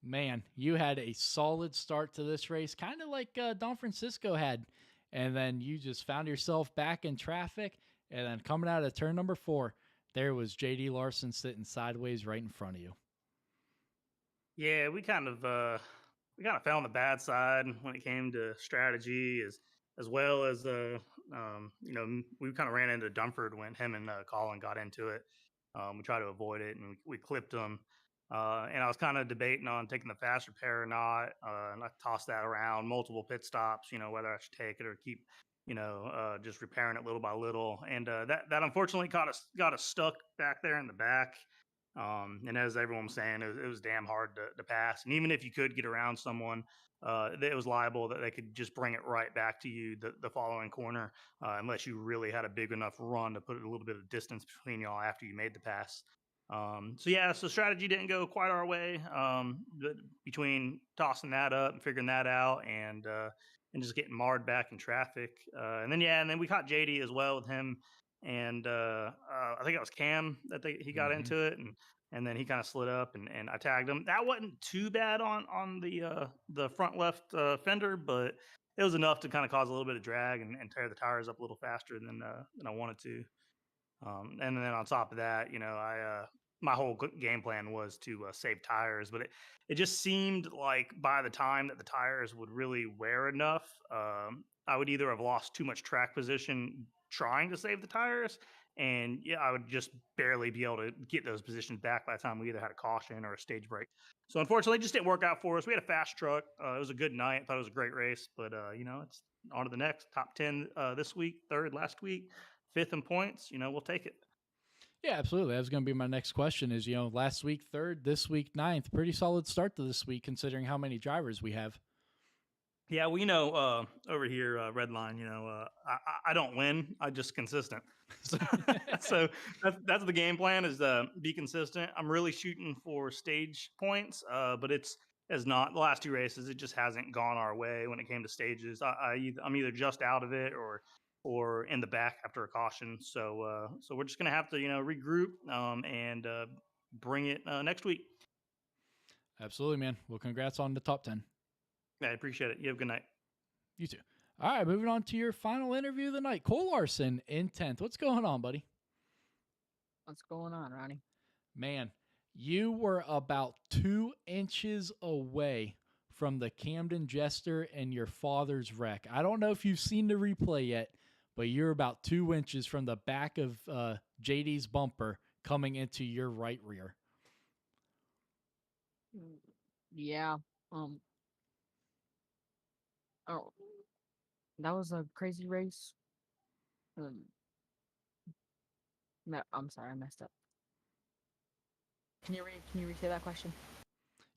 Man, you had a solid start to this race, kind of like Don Francisco had. And then you just found yourself back in traffic. And then coming out of turn number 4, there was JD Larson sitting sideways right in front of you. Yeah, we kind of fell on the bad side when it came to strategy, as well as we kind of ran into Dunford when him and Colin got into it. We tried to avoid it, and we clipped him. And I was kind of debating on taking the fast repair or not, and I tossed that around multiple pit stops, whether I should take it or keep, just repairing it little by little. And that unfortunately got us stuck back there in the back. And as everyone was saying, it was damn hard to pass. And even if you could get around someone, it was liable that they could just bring it right back to you the following corner, unless you really had a big enough run to put a little bit of distance between y'all after you made the pass. So strategy didn't go quite our way, between tossing that up and figuring that out, and just getting marred back in traffic. And then we caught JD as well with him. And I think it was Cam that he got into it, and then he kind of slid up, and I tagged him. That wasn't too bad on the front left fender, but it was enough to kind of cause a little bit of drag and tear the tires up a little faster than I wanted to. And then on top of that, my whole game plan was to save tires, but it just seemed like by the time that the tires would really wear enough, I would either have lost too much track position trying to save the tires, and I would just barely be able to get those positions back by the time we either had a caution or a stage break. So unfortunately, it just didn't work out for us. We had a fast truck. It was a good night. I thought it was a great race, but it's on to the next. Top 10 this week, 3rd last week, 5th in points. We'll take it. Yeah, absolutely. That was going to be my next question is, last week 3rd, this week 9th. Pretty solid start to this week considering how many drivers we have. Yeah, we over here, Redline, I don't win. I'm just consistent. So that's the game plan, is be consistent. I'm really shooting for stage points, but it's not. The last 2 races, it just hasn't gone our way when it came to stages. I'm either just out of it or in the back after a caution. So we're just going to have to, regroup and bring it next week. Absolutely, man. Well, congrats on the top 10. I appreciate it. You have a good night. You too. All right, moving on to your final interview of the night. Cole Larson in 10th. What's going on, buddy? What's going on, Ronnie? Man, you were about 2 inches away from the Camden Jester and your father's wreck. I don't know if you've seen the replay yet, but you're about 2 inches from the back of JD's bumper coming into your right rear. Yeah. Oh, that was a crazy race. No, I'm sorry, I messed up. Can you restate that question?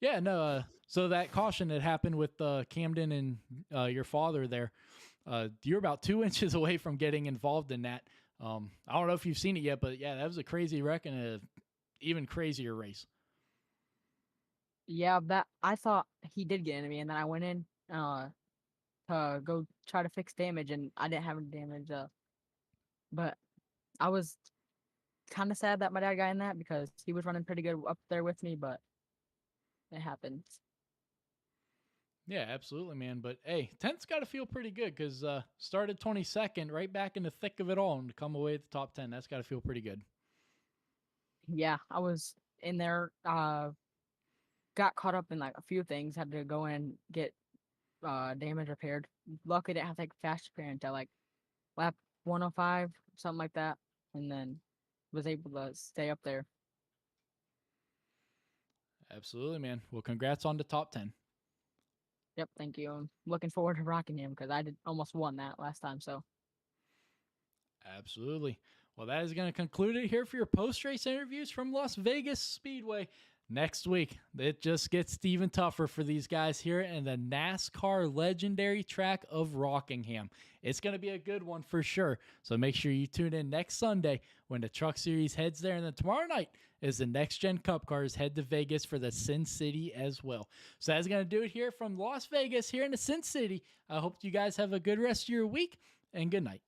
Yeah, no. So that caution that happened with Camden and your father there, you're about 2 inches away from getting involved in that. I don't know if you've seen it yet, but yeah, that was a crazy wreck and an even crazier race. Yeah, that I thought he did get into me, and then I went in to go try to fix damage, and I didn't have any damage. But I was kind of sad that my dad got in that because he was running pretty good up there with me, but it happens. Yeah, absolutely, man. But hey, 10th's got to feel pretty good because started 22nd, right back in the thick of it all, and to come away at the top 10, that's got to feel pretty good. Yeah, I was in there, got caught up in like a few things, had to go in and get damage repaired. Luckily, didn't have to take fast repair until like lap 105, something like that, and then was able to stay up there. Absolutely, man. Well, congrats on the top 10. Yep, thank you. I'm looking forward to rocking him because I did almost won that last time. So Absolutely. Well, that is going to conclude it here for your post-race interviews from Las Vegas Speedway. Next week, it just gets even tougher for these guys here in the NASCAR legendary track of Rockingham. It's going to be a good one for sure. So make sure you tune in next Sunday when the Truck Series heads there. And then tomorrow night is the Next Gen Cup Cars head to Vegas for the Sin City as well. So that's going to do it here from Las Vegas here in the Sin City. I hope you guys have a good rest of your week and good night.